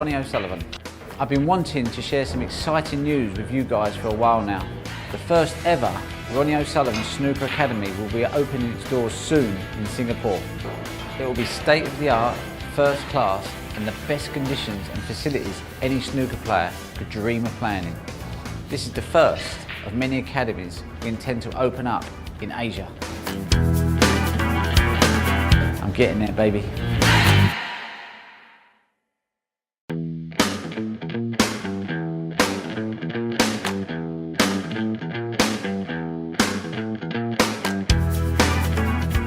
Ronnie O'Sullivan. I've been wanting to share some exciting news with you guys for a while now. The first ever Ronnie O'Sullivan Snooker Academy will be opening its doors soon in Singapore. It will be state-of-the-art, first class and the best conditions and facilities any snooker player could dream of playing in. This is the first of many academies we intend to open up in Asia. I'm getting there, baby.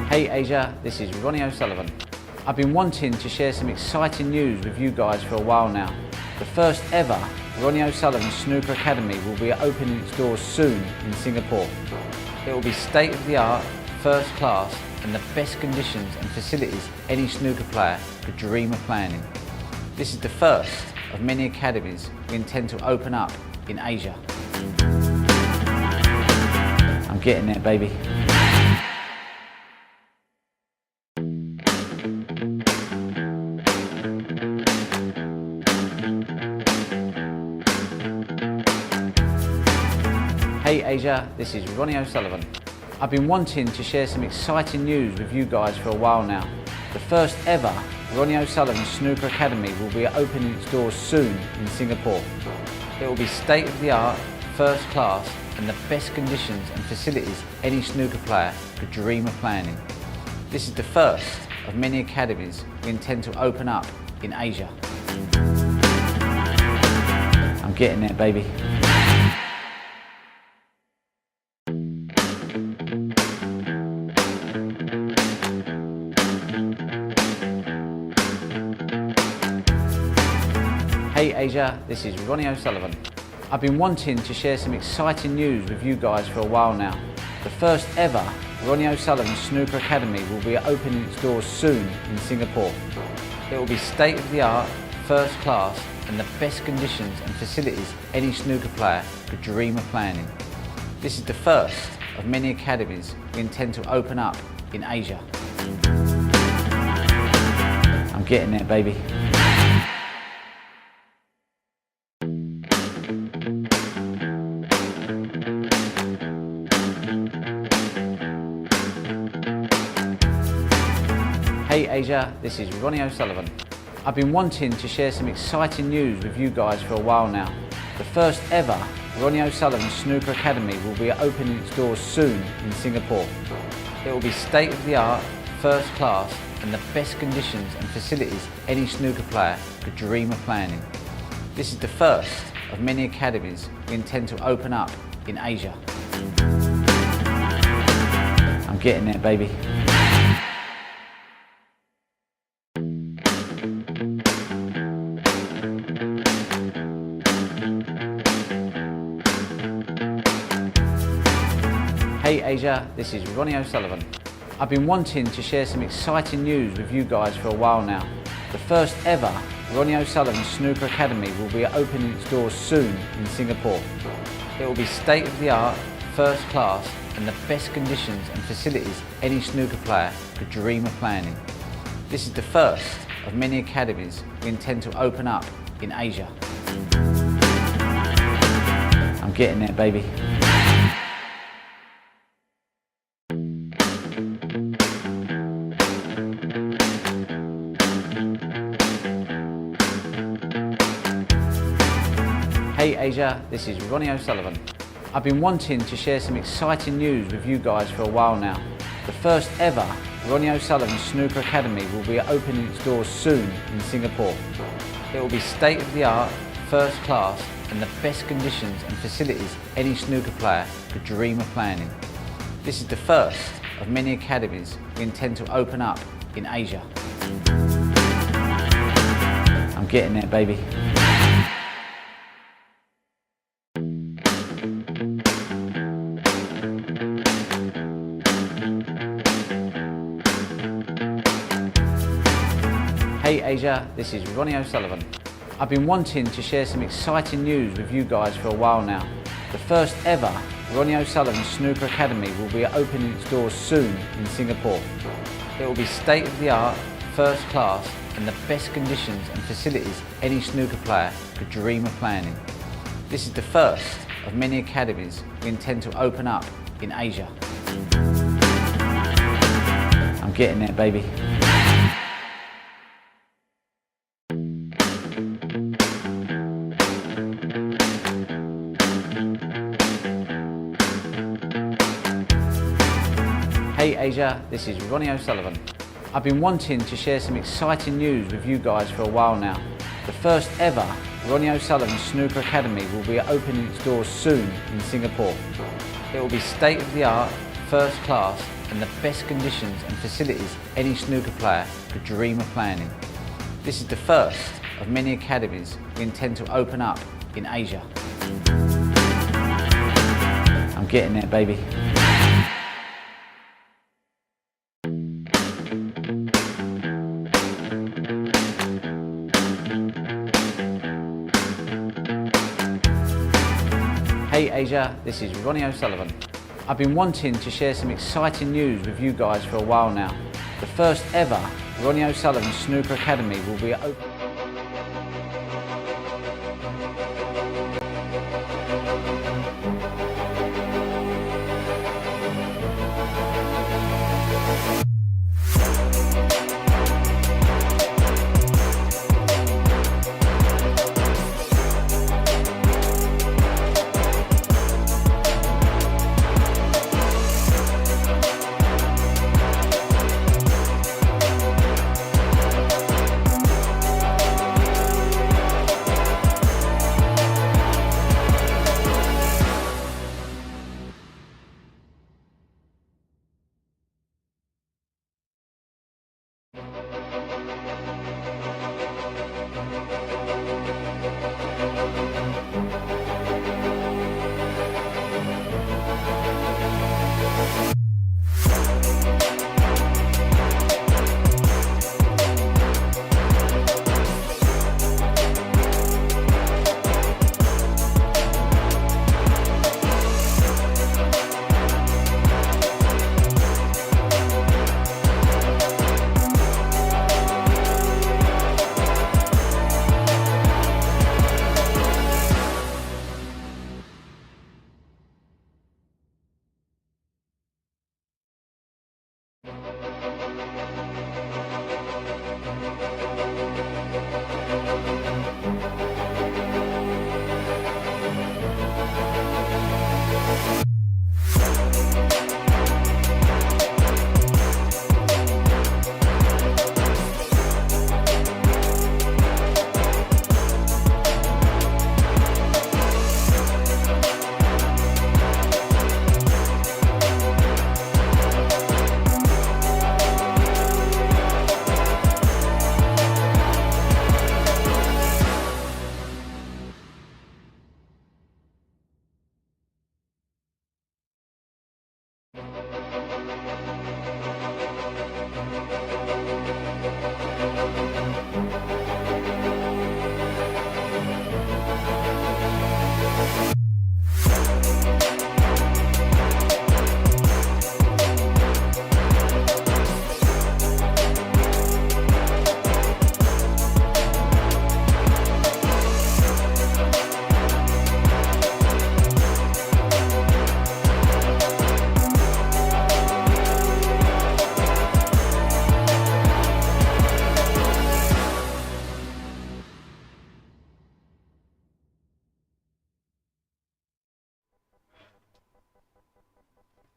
Hey Asia, this is Ronnie O'Sullivan. I've been wanting to share some exciting news with you guys for a while now. The first ever Ronnie O'Sullivan Snooker Academy will be opening its doors soon in Singapore. It will be state-of-the-art, first class and the best conditions and facilities any snooker player could dream of playing in. This is the first of many academies we intend to open up in Asia. I'm getting there, baby. Hey Asia, this is Ronnie O'Sullivan. I've been wanting to share some exciting news with you guys for a while now. The first ever Ronnie O'Sullivan Snooker Academy will be opening its doors soon in Singapore. It will be state-of-the-art, first class and the best conditions and facilities any snooker player could dream of playing in. This is the first of many academies we intend to open up in Asia. I'm getting there, baby. Hey Asia, this is Ronnie O'Sullivan. I've been wanting to share some exciting news with you guys for a while now. The first ever Ronnie O'Sullivan Snooker Academy will be opening its doors soon in Singapore. It will be state-of-the-art, first class and the best conditions and facilities any snooker player could dream of playing in. This is the first of many academies we intend to open up in Asia. I'm getting there, baby. Hey Asia, this is Ronnie O'Sullivan. I've been wanting to share some exciting news with you guys for a while now. The first ever Ronnie O'Sullivan Snooker Academy will be opening its doors soon in Singapore. It will be state-of-the-art, first class and the best conditions and facilities any snooker player could dream of playing in. This is the first of many academies we intend to open up in Asia. I'm getting there, baby. Hey Asia, this is Ronnie O'Sullivan. I've been wanting to share some exciting news with you guys for a while now. The first ever Ronnie O'Sullivan Snooker Academy will be opening its doors soon in Singapore. It will be state-of-the-art, first class and the best conditions and facilities any snooker player could dream of playing in. This is the first of many academies we intend to open up in Asia. I'm getting there, baby. Hey Asia, this is Ronnie O'Sullivan. I've been wanting to share some exciting news with you guys for a while now. The first ever Ronnie O'Sullivan Snooker Academy will be opening its doors soon in Singapore. It will be state-of-the-art, first class and the best conditions and facilities any snooker player could dream of playing in. This is the first of many academies we intend to open up in Asia. I'm getting there, baby. Hey Asia, this is Ronnie O'Sullivan. I've been wanting to share some exciting news with you guys for a while now. The first ever Ronnie O'Sullivan Snooker Academy will be opening its doors soon in Singapore. It will be state-of-the-art, first class and the best conditions and facilities any snooker player could dream of playing in. This is the first of many academies we intend to open up in Asia. I'm getting there, baby. Hey Asia, this is Ronnie O'Sullivan. I've been wanting to share some exciting news with you guys for a while now. The first ever Ronnie O'Sullivan Snooker Academy will be opening its doors soon in Singapore. It will be state-of-the-art, first class, and the best conditions and facilities any snooker player could dream of playing in. This is the first of many academies we intend to open up in Asia. I'm getting there, baby. Hey Asia, this is Ronnie O'Sullivan. I've been wanting to share some exciting news with you guys for a while now. The first ever Ronnie O'Sullivan Snooker Academy will be open.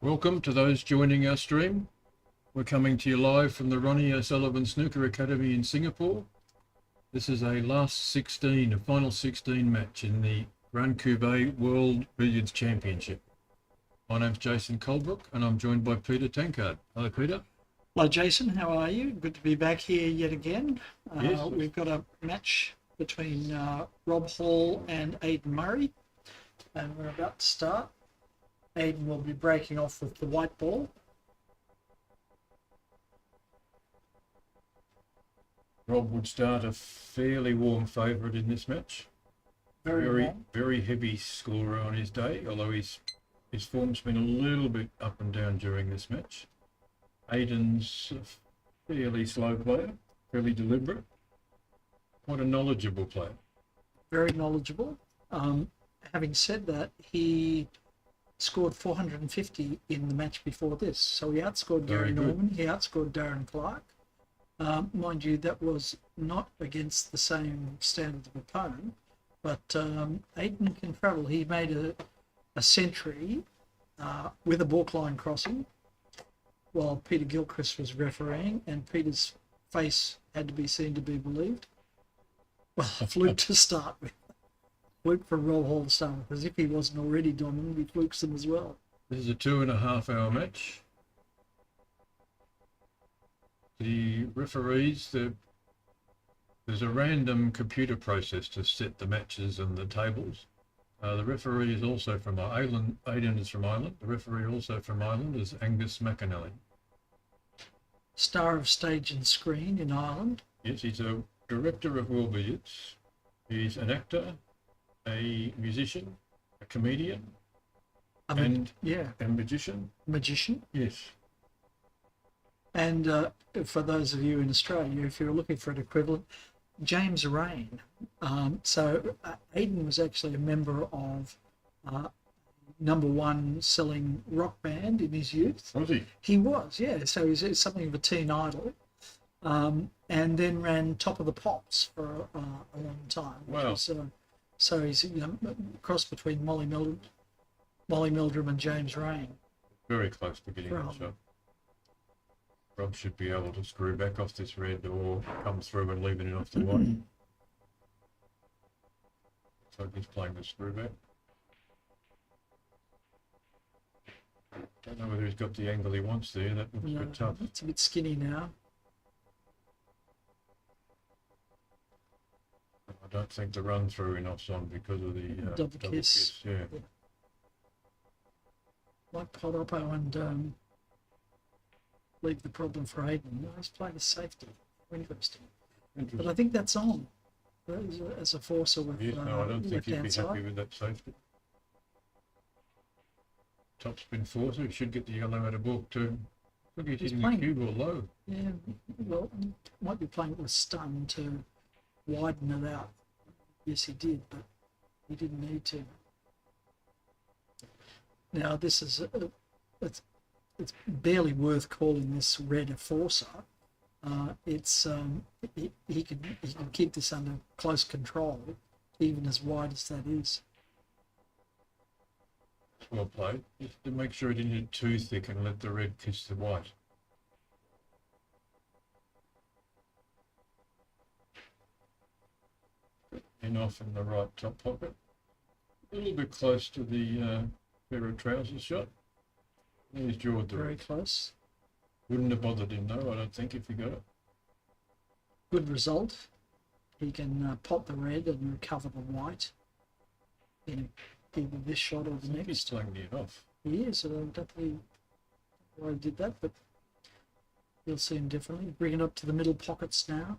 Welcome to those joining our stream. We're coming to you live from the Ronnie O'Sullivan Snooker Academy in Singapore. This is a final 16 match in the Cuvee World Billiards Championship. My name's Jason Colebrook and I'm joined by Peter Tankard. Hello Peter. Hello Jason, how are you? Good to be back here yet again. Yes. We've got a match between Rob Hall and Aidan Murray, and we're about to start. Aidan will be breaking off with the white ball. Rob would start a fairly warm favourite in this match. Very heavy scorer on his day, although his form's been a little bit up and down during this match. Aidan's a fairly slow player. Fairly deliberate. Quite a knowledgeable player. Very knowledgeable. Having said that, he scored 450 in the match before this. So he outscored Very Gary good. Norman, he outscored Darren Clark. Mind you, that was not against the same standard of opponent, but Aidan can travel. He made a century with a balkline crossing while Peter Gilchrist was refereeing, and Peter's face had to be seen to be believed. Well, a fluke to start with. Fluke for Rob Hall to start with, because if he wasn't already dominant, he flukes them as well. This is a 2.5-hour match. The referees, there's a random computer process to set the matches and the tables. The referee is also from Ireland. Aidan is from Ireland. The referee also from Ireland is Angus McAnally. Star of stage and screen in Ireland. Yes, he's a director of World Billiards. He's an actor, a musician, a comedian, and magician. Magician. Yes. And for those of you in Australia, if you're looking for an equivalent, James Rain. So Aidan was actually a member of #1 selling rock band in his youth. Was he? He was, yeah. So he's something of a teen idol. And then ran Top of the Pops for a long time. Wow. Was, so he's a cross between Molly Meldrum and James Rain. Very close to getting the shot. Rob should be able to screw back off this red or come through and leaving it off the white. Looks like he's playing the screw back. Don't know whether he's got the angle he wants there. That looks a bit tough. It's a bit skinny now. I don't think the run through enough's on because of the Double kiss. Yeah. Like Podopo and leave the problem for Aidan. No, he's playing a safety. Interesting. But I think that's on as a forcer with Yes, no, I don't think he'd be left-hand happy side. with that safety. Top spin forcer, he should get the yellow out of balk too. Look, he's hitting the playing- cue ball low. Yeah, well, might be playing it with stun to widen it out. Yes, he did, but he didn't need to. Now, this is it's barely worth calling this red a forcer. It's he can keep this under close control, even as wide as that is. Well played. Just to make sure he didn't hit it too thick and let the red kiss the white. In off in the right top pocket. A little bit close to the pair of trousers shot. He's jawed the Very red. close. Wouldn't have bothered him though, I don't think, if he got it. Good result. He can pot the red and recover the white in either this shot or the He's next. playing it off. He is. I don't think why he did that, but you'll see him differently. Bring it up to the middle pockets now.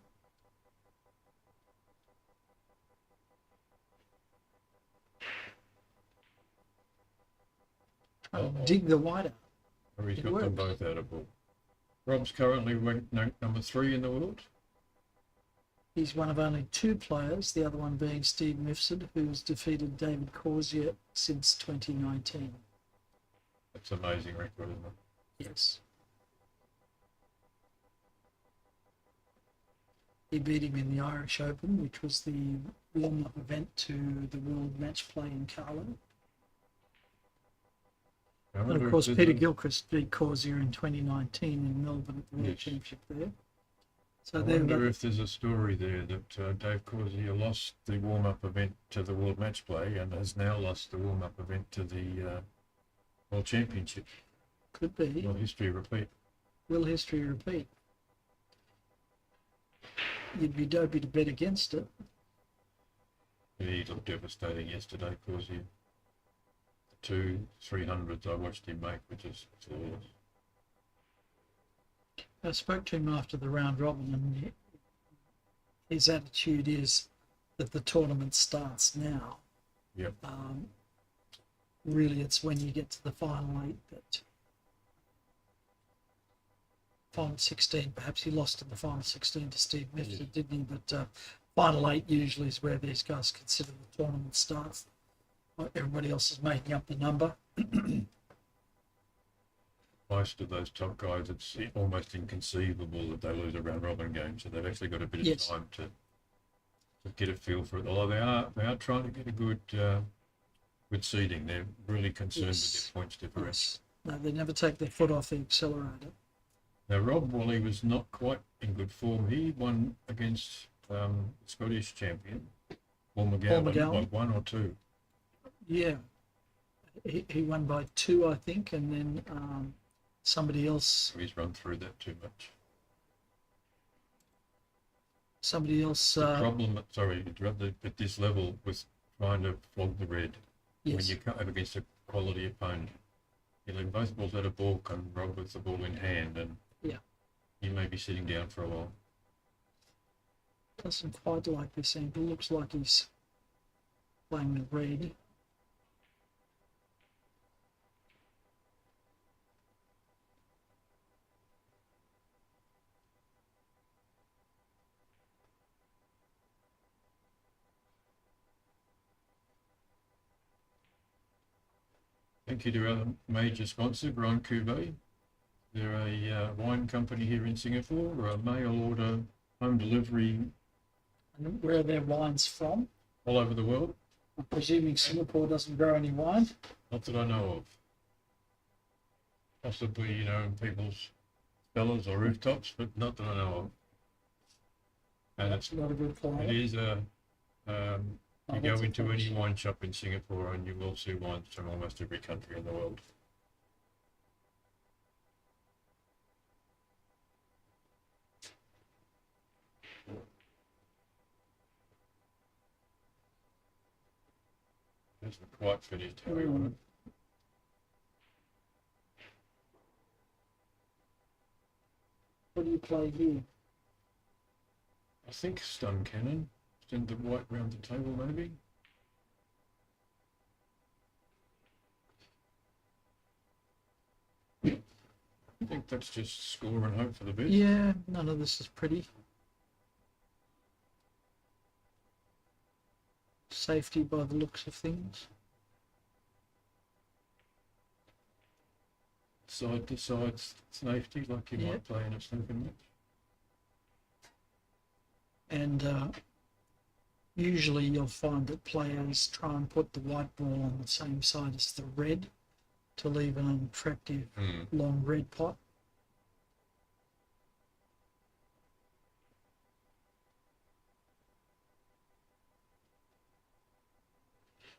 Dig the white out. Or he's It got them worked. both out of ball. Rob's currently ranked number 3 in the world. He's one of only 2 players, the other one being Steve Mifsud, who's defeated David Corsier since 2019. That's an amazing record, isn't it? Yes. He beat him in the Irish Open, which was the warm-up event to the World Match Play in Carlo. I And wonder of if course, there's Peter a- Gilchrist beat Corsier in 2019 in Melbourne at the World Yes. Championship there. So I they've wonder got, if there's a story there that Dave Corsier lost the warm-up event to the World Match Play and has now lost the warm-up event to the World Championship. could be. Will history repeat? Will history repeat? You'd be dopey to bet against it. Yeah, he looked devastating yesterday, Corsier. The 2 300s I watched him make were just flawless. I spoke to him after the round robin, and his attitude is that the tournament starts now. Yep. Really, it's when you get to the final 8 that final 16. Perhaps he lost in the final 16 to Steve Mifsud, didn't he? But final 8 usually is where these guys consider the tournament starts. Everybody else is making up the number. Most of those top guys, it's almost inconceivable that they lose a round robin game, so they've actually got a bit of Yes. time to get a feel for it. Although they are trying to get a good seeding. They're really concerned with Yes. their points differential. Yes. No, they never take their foot off the accelerator. Now Rob, while he was not quite in good form, he won against Scottish champion Paul McGowan by 1 or 2. Yeah. He won by 2, I think, and then somebody else. So he's run through that too much. The problem, at this level was trying to flog the red. Yes. When you come up against a quality opponent, you leave both balls out of balk and Rob with the ball in hand, and you may be sitting down for a while. Doesn't quite like this angle. Looks like he's playing with red. Thank you to our major sponsor, Cuvee. They're a wine company here in Singapore, a mail order home delivery And where are their wines from? all over the world. I'm presuming Singapore doesn't grow any wine. Not that I know of. Possibly, in people's cellars or rooftops, but not that I know of. And That's not a good flavour. it is you go into any wine shop in Singapore and you will see wines from almost every country in the world. Hasn't quite finished how we want it. What do you play here? I think stun cannon. Send the white round the table, maybe. I think that's just score and hope for the best. Yeah, none of this is pretty. Safety by the looks of things. Side to side safety, like you might play in a snooker match. And usually you'll find that players try and put the white ball on the same side as the red to leave an attractive long red pot.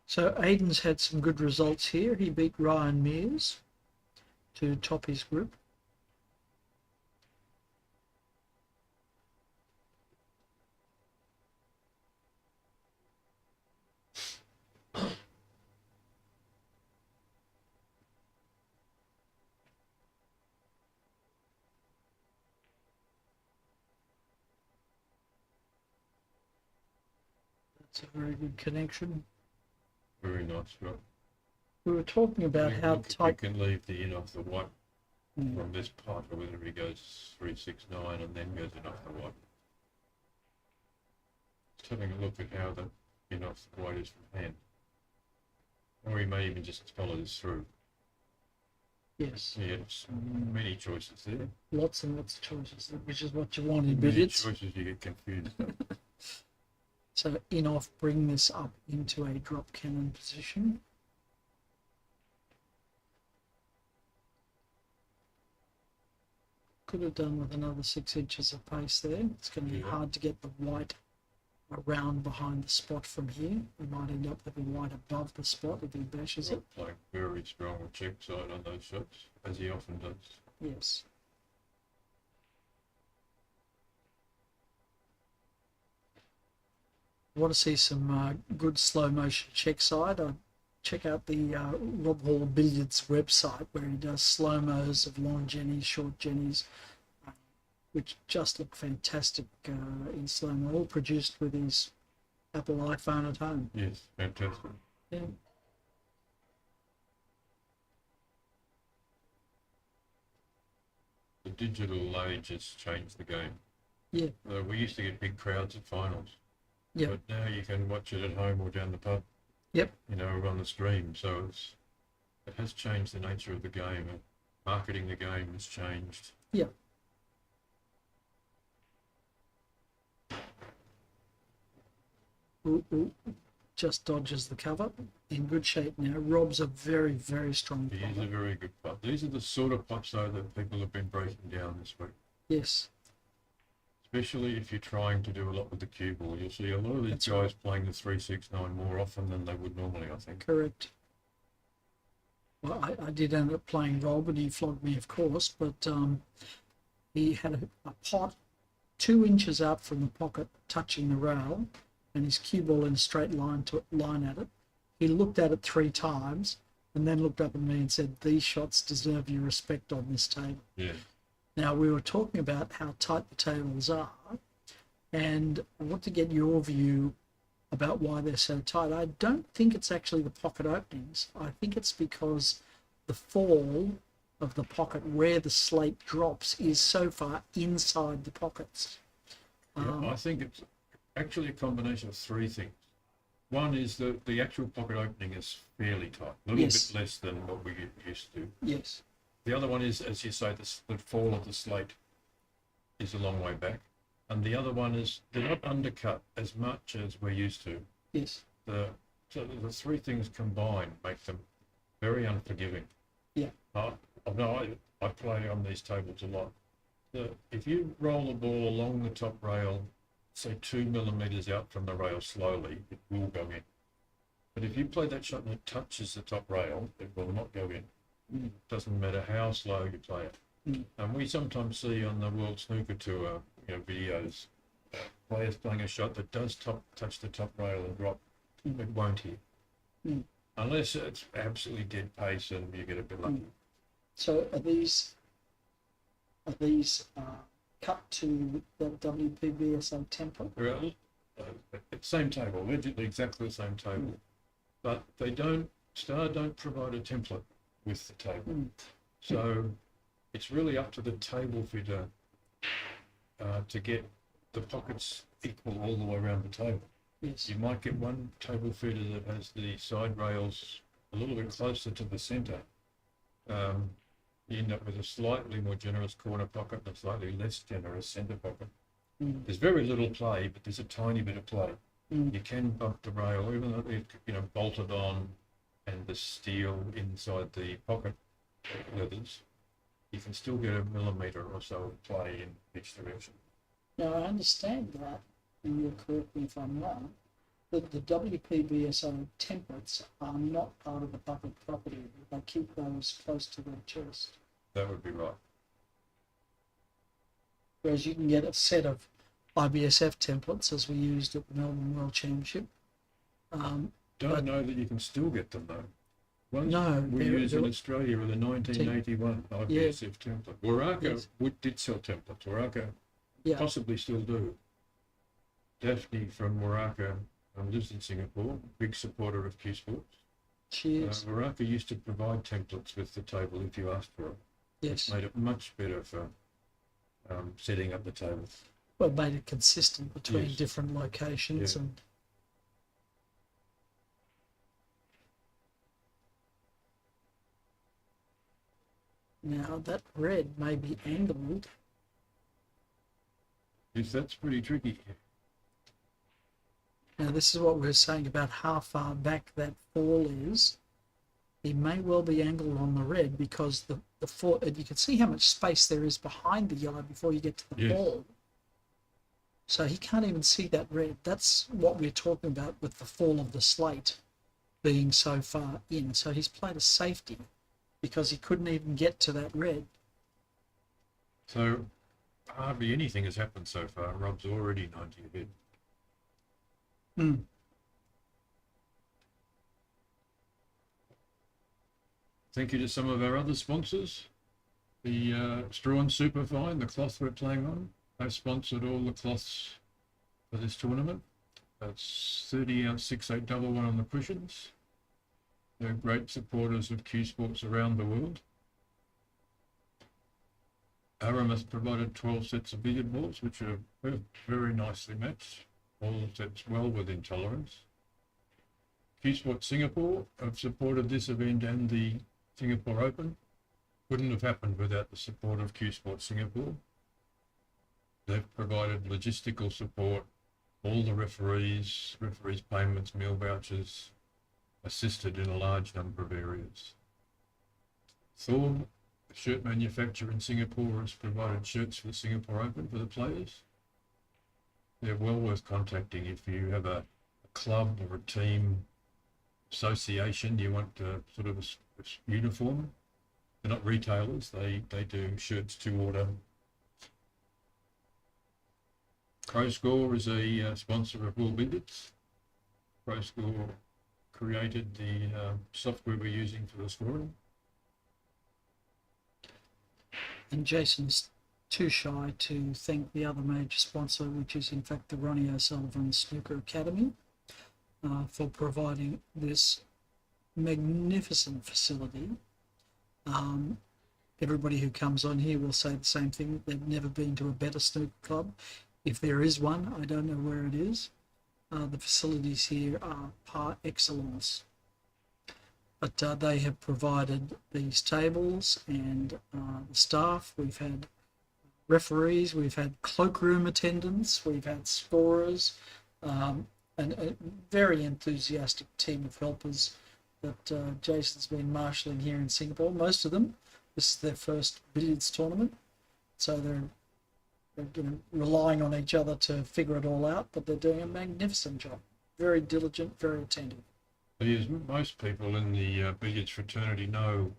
So Aidan's had some good results here. He beat Ryan Mears to top his group. That's a very good connection. Very nice shot. We were talking about how You tight. can leave the in off the white from this part, or whether he goes 3-6-9 and then goes in off the white. Just having a look at how the in off the white is from hand. Or he may even just follow this through. Yes, Yeah, it's many choices there. lots and lots of choices, which is what you want in Many billiards. choices, you get confused. So in off, bring this up into a drop cannon position. Could have done with another 6 inches of pace there. It's going to be hard to get the white around behind the spot from here. We might end up with the white above the spot if he bashes it. Playing very strong check side on those shots, as he often does. Yes. I want to see some good slow motion check side. Check out the Rob Hall Billiards website where he does slow-mos of long jennies, short jennies, which just look fantastic in slow-mo, all produced with his Apple iPhone at home. Yes, fantastic. Yeah. digital age has changed the game. Yeah. We used to get big crowds at finals. Yeah. But now you can watch it at home or down the pub. Yep. You know, on the stream. So it has changed the nature of the game. Marketing the game has changed. Yeah. Ooh, just dodges the cover. In good shape now. Rob's a very, very strong He is player. a very good putt. These are the sort of putts, though, that people have been breaking down this week. Yes. Especially if you're trying to do a lot with the cue ball. You'll see a lot of these That's guys right. playing the 3-6-9 more often than they would normally, I think. Correct. Well, I did end up playing Rob, and he flogged me, of course, but he had a pot 2 inches out from the pocket, touching the rail, and his cue ball in a straight line at it. He looked at it 3 times, and then looked up at me and said, "These shots deserve your respect on this table." Yeah. Now, we were talking about how tight the tables are, and I want to get your view about why they're so tight. I don't think it's actually the pocket openings. I think it's because the fall of the pocket where the slate drops is so far inside the pockets. Yeah, I think it's actually a combination of 3 things. One is that the actual pocket opening is fairly tight, a little Yes. bit less than what we get used to. Yes. The other one is, as you say, the fall of the slate is a long way back. And the other one is they're not undercut as much as we're used to. Yes. So the 3 things combined make them very unforgiving. Yeah. I play on these tables a lot. If you roll the ball along the top rail, say 2 millimeters out from the rail slowly, it will go in. But if you play that shot and it touches the top rail, it will not go in. Mm. It doesn't matter how slow you play it. Mm. And we sometimes see on the World Snooker Tour, videos, players playing a shot that does touch the top rail and drop. Mm. It won't hit. Mm. Unless it's absolutely dead pace and you get a bit lucky. So are these cut to the WPBSA template? Well, same table, legally exactly the same table, but they don't provide a template with the table. Mm. So it's really up to the table fitter to get the pockets equal all the way around the table. Yes. You might get one table fitter that has the side rails a little bit closer to the centre. You end up with a slightly more generous corner pocket and a slightly less generous centre pocket. Mm. There's very little play, but there's a tiny bit of play. Mm. You can bump the rail, even though it's bolted on and the steel inside the pocket leathers. You can still get a millimetre or so of play in each direction. Now, I understand that, and you'll correct me if I'm wrong, that the WPBSO templates are not part of the bucket property. They keep those close to their chest. That would be right. Whereas you can get a set of IBSF templates, as we used at the Melbourne World Championship. Don't know that you can still get them though. Ones No, we they're- used in they're- Australia were the 1981 IBSF template. Waraka Yes. did sell templates. Waraka Yeah. possibly still do. Daphne from Waraka lives in Singapore, big supporter of Q Sports. She is. Waraka used to provide templates with the table if you asked for it. Yes. Made it much better for setting up the table. Well, made it consistent between Yes. different locations Yeah. and. Now that red may be angled. Yes, that's pretty tricky. Now this is what we were saying about how far back that fall is. He may well be angled on the red because the fall, you can see how much space there is behind the yellow before you get to the Yes. ball. So he can't even see that red. That's what we're talking about with the fall of the slate being so far in. So he's played a safety because he couldn't even get to that red. So hardly anything has happened so far. Rob's already 90 ahead. Mm. Thank you to some of our other sponsors. The Strawn Superfine, the cloth we're playing on, they've sponsored all the cloths for this tournament. That's 30-ounce 6811 on the cushions. They're great supporters of Q Sports around the world. Aram has provided 12 sets of billiard balls, which are very nicely matched. All sets well within tolerance. Q-Sport Singapore have supported this event and the Singapore Open. Couldn't have happened without the support of Q-Sport Singapore. They've provided logistical support, all the referees payments, meal vouchers, assisted in a large number of areas. Thorn, a shirt manufacturer in Singapore, has provided shirts for the Singapore Open for the players. They're well worth contacting if you have a club or a team, association, you want sort of a uniform. They're not retailers, they do shirts to order. ProScore is a sponsor of World Billiards. ProScore created the software we're using for the scoring. And Jason's too shy to thank the other major sponsor, which is in fact the Ronnie O'Sullivan Snooker Academy, for providing this magnificent facility. Everybody who comes on here will say the same thing. They've never been to a better snooker club. If there is one, I don't know where it is. The facilities here are par excellence. But they have provided these tables and the staff. We've had referees, we've had cloakroom attendants, we've had scorers, and a very enthusiastic team of helpers that Jason's been marshalling here in Singapore. Most of them, this is their first billiards tournament, so they're relying on each other to figure it all out, but they're doing a magnificent job. Very diligent, very attentive. As most people in the billiards fraternity know,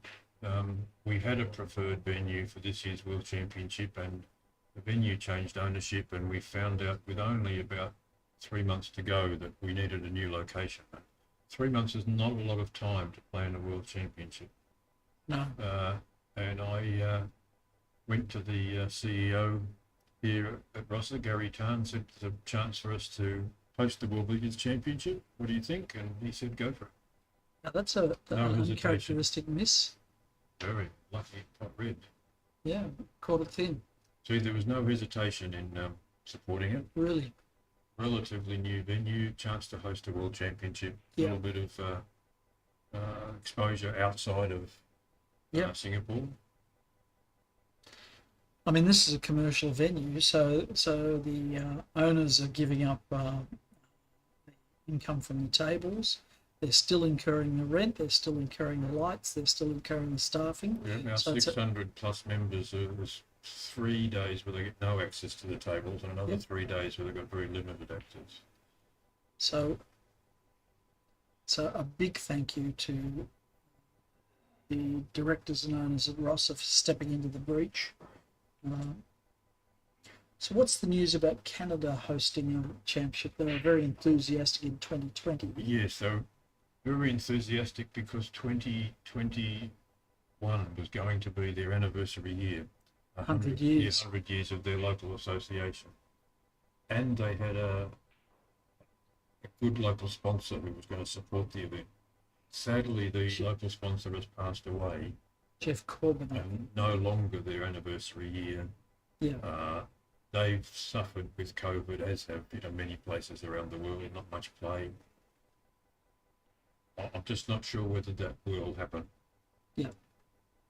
we had a preferred venue for this year's World Championship, and the venue changed ownership, and we found out with only about 3 months to go that we needed a new location. 3 months is not a lot of time to plan a World Championship. No. And I went to the CEO here at Rossa, Gary Tan, said there's a chance for us to host the World Billiards Championship. What do you think? And he said, go for it. Now that's an uncharacteristic miss. Very lucky, top red. Yeah, caught it thin. See, there was no hesitation in supporting it. Really. Relatively new venue, chance to host a World Championship. A little bit of exposure outside of Singapore. I mean, this is a commercial venue, so the owners are giving up income from the tables. They're still incurring the rent, they're still incurring the lights, they're still incurring the staffing. We have now so 600 plus members. There's 3 days where they get no access to the tables and another 3 days where they've got very limited access. So a big thank you to the directors and owners at Rossa for stepping into the breach. So what's the news about Canada hosting a championship? They were very enthusiastic in 2020. Yes, they were very enthusiastic because 2021 was going to be their anniversary year. 100 years. 100 years of their local association. And they had a good local sponsor who was going to support the event. Sadly, the local sponsor has passed away. Jeff Corbin. And no longer their anniversary year. Yeah. They've suffered with COVID, as have many places around the world, not much play. I'm just not sure whether that will happen. Yeah.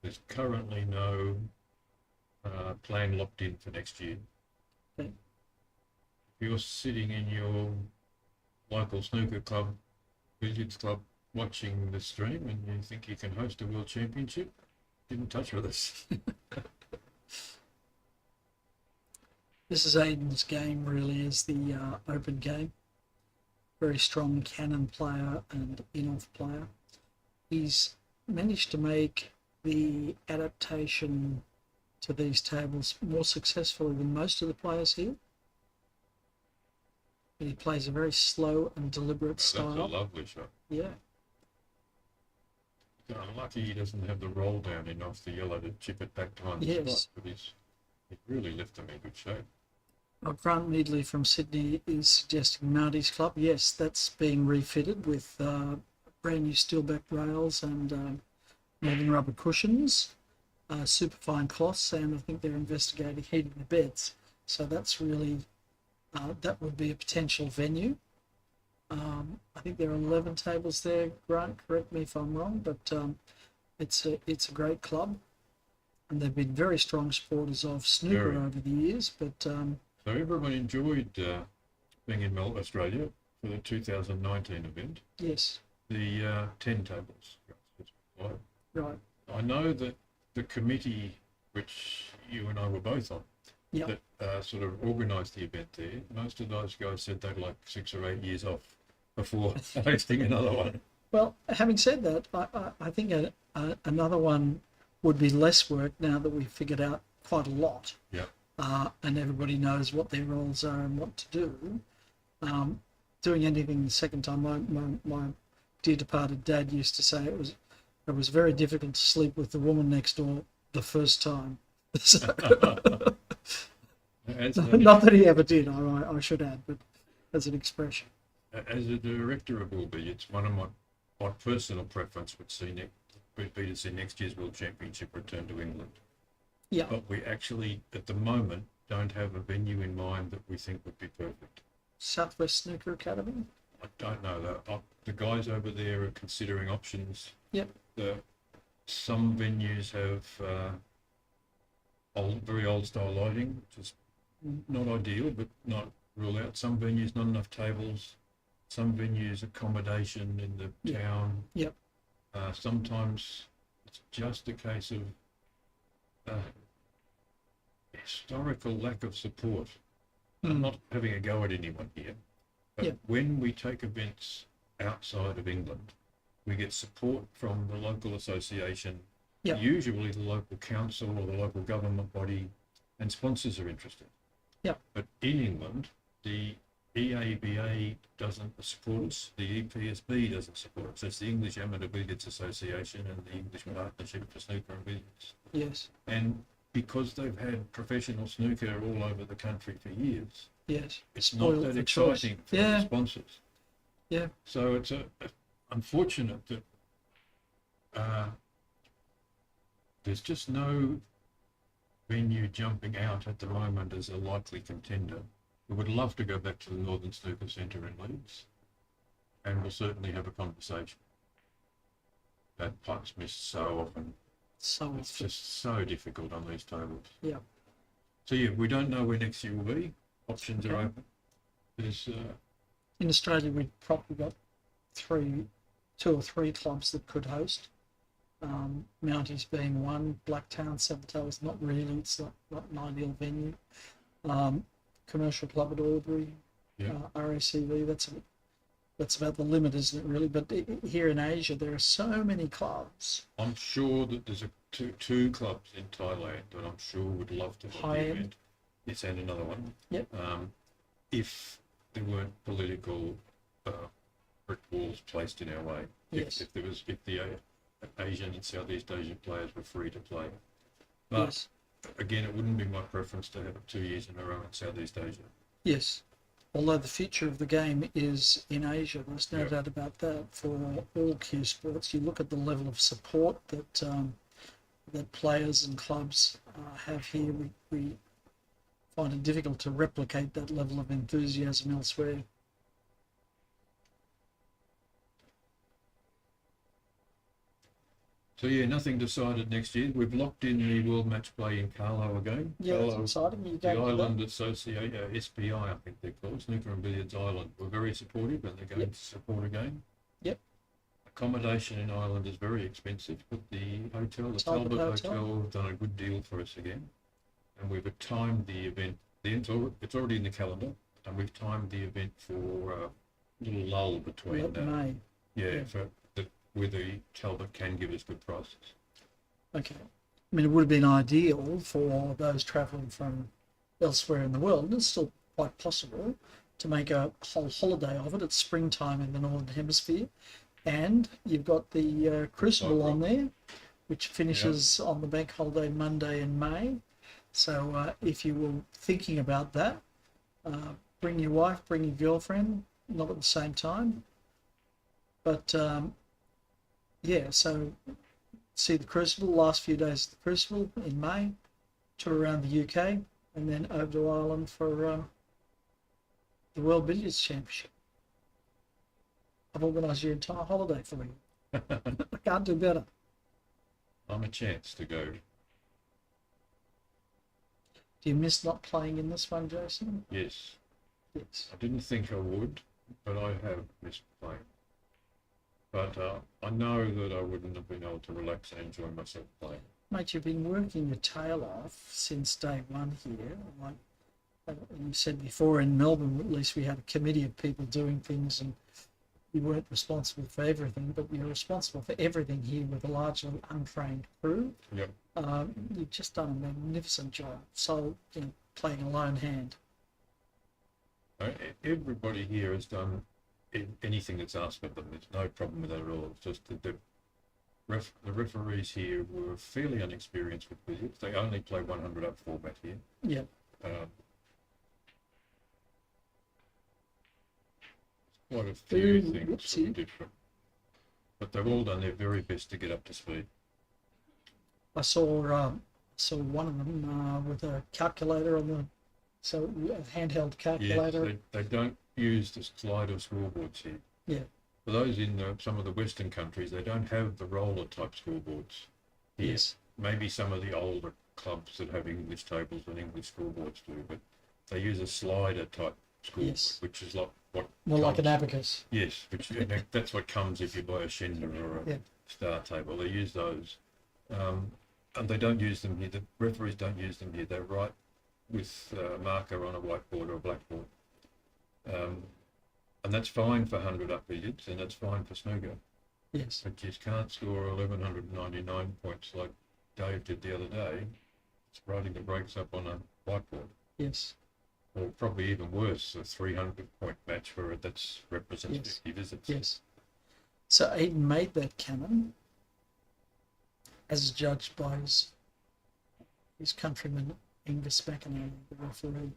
There's currently no plan locked in for next year. Okay. If you're sitting in your local snooker club, billiards club, watching the stream and you think you can host a world championship, get in touch with us. This is Aidan's game, really, is the open game. Very strong cannon player and in-off player. He's managed to make the adaptation to these tables more successfully than most of the players here. He plays a very slow and deliberate style. That's a lovely shot. Yeah. Lucky he doesn't have the roll down in off the yellow to chip it back behind the spot, but he really left them in good shape. Grant Meadley from Sydney is suggesting Marty's Club. Yes, that's being refitted with brand new steel back rails and molding rubber cushions. superfine cloths, and I think they're investigating heating the beds. So that's really that would be a potential venue. I think there are 11 tables there. Grant, correct me if I'm wrong, but it's a great club, and they've been very strong supporters of snooker Very. over the years. But So everyone enjoyed being in Melbourne, Australia for the 2019 event. yes, The 10 tables. right, I know that the committee, which you and I were both on, yeah, that sort of organised the event there, most of those guys said they'd like 6 or 8 years off before hosting another one. Well, having said that, I think another one would be less work now that we've figured out quite a lot, Yeah. and everybody knows what their roles are and what to do. Doing anything the second time, my dear departed dad used to say it was very difficult to sleep with the woman next door the first time. So, not that he ever did, I should add, but as an expression. As a director of Wilby, it's one of my personal preference would be to see next year's World Championship return to England. Yeah, But we actually, at the moment, don't have a venue in mind that we think would be perfect. Southwest Snooker Academy. I don't know that. The guys over there are considering options. Yep. Some venues have very old style lighting, which is not ideal, but not rule out. Some venues not enough tables. Some venues accommodation in the Yep. town. Yep. Sometimes it's just a case of historical lack of support. I'm not having a go at anyone here, but Yep. when we take events outside of England, we get support from the local association, Yep. usually the local council or the local government body, and sponsors are interested. Yep. But in England, the EABA doesn't support us, the EPSB doesn't support us. That's the English Amateur Billiards Association and the English Partnership for Snooker and Billiards. Yes, And because they've had professional snooker all over the country for years, yes. it's Spoiled not that for choice. exciting for Yeah. the sponsors. Yeah. So it's unfortunate that there's just no venue jumping out at the moment as a likely contender. We would love to go back to the Northern Snooker Centre in Leeds, and we'll certainly have a conversation. That putt's missed so often. So It's just so difficult on these tables. yeah. So yeah, we don't know where next year will be. Options are Okay. open. There's In Australia, we've probably got two or three clubs that could host. Mounties being one. Blacktown, Sabato is not really. It's not an ideal venue. Commercial Club at Albury, Yeah. RACV. That's about the limit, isn't it? Really, but here in Asia, there are so many clubs. I'm sure that there's two clubs in Thailand that I'm sure would love to have High the end. event. Yes, and another one. Yep. If there weren't political brick walls placed in our way. Yes. If the Asian and Southeast Asian players were free to play. But Yes. again, it wouldn't be my preference to have it 2 years in a row in Southeast Asia. Yes. Although the future of the game is in Asia, there's no Yeah. doubt about that. For all cue sports, you look at the level of support that players and clubs have here. We find it difficult to replicate that level of enthusiasm elsewhere. So yeah, nothing decided next year. We've locked in the World Match Play in Carlo again. Yeah, that's Carlo, exciting. You the go to Island Association, SPI, I think they're called, Snooker and Billiards Island, were very supportive and they're going Yep. to support again. Yep. Accommodation in Ireland is very expensive, but the hotel, the Talbot Talbot Hotel. Hotel, have done a good deal for us again. And we've timed the event, it's already in the calendar, and we've timed the event for a little lull between May. Yeah. where the Talbot can give us good prices. Okay. I mean, it would have been ideal for those travelling from elsewhere in the world, and it's still quite possible to make a whole holiday of it. It's springtime in the Northern Hemisphere, and you've got the Crucible on there, which finishes on the bank holiday Monday in May. So if you were thinking about that, bring your wife, bring your girlfriend, not at the same time. But yeah, so see the Crucible, last few days of the Crucible in May, tour around the UK, and then over to Ireland for the World Billiards Championship. I've organised your entire holiday for you. I can't do better. I'm a chance to go. Do you miss not playing in this one, Jason? Yes. Yes. I didn't think I would, but I have missed playing. But I know that I wouldn't have been able to relax and enjoy myself playing. Mate, you've been working your tail off since day one here. Like you said before, in Melbourne, at least we had a committee of people doing things, and you weren't responsible for everything, but you're responsible for everything here with a largely untrained crew. Yep. You've just done a magnificent job. So, playing a lone hand. Everybody here has done anything that's asked of them. There's no problem with that at all. It's just that the referees here were fairly unexperienced with billiards. They only play 100 up format here. Yeah. Quite a few things that are different, but they've all done their very best to get up to speed. I saw one of them with a calculator on a handheld calculator. Yes, they don't use the slide or scoreboards here. Yeah. For those in some of the Western countries, they don't have the roller type scoreboards here. Yes. Maybe some of the older clubs that have English tables and English scoreboards do, but they use a slider type scoreboard, Yes. which is like what More like comes- an abacus. Yes, which that's what comes if you buy a Schindler or a Yeah. Star table. They use those, and they don't use them here. The referees don't use them here. They write with a marker on a whiteboard or a blackboard, and that's fine for 100 up billiards, and that's fine for snooker. Yes. But you can't score 1199 points like Dave did the other day. It's writing the breaks up on a whiteboard. Yes. Or probably even worse, a 300-point match where that's represents Yes. 50 visits. Yes. So Aidan made that cannon as judged by his countryman Angus McInerney, the referee.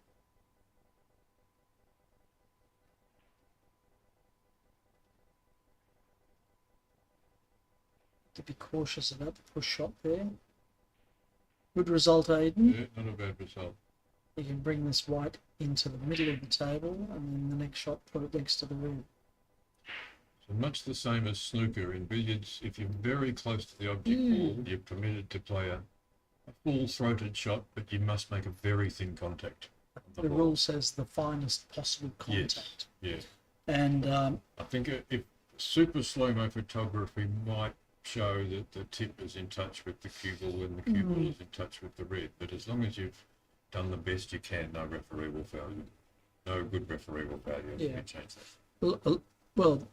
To be cautious about the push shot there. Good result, Aidan. Yeah, not a bad result. You can bring this white into the middle of the table, and then the next shot put it next to the red. So much the same as snooker. In billiards, if you're very close to the object ball, you're permitted to play a full-throated shot, but you must make a very thin contact. The rule says the finest possible contact. Yes. And I think if super slow-mo photography might show that the tip is in touch with the cue ball and the cue ball is in touch with the red, but as long as you've done the best you can, no referee will fail you. No good referee will fail you. Yeah. You change that. well,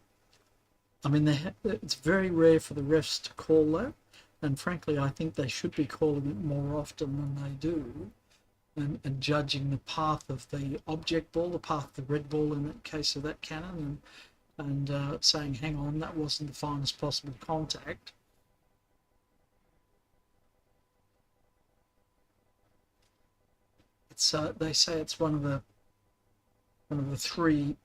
I mean, it's very rare for the refs to call that, and frankly, I think they should be calling it more often than they do, and judging the path of the object ball, the path of the red ball in the case of that cannon, and saying, hang on, that wasn't the finest possible contact. It's they say it's one of the three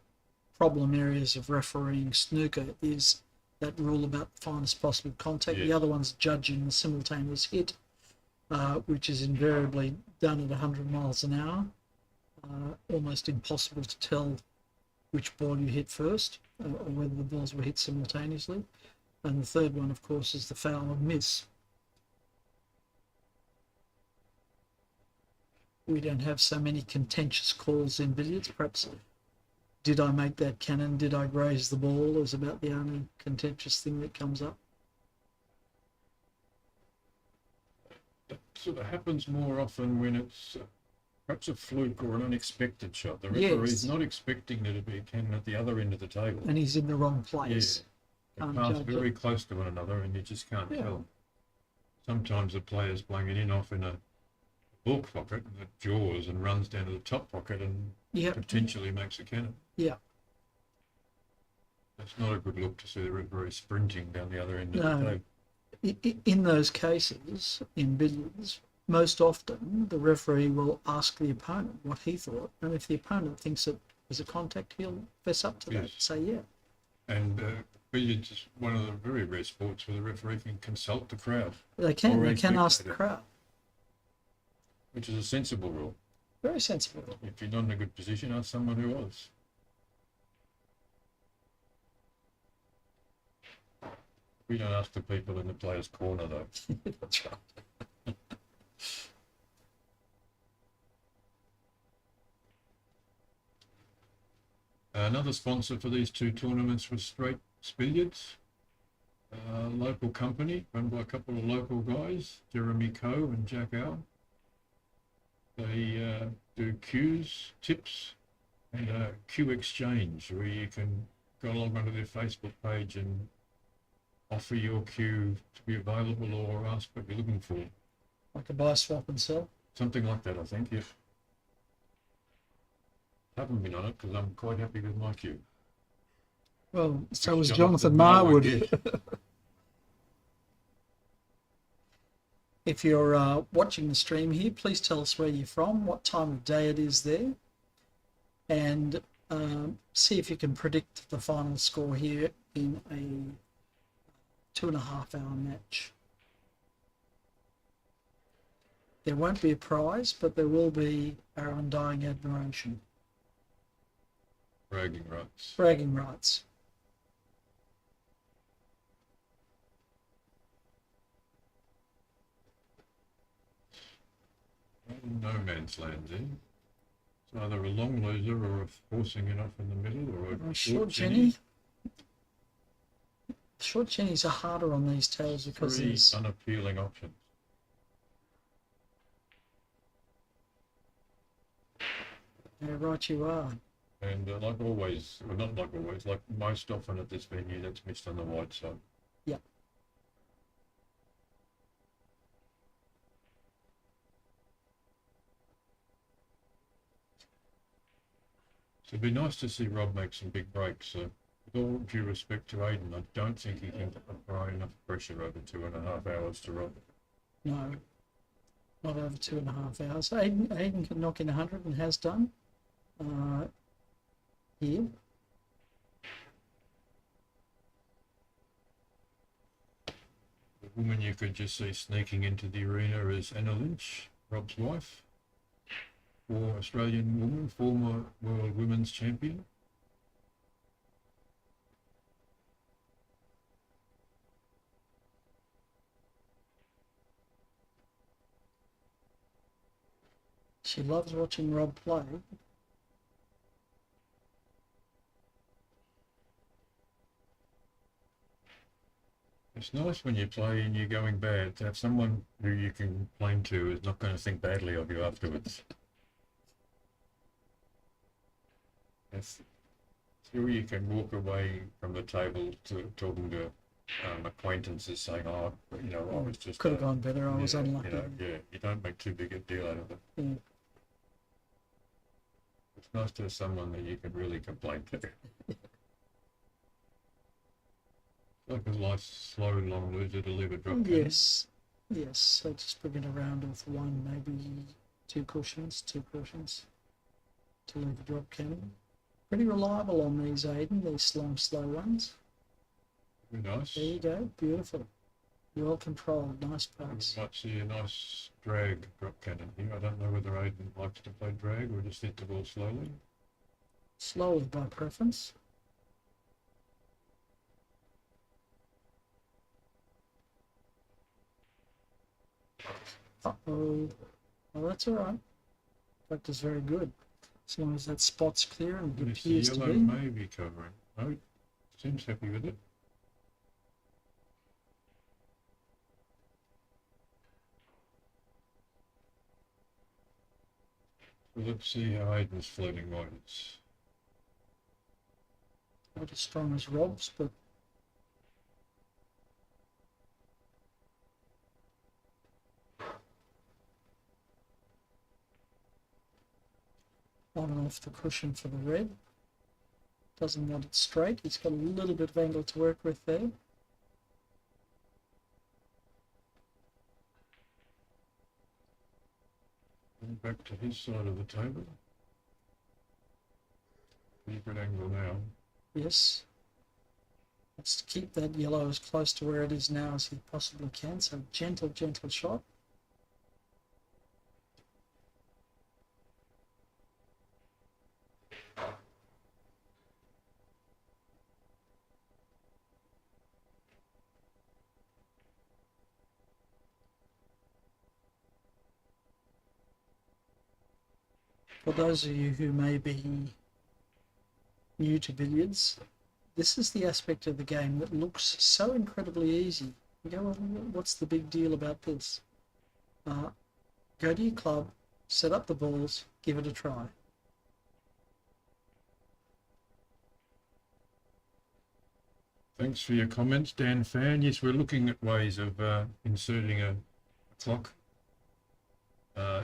problem areas of refereeing snooker is that rule about the finest possible contact. Yes. The other one's judging the simultaneous hit, which is invariably done at 100 miles an hour. Almost impossible to tell which ball you hit first, or whether the balls were hit simultaneously. And the third one, of course, is the foul and miss. We don't have so many contentious calls in billiards. Perhaps, did I make that cannon? Did I graze the ball? Is about the only contentious thing that comes up. That sort of happens more often when it's perhaps a fluke or an unexpected shot. The referee's not expecting there to be a cannon at the other end of the table. And he's in the wrong place. They Can't pass judge very it. close to one another and you just can't Yeah. tell. Sometimes the player's playing it in off in a ball pocket and it jaws and runs down to the top pocket and Yep. potentially makes a cannon. Yeah. It's not a good look to see the referee sprinting down the other end of No. the table. In those cases, in billiards, most often the referee will ask the opponent what he thought, and if the opponent thinks it was a contact, he'll fess up to that, Yes. say yeah. And billiards is one of the very rare sports where the referee can consult the crowd, They can. Or They a can ask the spectator. crowd. which is a sensible rule. Very sensible. If you're not in a good position, ask someone who was. We don't ask the people in the player's corner, though. That's right. Another sponsor for these two tournaments was Straight Billiards, a local company run by a couple of local guys, Jeremy Coe and Jack Al. They do cues, tips, and a cue exchange where you can go log onto their Facebook page and offer your cue to be available or ask what you're looking for. Like a buy, swap and sell. Something like that, I think, yes. Haven't been on it because I'm quite happy with my cue. Well, so was Jonathan Jonathan Marwood, Marwood. If you're watching the stream here, please tell us where you're from, what time of day it is there, and see if you can predict the final score here in a 2.5 hour match. There won't be a prize, but there will be our undying admiration. Bragging rights. Bragging rights. No man's land then. It's either a long loser or a forcing it off in the middle or a Short Jenny. Short Jennies are harder on these tails because Three there's unappealing options. yeah, right you are. And like always, well not like always, like most often at this venue, that's missed on the wide side. Yep. So it'd be nice to see Rob make some big breaks. With all due respect to Aidan, I don't think he can apply enough pressure over 2.5 hours to Rob. No, not over 2.5 hours. Aidan can knock in 100 and has done. Here. The woman you could just see sneaking into the arena is Anna Lynch, Rob's wife. Australian woman, former world women's champion. She loves watching Rob play. It's nice when you play and you're going bad to have someone who you can complain to is not going to think badly of you afterwards. It's sure you can walk away from the table to talking to acquaintances saying, "Oh, you know, I was just Could have gone better. I was unlucky." You know, yeah, you don't make too big a deal out of it. Yeah. It's nice to have someone that you can really complain to. Like a nice, slow, long loser to leave a drop cannon. Yes. Yes. So just bring it around with one, maybe two cushions to leave a drop cannon. Pretty reliable on these, Aidan, these long, slow ones. Very nice. There you go. Beautiful. Well controlled. Nice We pace. might see a nice drag drop cannon here. I don't know whether Aidan likes to play drag or just hit the ball slowly. Slowly by preference. Uh-oh. Well, that's all right. Practice very good. As long as that spot's clear and it Yes, the appears to yellow be. may be covering. No, seems happy with it. So let's see how Aidan's floating whites. Not as strong as Rob's, but on and off the cushion for the red. Doesn't want it straight. He's got a little bit of angle to work with there. And back to his side of the table. Pretty good angle now. Yes. Let's keep that yellow as close to where it is now as he possibly can. So gentle, gentle shot. For those of you who may be new to billiards, this is the aspect of the game that looks so incredibly easy. You go, well, what's the big deal about this? Go to your club, set up the balls, give it a try. Thanks for your comments, Dan Fan. Yes, we're looking at ways of inserting a clock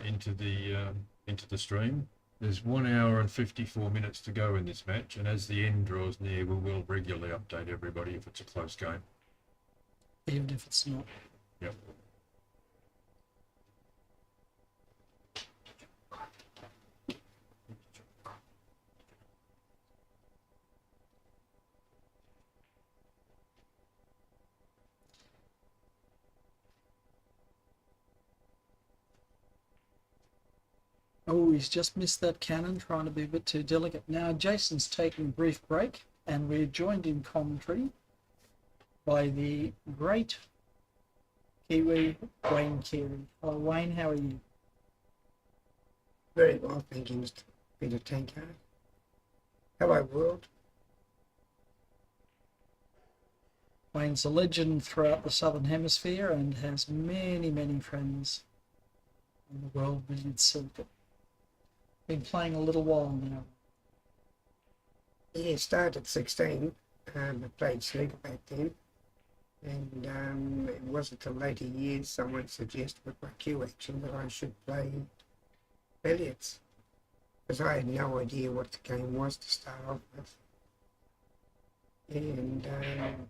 into the stream. There's 1 hour and 54 minutes to go in this match, and as the end draws near, we will regularly update everybody if it's a close game. Even if it's not. Yep. Oh, he's just missed that cannon, trying to be a bit too delicate. Now, Jason's taking a brief break, and we're joined in commentary by the great Kiwi, Wayne Carey. Hello, Wayne, how are you? Very well, thank you, Mr. Peter Tanko. Hello, world. Wayne's a legend throughout the Southern Hemisphere and has many, many friends on the world billiards circuit. Been playing a little while now. Yeah, started at 16. I played snooker back then. And it wasn't until later years someone suggested with my cue action that I should play billiards. Because I had no idea what the game was to start off with. And,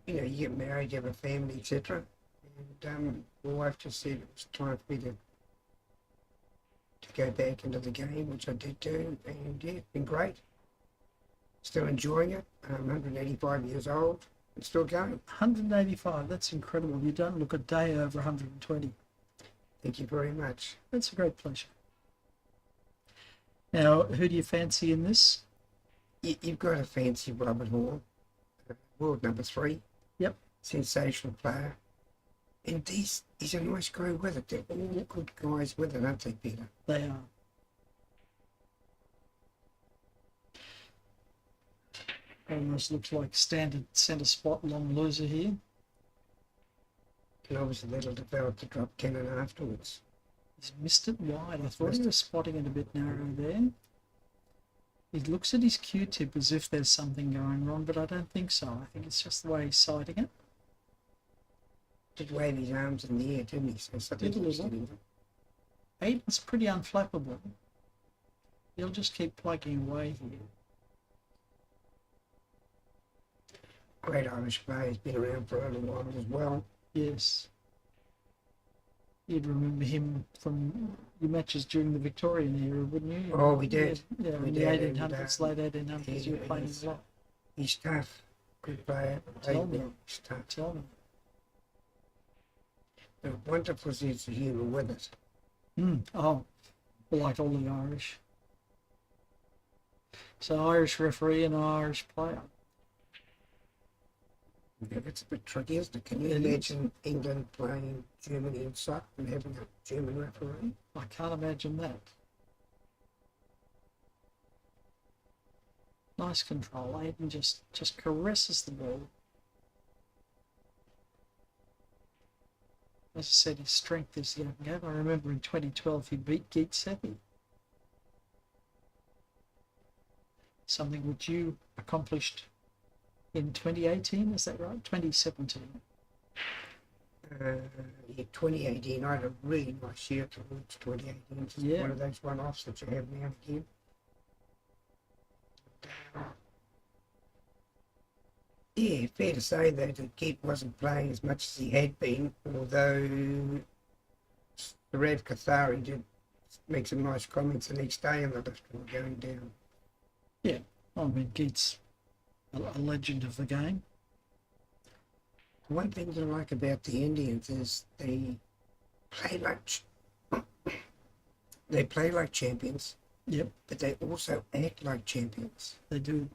you know, you get married, you have a family, etc. And my wife just said it was time for me to go back into the game, which I did do, and yeah, it's been great. Still enjoying it. I'm 185 years old and still going. 185, that's incredible. You don't look a day over 120. Thank you very much. That's a great pleasure. Now, who do you fancy in this? You've got a fancy Robert Hall, world number 3. Yep. Sensational player. And he's a nice guy with it. They're all good guys with it, aren't they, Peter? They are. Almost looks like standard centre spot long loser here. And obviously that'll develop the drop cannon afterwards. He's missed it wide. I thought he was spotting it a bit narrow there. He looks at his Q-tip as if there's something going wrong, but I don't think so. I think it's just the way he's sighting it. Did wave his arms in the air, didn't he? So something Did a little. Aidan's pretty unflappable. He'll just keep plugging away here. Great Irish player. He's been around for a little while as well. Yes. You'd remember him from your matches during the Victorian era, wouldn't you? Oh, we did. Yeah, We in the did, 1800s, late 1800s, you were playing a lot. He's tough. Good player. Tell me. He's tough. Tell me. A wonderful sense of humour with it. Oh, like all the Irish. So Irish referee and Irish player. Yeah, it's a bit tricky, isn't it? Can you It is. imagine England playing Germany in soccer and having a German referee? I can't imagine that. Nice control. Aidan just caresses the ball. As I said, his strength is the open game. I remember in 2012 he beat Geet Sethi. Something which you accomplished in 2018, is that right? 2017. Yeah, 2018, I had a really nice year towards 2018. Just Yeah. one of those one-offs that you have now and again. Yeah, fair to say that Geet wasn't playing as much as he had been, although Rav Kathari did make some nice comments the next day on the lift when we were going down. Yeah, I mean, Geet's a legend of the game. One thing that I like about the Indians is play like ch- they play like champions, Yep, but they also act like champions. they do.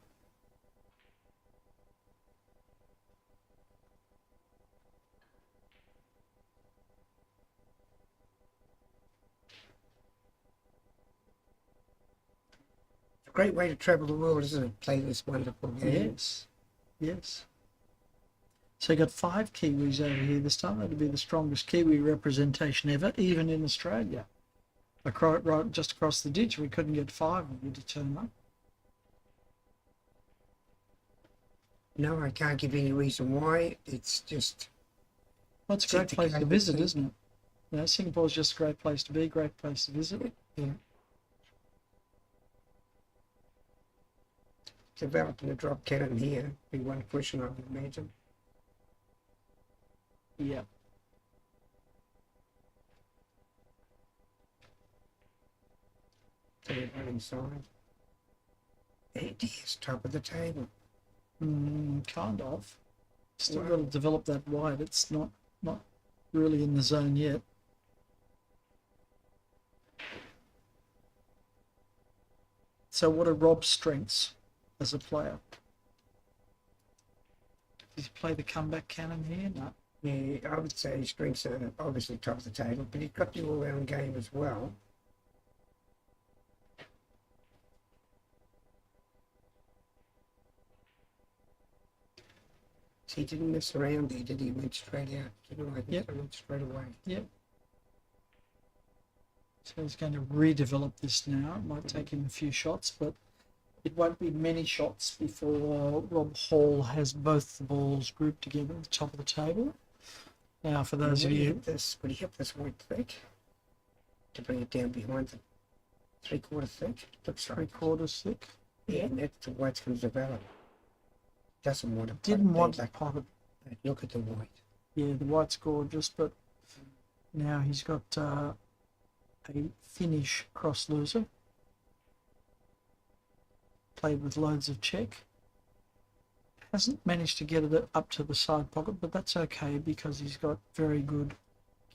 It's a great way to travel the world, isn't it? Play this wonderful game. Yes, yes. So you got 5 Kiwis over here this time. That'd be the strongest Kiwi representation ever, even in Australia. Right just across the ditch, we couldn't get 5 of you to turn up. No, I can't give any reason why. It's just Well, it's a great place to visit, isn't it? You know, Singapore's just a great place to be, great place to visit. yeah. Developing a drop cannon here be one question I would imagine. Yeah. Third one inside. And here's top of the table. Kind of. Still Wow. got to develop that wide. It's not really in the zone yet. So what are Rob's strengths as a player? Does he play the comeback cannon here? No. Yeah, I would say his strengths are obviously top of the table, but he's got the all-round game as well. So he didn't mess around there, did he? He went straight out. Didn't like Yep. He went straight away. Yep. So he's going to redevelop this now. It might take him a few shots, but it won't be many shots before Rob Hall has both the balls grouped together at the top of the table. Now, for those of Would he you, hit this white thick to bring it down behind the 3/4 thick? Looks like 3/4 thick, yeah, and that's the white's going to develop. Doesn't want to. didn't want like to pot it. look at the white. Yeah, the white's gorgeous, but now he's got a finish cross loser. Played with loads of check. Hasn't managed to get it up to the side pocket, but that's okay because he's got very good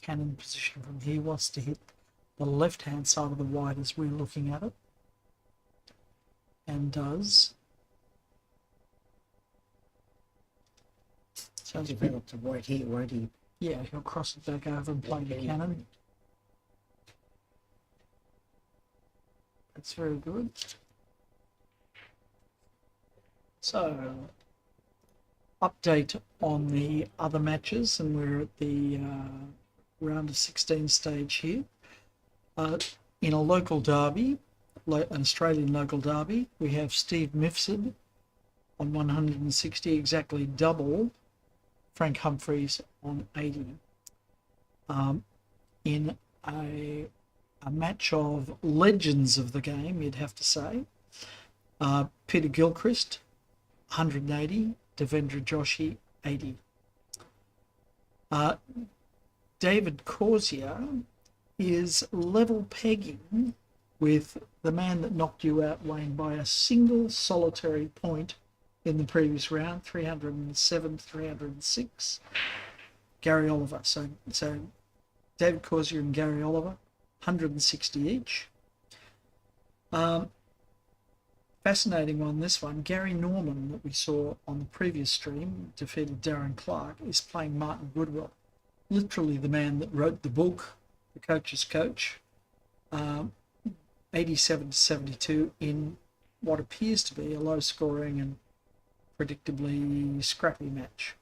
cannon position from here. He wants to hit the left-hand side of the white as we're looking at it. And does. So He's it's developed the white here, won't he? yeah, he'll cross it back over and play the cannon. That's very good. So, update on the other matches, and we're at the round of 16 stage here. In a local derby, an Australian local derby, we have Steve Mifsud on 160, exactly double Frank Humphreys on 80. In a match of legends of the game, you'd have to say, Peter Gilchrist, 180, Devendra Joshi, 80. David Corsier is level pegging with the man that knocked you out, Wayne, by a single solitary point in the previous round, 307, 306, Gary Oliver. So David Corsier and Gary Oliver, 160 each. Fascinating one, this one. Gary Norman, that we saw on the previous stream, defeated Darren Clark, is playing Martin Goodwell. Literally the man that wrote the book, The Coach's Coach. 87 to 72 in what appears to be a low scoring and predictably scrappy match.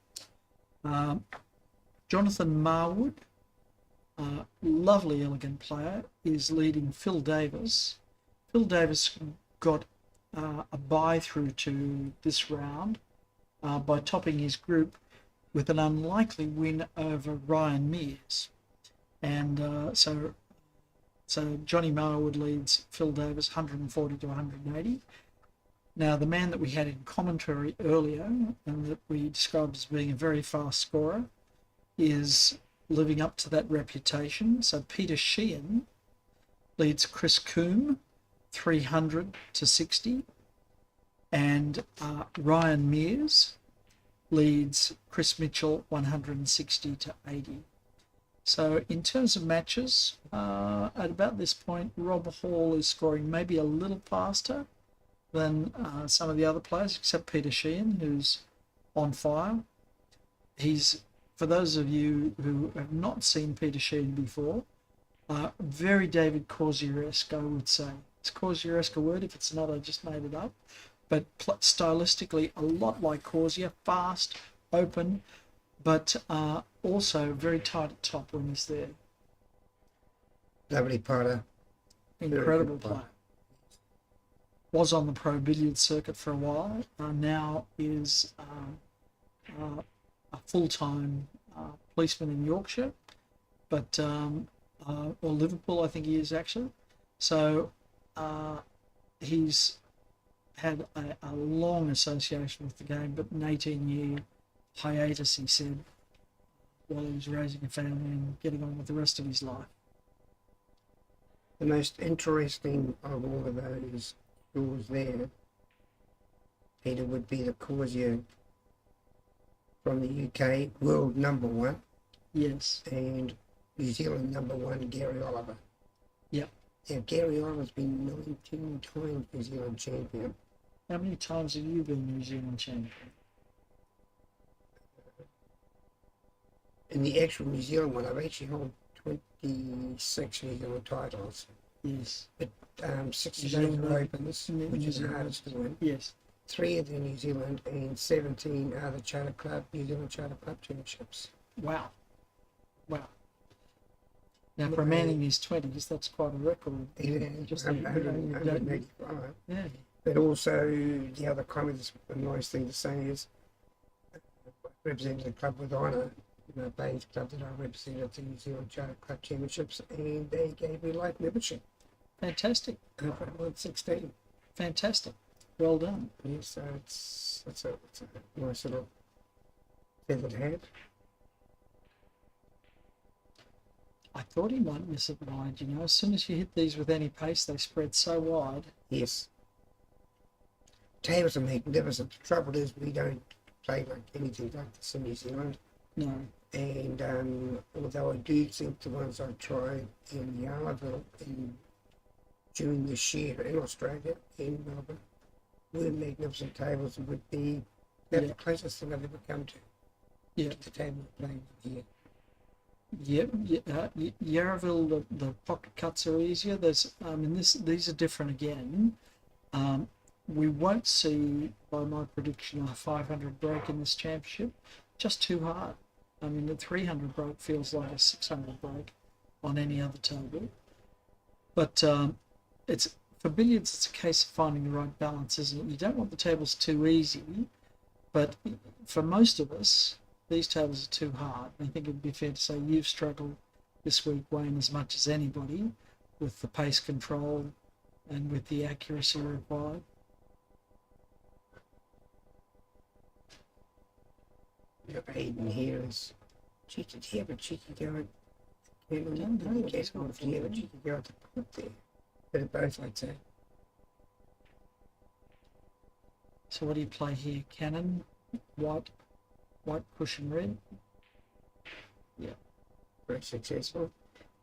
Jonathan Marwood, lovely, elegant player, is leading Phil Davis. Phil Davis got a bye through to this round by topping his group with an unlikely win over Ryan Mears. And so Johnny Marwood leads Phil Davis 140 to 180. Now, the man that we had in commentary earlier and that we described as being a very fast scorer is living up to that reputation. So Peter Sheehan leads Chris Coombe 300 to 60, and Ryan Mears leads Chris Mitchell 160 to 80. So in terms of matches, at about this point, Rob Hall is scoring maybe a little faster than some of the other players, except Peter Sheehan, who's on fire. He's, for those of you who have not seen Peter Sheehan before, very David Corsier-esque, I would say. It's Corsier-esque a word? If it's not, I just made it up. But stylistically, a lot like Corsier, fast, open, but also very tight at top when he's there. Lovely Potter. Incredible player. Was on the pro billiards circuit for a while. Now is a full-time policeman in Yorkshire, but or Liverpool, I think he is actually. So he's had a long association with the game, but an 18-year hiatus, he said, while he was raising a family and getting on with the rest of his life. The most interesting of all of those scores there, Peter, would be the Corsier from the UK, world number one. Yes. And New Zealand number one, Gary Oliver. Yep. Now, Gary Oliver's been 19 times New Zealand champion. How many times have you been New Zealand champion? In the actual New Zealand one, I've actually held 26 New Zealand titles. Yes. But 60 New days Zealand of opens, New which is the Zealand. hardest to win. Yes. 3 of the New Zealand and 17 are the Charter Club, New Zealand Charter Club Championships. Wow. Wow. Now, for a man in his 20s, that's quite a record. Just 185. 185. Yeah. But also, the other comment, that's a nice thing to say is, I represented the club with honour, Baines Club that I represented at the New Zealand Charter Club Championships, and they gave me life membership. Fantastic. After I won 16. Fantastic. Well done. Yeah, so it's a nice little feathered hat. I thought he might miss it wide, As soon as you hit these with any pace, they spread so wide. Yes. Tables are magnificent. The trouble is we don't play like anything like this in New Zealand. No. And although I do think the ones I tried in Yarraville during this year in Australia, in Melbourne, were magnificent tables and would be about the closest thing I've ever come to. Yeah. The table we're playing here. Yep. Yarraville, the pocket cuts are easier. These are different again. We won't see, by my prediction, a 500 break in this championship. Just too hard. The 300 break feels like a 600 break on any other table. But it's for billiards, it's a case of finding the right balance, isn't it? You don't want the tables too easy, but for most of us, these tables are too hard. I think it would be fair to say you've struggled this week, Wayne, as much as anybody with the pace control and with the accuracy required. Aidan here is cheeky. Do you have a cheeky go at I don't know what he's got do you have a cheeky go at the put there? Bit of both, I'd say. So what do you play here? Cannon, white cushion, red. Yeah. Very successful.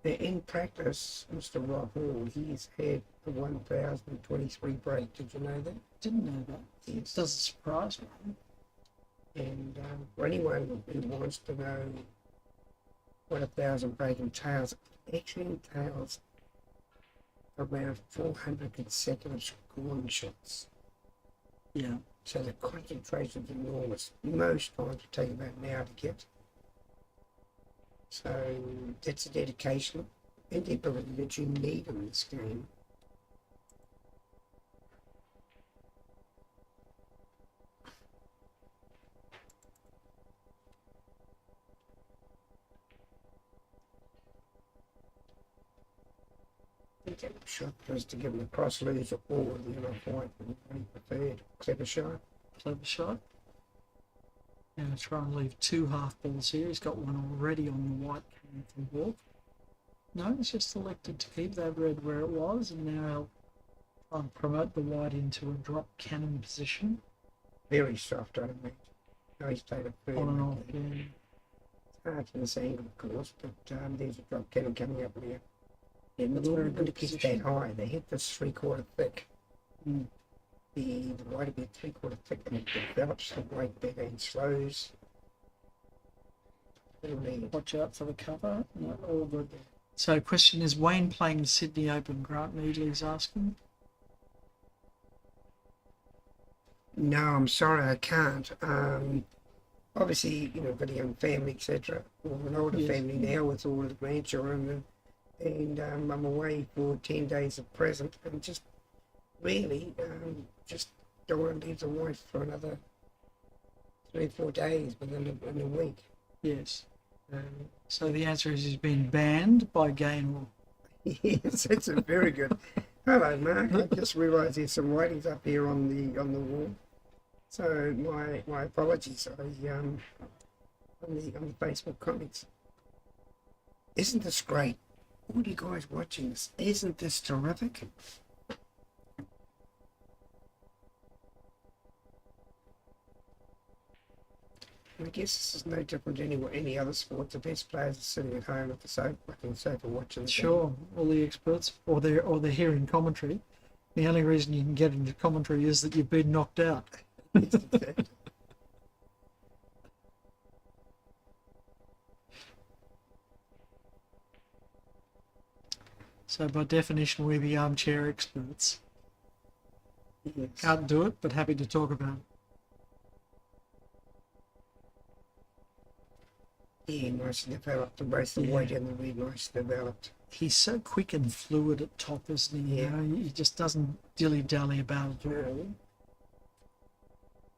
Now, in practice, Mr. Rob Hall, he's had a 1,023 break. Did you know that? Didn't know that. Yes. Doesn't surprise me. And for anyone who wants to know what 1,000 break entails, it actually entails around 400 consecutive scoring shots. Yeah. So the concentration is enormous. Most times it takes about an hour to get. So that's a dedication and the ability that you need in this game. The shot was to give him a cross loose or the enough white and he preferred. Clever shot. Clever shot. Now try and leave 2 half balls here. He's got one already on the white coming from Wolf. No, he's just elected to keep that red where it was, and now he'll try and promote the white into a drop cannon position. Very soft, I don't think. He's played a fair on and amount. off. Yeah. Hard to this angle, of course, but there's a drop cannon coming up here. And That's a very good it gets that position. high. They hit this 3/4 thick. Mm. The white will be 3/4 thick, and it develops the white better and slows. Little lead. Watch out for the cover. No, all good. So, question is Wayne playing the Sydney Open? Grant Needley's asking. No, I'm sorry, I can't. Obviously, got a young family, etc. Or an older Yes. family now with all the grandchildren, and I'm away for 10 days at present, and just really just don't want to leave the wife for another 3 or 4 days within a week. Yes. Um, So the answer is he's been banned by Gainwell. yes, that's a very good. Hello, Mark. I just realised there's some writings up here on the wall. So my apologies. On the Facebook comments. Isn't this great? All you guys watching this, isn't this terrific? I guess this is no different than any other sport. The best players are sitting at home at the sofa, watching the game. Sure, all the experts, or they're hearing commentary. The only reason you can get into commentary is that you've been knocked out. Yes, exactly. So by definition, we're the armchair experts. Yes. Can't do it, but happy to talk about it. Yeah, nicely developed. And both the Yeah. white and the red nicely developed. He's so quick and fluid at top, isn't he? Yeah. He just doesn't dilly-dally about it all.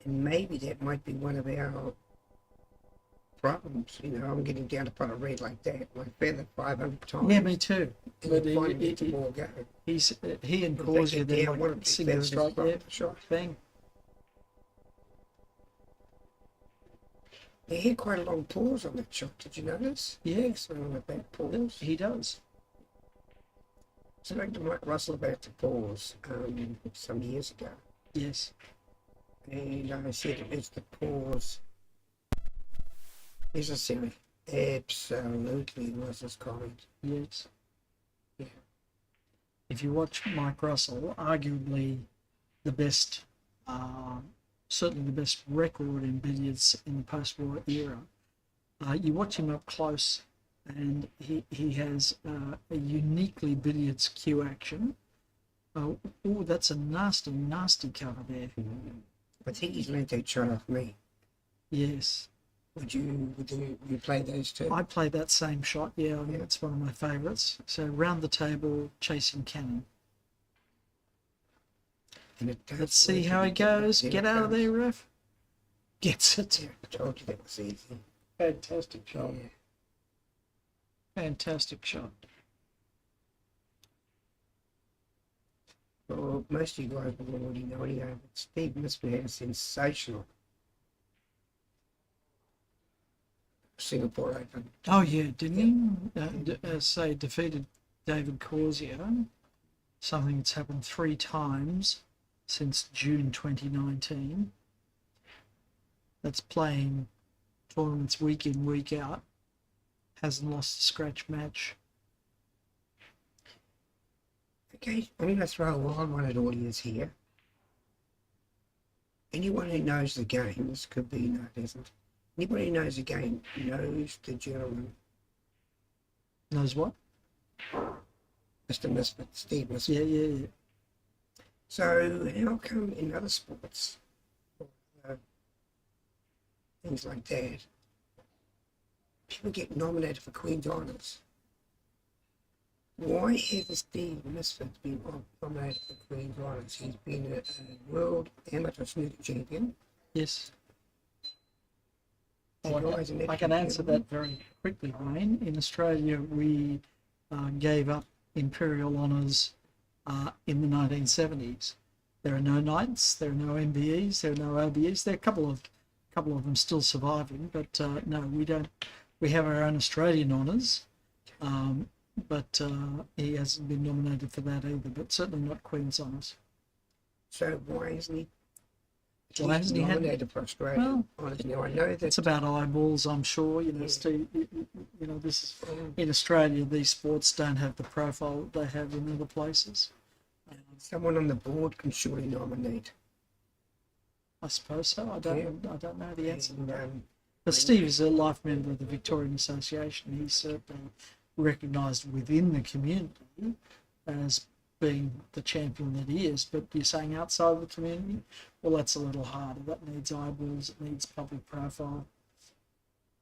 And maybe that might be one of our problems. I'm getting down to pot a red like that. My feather 500 times. Yeah, me too. And But then finally get the ball go. he and If they Corsia, get they're down one or like two single feathers, strike, it's not yeah, the shot. bang. They had quite a long pause on that shot. Did you notice? Yeah. Excellent on the back pause. He does. Spoke to Mike Russell about the pause some years ago. Yes. And I said, is the pause necessary? Absolutely was his comment. Yes. Yeah. If you watch Mike Russell, arguably the best, certainly the best record in billiards in the post-war era, you watch him up close and he has a uniquely billiards cue action. Oh, that's a nasty, nasty cover there. I think he's learned that shot off me. Yes. Would you play those two? I play that same shot, yeah, Yeah. it's one of my favourites. So round the table, chasing cannon. And it does Let's see work how if he you get goes. it. Get It out of goes. there, ref. Gets it. Yeah, I told you that was easy. Fantastic shot. Yeah. Fantastic shot. Well, most of you guys will already know anyway, but Steve Misfit had a sensational Singapore Open. Oh yeah, didn't he? Say defeated David Corsia. Something that's happened 3 times since June 2019. That's playing tournaments week in, week out. Hasn't lost a scratch match. Okay, I'm going to throw a wild one at audience here. Anyone who knows the game, this could be, no it isn't. Anybody who knows the game knows the gentleman, Knows what? Mr. Misfit, Steve Misfit. Yeah, yeah, yeah. So how come in other sports, things like that, people get nominated for Queen's Honours? Why has Steve Misfit been nominated for Queen's Honours? He's been a world amateur snooker champion. Yes. The Oh, guy's an I can answer excellent that very quickly, Wayne. In Australia, we gave up imperial honours in the 1970s. There are no knights, there are no MBEs, there are no OBEs. There are a couple of them still surviving, but no, we don't. We have our own Australian honours, but he hasn't been nominated for that either. But certainly not Queen's honours. So why isn't he? Well, hasn't he had? nominated for Australia. Well, Honestly, I know that. It's about eyeballs, I'm sure. You know, Yeah. Steve. You know, this is in Australia. These sports don't have the profile that they have in other places. Someone on the board can surely nominate. I suppose so. I don't know the answer to And, that. But Steve is a life member of the Victorian Association. He's certainly recognised within the community as being the champion that he is. But you're saying outside of the community, well, that's a little harder. That needs eyeballs. It needs public profile.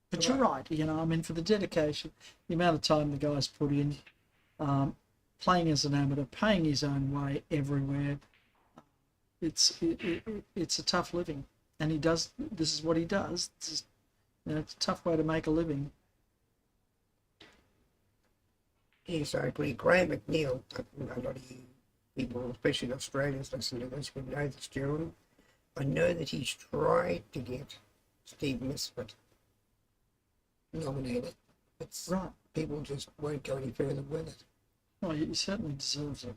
But you're right. You know, I mean, for the dedication, the amount of time the guy's put in, playing as an amateur, paying his own way everywhere. It's a tough living, and he does. This is what he does. It's a tough way to make a living. Yes, I agree. Graham McNeil, a lot of you people, especially Australians, listen to this, would know this gentleman. I know that he's tried to get Steve Misfit nominated. It's Right. people just won't go any further with it. Well, he certainly deserves it.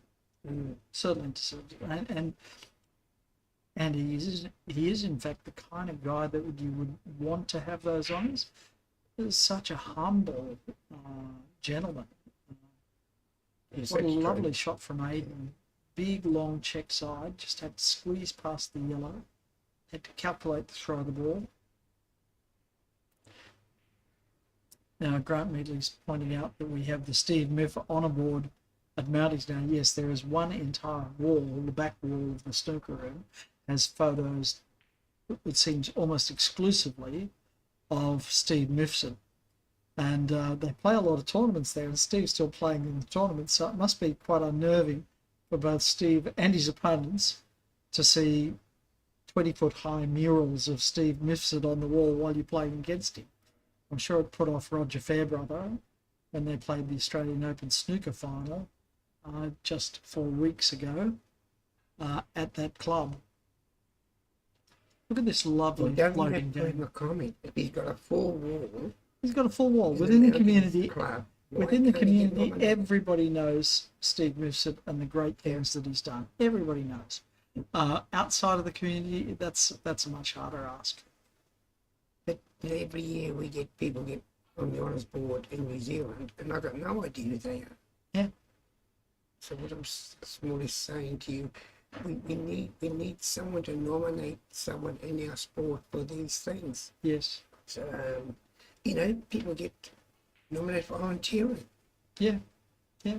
Certainly deserves it. And he is in fact the kind of guy that you would want to have those honours. He's such a humble gentleman. Yes, What a that's true. lovely shot from Aidan. Big long check side, just had to squeeze past the yellow, had to calculate the throw of the ball. Now, Grant Meadley's pointing out that we have the Steve Miff honour board at Mounties now. Yes, there is one entire wall, the back wall of the snooker room, has photos, it seems almost exclusively, of Steve Miffson. And they play a lot of tournaments there, and Steve's still playing in the tournament, so it must be quite unnerving for both Steve and his opponents to see 20-foot high murals of Steve Miffson on the wall while you're playing against him. I'm sure it put off Roger Fairbrother when they played the Australian Open snooker final just 4 weeks ago at that club. Look at this lovely floating game. A comment. If he's got a full wall, He's got a full wall in within the Mounties community. Club, Within the why can't he get community, nominated? everybody knows Steve Miffson and the great things that he's done. Everybody knows. Outside of the community, that's a much harder ask. But every year we get people get on the honours board in New Zealand, and I've got no idea who they are. Yeah. So what I'm small saying to you, we need someone to nominate someone in our sport for these things. Yes. So you know, people get nominated for volunteering. Yeah. Yeah.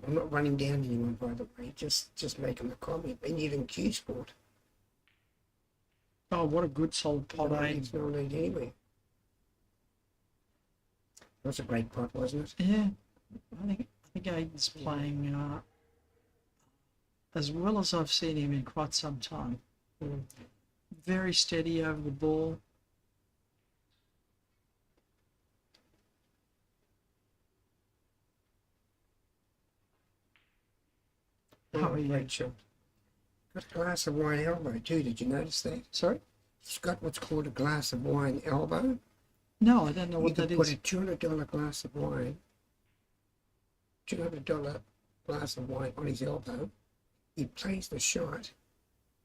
I'm not running down anyone, by the way. Just making a comment. And even Q Sport. Oh, what a good solid pot, eh? It's nominated anywhere. That was a great pot, wasn't it? Yeah. I think Aidan's playing as well as I've seen him in quite some time. Very steady over the ball. Oh, great shot. Got a glass of wine elbow too. Did you notice that? Sorry? He's got what's called a glass of wine elbow. No, I don't know You what could that put is. a $200 glass of wine, $200 glass of wine on his elbow. He plays the shot,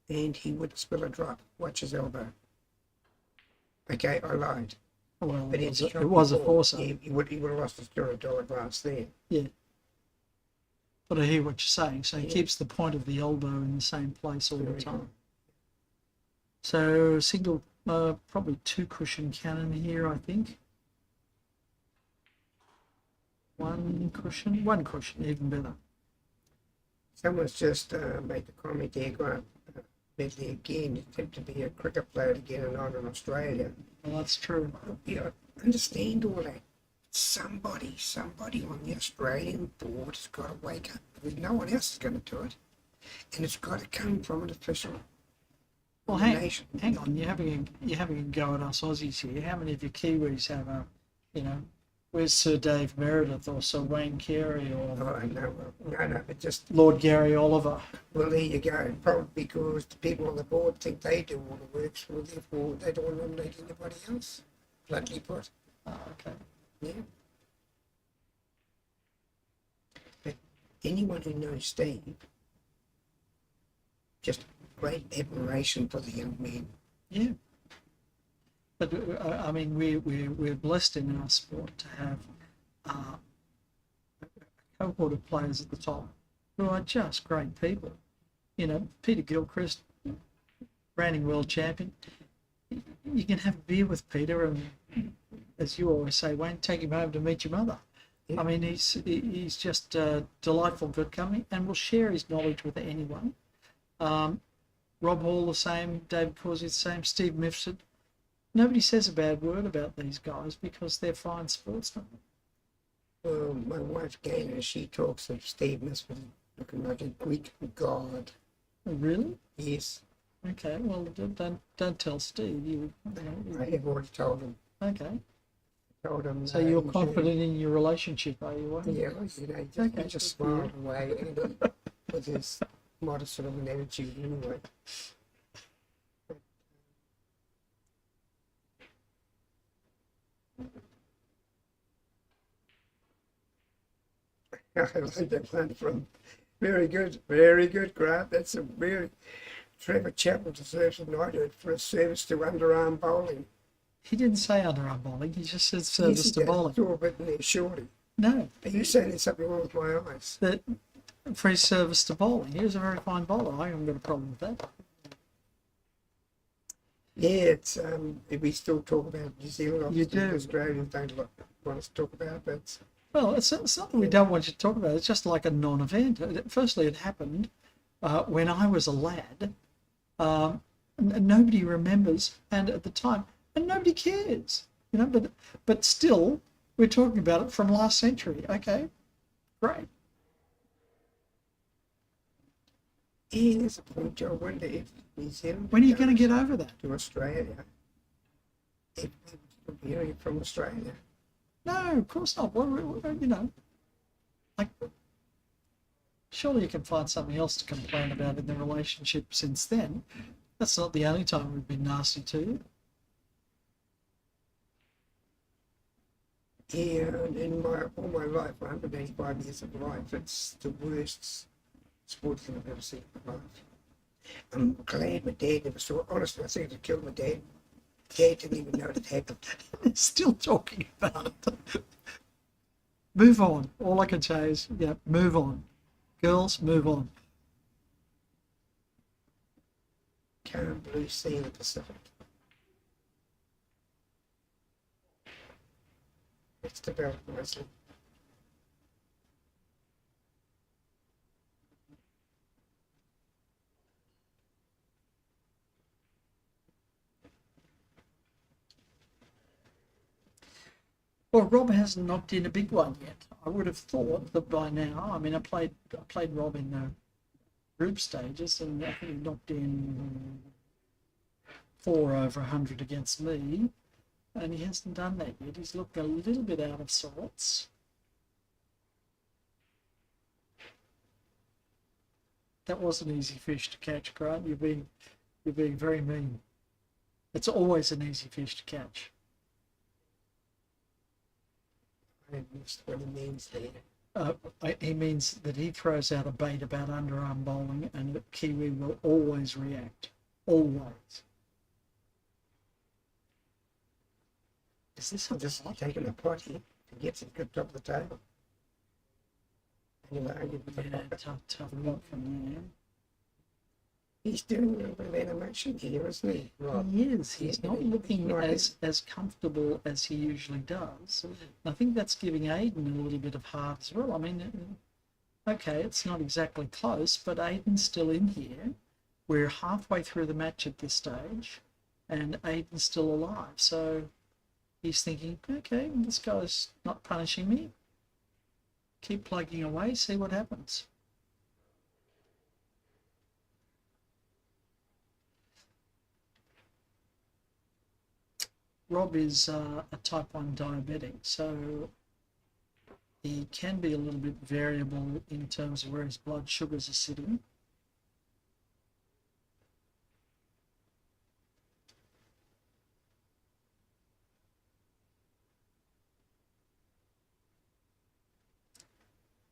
and he would spill a drop. Watch his elbow. Okay, I lied. Well, But it it's was, it was a before. foresight. He would have lost his $200 glass there. Yeah. But I hear what you're saying. So he Yeah. keeps the point of the elbow in the same place all the Very time. good. So single, probably 2 cushion cannon here, I think. 1 cushion, even better. Someone's just made the comment there, Grant Bentley again, attempt to be a cricket player to get an honour in Australia. Well, that's true. Yeah, I understand all that. Somebody on the Australian board has got to wake up. Because no one else is going to do it. And it's got to come from an official Well, hang nation. on. You're having a go at us Aussies here. How many of your Kiwis have a, where's Sir Dave Meredith or Sir Wayne Carey or Oh, no, but just, Lord Gary Oliver? well, there you go. Probably because the people on the board think they do all the work, so therefore they don't nominate anybody else. Bluntly put. Oh, okay. Yeah. But anyone who knows Steve, just great admiration for the young man. Yeah. But I mean, we're blessed in our sport to have a cohort of players at the top who are just great people. You know, Peter Gilchrist, reigning world champion. You can have a beer with Peter, and as you always say, Wayne, take him home to meet your mother. Yeah. I mean, he's just delightful, good company, and will share his knowledge with anyone. Rob Hall the same, David Causey the same, Steve Mifsud. Nobody says a bad word about these guys because they're fine sportsmen. Well, my wife Gaynor, she talks of Steve Mifsud looking like a Greek god. Really? Yes, Okay. Well, don't tell Steve. I have already told him. Okay. Told him. So you're confident in your relationship, are you? Wayne? Yeah, you know, Okay. he just smiled away and with his modest sort of an attitude anyway. I like that one from very good, Grant. That's a very Trevor Chappell deserves a knighthood for his service to underarm bowling. He didn't say underarm bowling. He just said Yes, service he to does. bowling. It's all written there, surely. No, Are you saying there's something wrong with my eyes? that for his service to bowling. He was a very fine bowler. I haven't got a problem with that. Yeah, it's we still talk about New Zealand. You Obviously, do. Australians don't want us to talk about, but Well, it's not that we don't want you to talk about it. It's just like a non-event. Firstly, it happened when I was a lad. And nobody remembers, and at the time, and nobody cares. You know, but still, we're talking about it from last century. Okay, great. yeah, there's a point. I wonder if New Zealand. When are you going to get over that? to Australia? If people still hearing it from Australia. No, of course not. Well, you know, like, surely you can find something else to complain about in the relationship since then. That's not the only time we've been nasty to you. Yeah, and in all my life, 185 years of life, it's the worst sport thing I've ever seen in my life. I'm glad my dad never saw it. Honestly, I think it killed my dad. Dad didn't even know it happened. Still talking about it. Move on. All I can say is, yeah, move on. Girls, move on. Calm blue sea in the Pacific. It's developed nicely. Well, Rob hasn't knocked in a big one yet. I would have thought that by now. I mean, I played Rob in the group stages, and I think he knocked in 4 over 100 against me, and he hasn't done that yet. He's looked a little bit out of sorts. That was an easy fish to catch, Grant. You're being very mean. It's always an easy fish to catch. I missed what he means there. He means that he throws out a bait about underarm bowling, and that Cuvee will always react. Always. Is this a I'm just pot? taking a pot here to get to the top of the table. Anyway, I give it a Yeah, pot. tough pot from there. He's doing a little bit of animation here, isn't he, Rob? He is. He's Yeah, not looking right. as comfortable as he usually does. I think that's giving Aidan a little bit of heart as well. I mean, okay, it's not exactly close, but Aidan's still in here. We're halfway through the match at this stage, and Aidan's still alive. So he's thinking, okay, this guy's not punishing me. Keep plugging away, see what happens. Rob is a type 1 diabetic, so he can be a little bit variable in terms of where his blood sugars are sitting.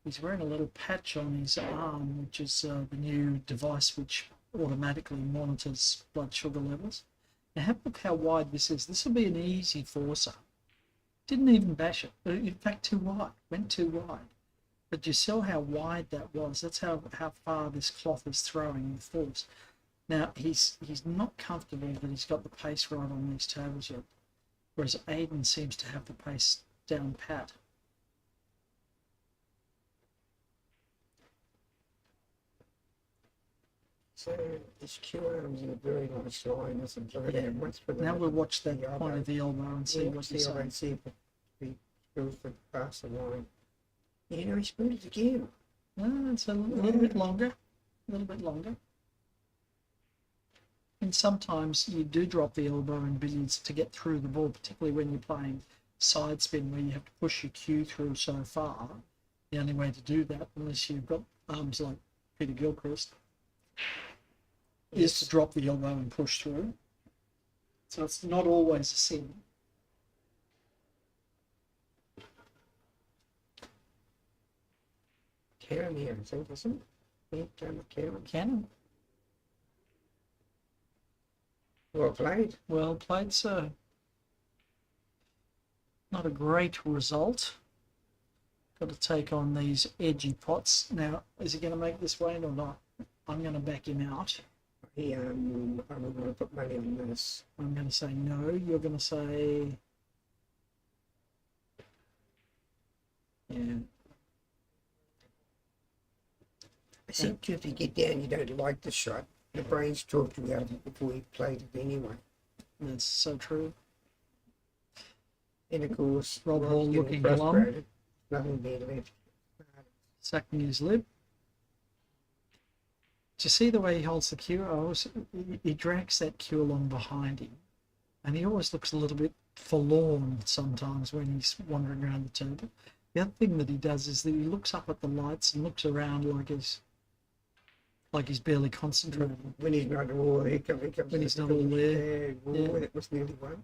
He's wearing a little patch on his arm, which is the new device which automatically monitors blood sugar levels. Now have a look how wide this is. This will be an easy forcer. Didn't even bash it. In fact, too wide. Went too wide. But you saw how wide that was. That's how far this cloth is throwing the force. Now, he's not comfortable that he's got the pace right on these tables yet, whereas Aidan seems to have the pace down pat. So this Q arm's in a very nice line, isn't it? Yeah. Once with Now we'll watch that the point of the elbow and see what see he's how saying. I see if he goes to pass the line. You know, he split it again. It's a little bit longer. A little bit longer. And sometimes you do drop the elbow in billiards to get through the ball, particularly when you're playing side spin where you have to push your cue through so far. The only way to do that, unless you've got arms like Peter Gilchrist, is to drop the elbow and push through. So it's not always a sin. Cannon here, I think, isn't it? Yeah, Cannon. Cannon. Well played. Well played, sir. Not a great result. Got to take on these edgy pots. Now, is he going to make this weight or not? I'm going to back him out. I'm going to put money on this. I'm going to say no. You're going to say... Yeah. I think if you get down, you don't like the shot. The brains talked about it before you played it anyway. That's so true. And of course, Rob Rob's Hall getting looking glum. frustrated. Nothing better left. Sacking his lip. Do you see the way he holds the cue? He drags that cue along behind him. And he always looks a little bit forlorn sometimes when he's wandering around the table. The other thing that he does is that he looks up at the lights and looks around like he's barely concentrating. When he's not all there, When he's not all there. Yeah. That was nearly one.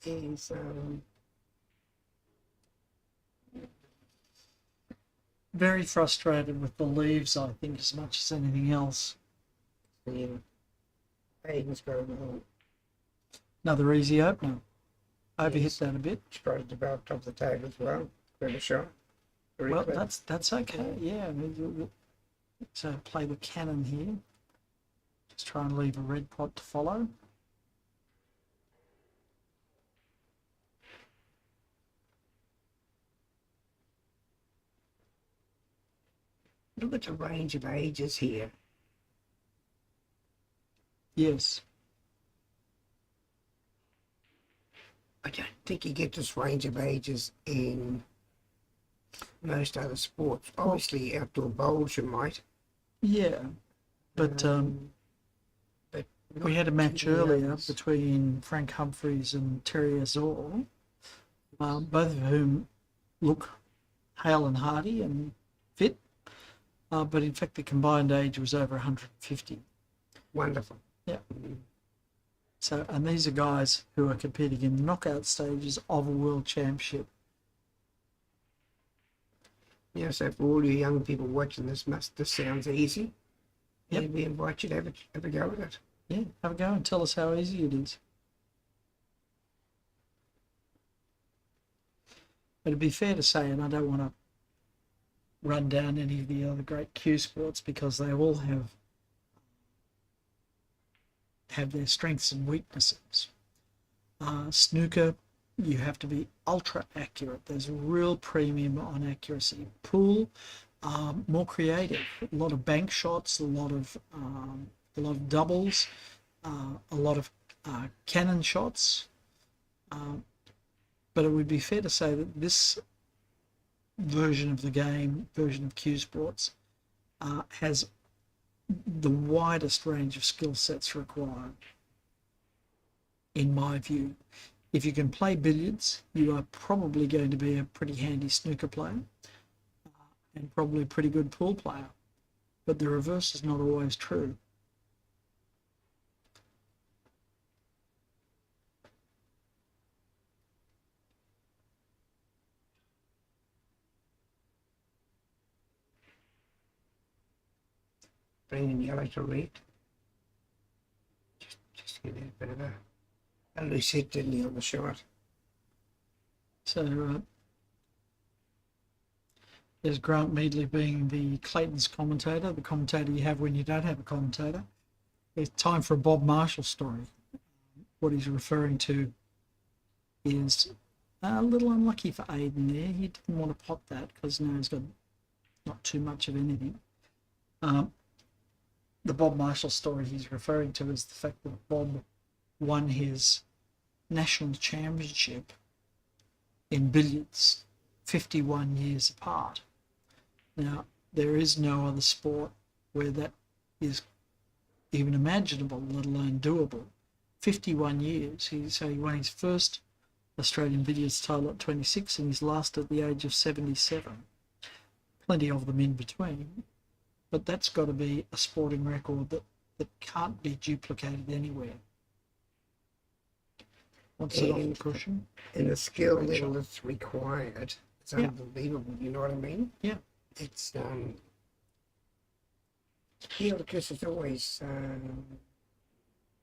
He's very frustrated with the leaves, I think, as much as anything else. yeah. Aidan's got a Another easy opener. Overhit Yes. that a bit. straight about top of the table as well. Got a shot. Very Well, clever. that's okay. Yeah, I mean, so play the cannon here. Just try and leave a red pot to follow. Look at the range of ages here. Yes. I don't think you get this range of ages in most other sports. Obviously, outdoor bowls you might. Yeah. But But we not had a match many earlier others. between Frank Humphreys and Terry Azor, both of whom look hale and hearty and fit. But in fact, the combined age was over 150. Wonderful. Yeah. So, and these are guys who are competing in knockout stages of a world championship. Yeah, so for all you young people watching this sounds easy. Yep. And we invite you to have a go at it. Yeah, have a go and tell us how easy it is. But it'd be fair to say, and I don't want to run down any of the other great cue sports because they all have their strengths and weaknesses. Snooker, you have to be ultra accurate. There's a real premium on accuracy. Pool, more creative. A lot of bank shots, a lot of doubles, a lot of cannon shots. But it would be fair to say that this version of the game, version of cue sports, has the widest range of skill sets required, in my view. If you can play billiards, you are probably going to be a pretty handy snooker player and probably a pretty good pool player. But the reverse is not always true. green and yellow to red. Just get a bit of a loose head, didn't he, on the shot? So there's Grant Meadley being the Clayton's commentator, the commentator you have when you don't have a commentator. It's time for a Bob Marshall story. What he's referring to is a little unlucky for Aidan there. He didn't want to pop that because now he's got not too much of anything. The Bob Marshall story he's referring to is the fact that Bob won his national championship in billiards 51 years apart. Now, there is no other sport where that is even imaginable, let alone doable. 51 years. So he won his first Australian billiards title at 26 and his last at the age of 77. Plenty of them in between. But that's got to be a sporting record that can't be duplicated anywhere. What's it off the cushion? And the skill level that's required, it's unbelievable, you know what I mean? Yeah. It's, because there's always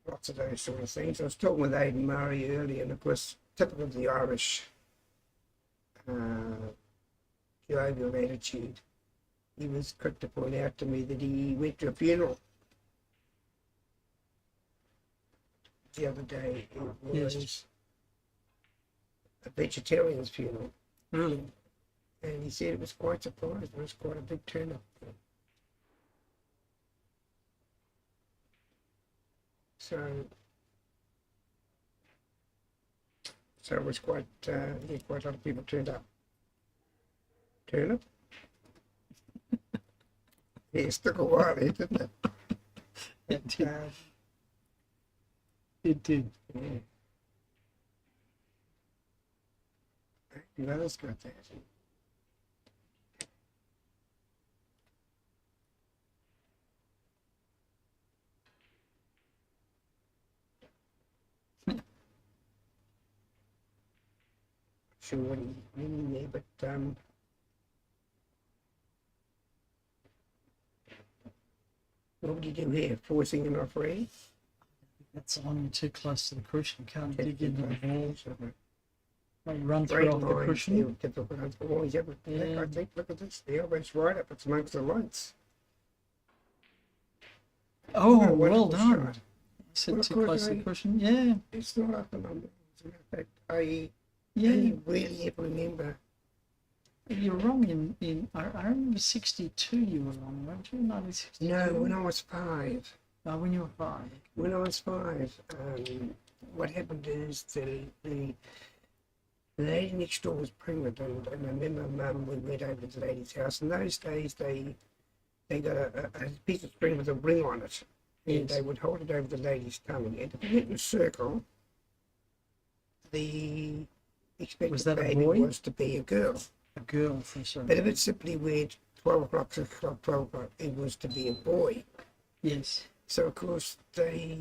lots of those sort of things. I was talking with Aidan Murray earlier, and of course, typical of the Irish jovial attitude. He was quick to point out to me that he went to a funeral the other day. It was a vegetarian's funeral. Really? And he said it was quite surprised. It was quite a big turnout. So it was quite quite a lot of people turned up. Turn up? Yeah, it took a while there, didn't it? It did. It did. Yeah. The others got that. Sure what he's meaning there, but what would you do here? Forcing an referee? That's on you too close to the cushion. Can't dig into the ball. So, Like run straight through off the lines cushion. there, difficult on the ball. He's able to Yeah. I think, look at this. The elbow's right up. It's amongst the lights. Oh, What a well wonderful done. shot. Sit Well, too of course, close to the I- cushion. Yeah. It's not up and under. As a matter of fact, I Yeah. only really ever remember. You're wrong I remember 62 you were wrong, weren't you? 1962? No, when I was 5. When you were 5. When I was 5, what happened is the lady next door was pregnant, and I remember Mum, we went over to the lady's house. In those days, they got a piece of string with a ring on it, and Yes. they would hold it over the lady's tummy. And if it went in a circle, the expected Was that a baby boy? was to be a girl. A girl for sure. But if it simply went 12 o'clock, 6 o'clock, 12 o'clock, it was to be a boy. Yes. So, of course, they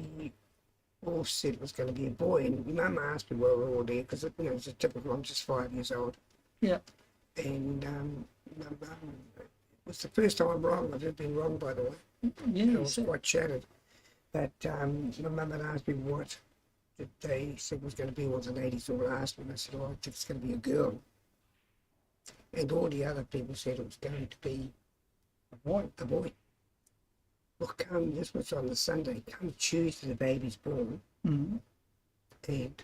all said it was going to be a boy. And Mum asked me while we were all there, because, you know, it's a typical, I'm just 5 years old. Yeah. And my mum, it was the first time I'm wrong. I've ever been wrong, by the way. Yeah. I You was said. quite shattered. But my mum had asked me what that they said was going to be, what the ladies all asked me. And I said, oh, I think it's going to be a girl. And all the other people said it was going to be A boy. a boy. Well, this was on the Sunday, come Tuesday the baby's born, Mm-hmm. and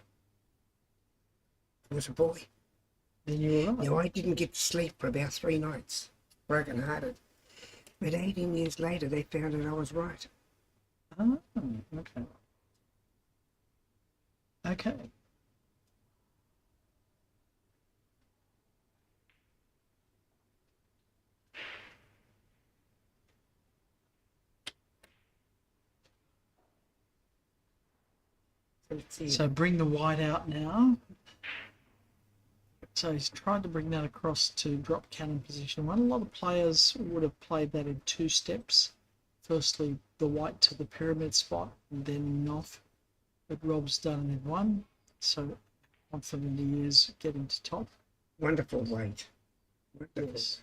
it was a boy. Then you were right. Now, I didn't get to sleep for about 3 nights, broken hearted. But 18 years later, they found that I was right. Oh, okay. Okay. So let's see. So bring the white out now. So he's tried to bring that across to drop cannon position one. A lot of players would have played that in 2 steps. Firstly, the white to the pyramid spot, and then off. But Rob's done it in 1. So confident he is getting to top. Wonderful weight. Wonderful. Yes.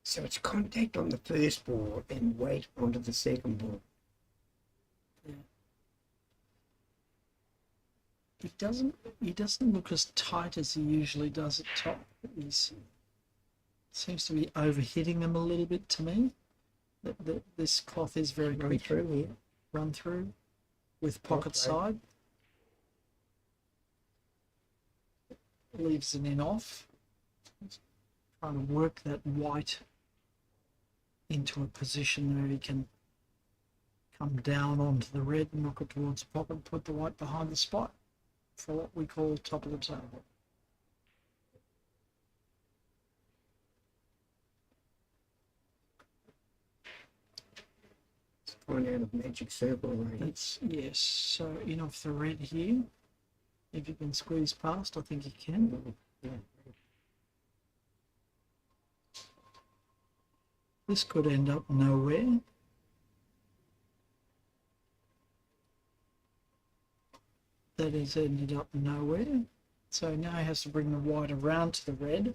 So it's contact on the first ball and weight onto the second ball. He doesn't look as tight as he usually does at top. Seems to be overhitting him a little bit to me. This cloth is very Run quick. through here. Run through with pocket Okay. side. Leaves an in off. Trying to work that white into a position where he can come down onto the red and knock it towards the pocket and put the white behind the spot for what we call top of the table. It's gone out of magic circle range. That's, yes, so in off the red here. If you can squeeze past, I think you can. Yeah. This could end up nowhere. That has ended up nowhere. So now he has to bring the white around to the red,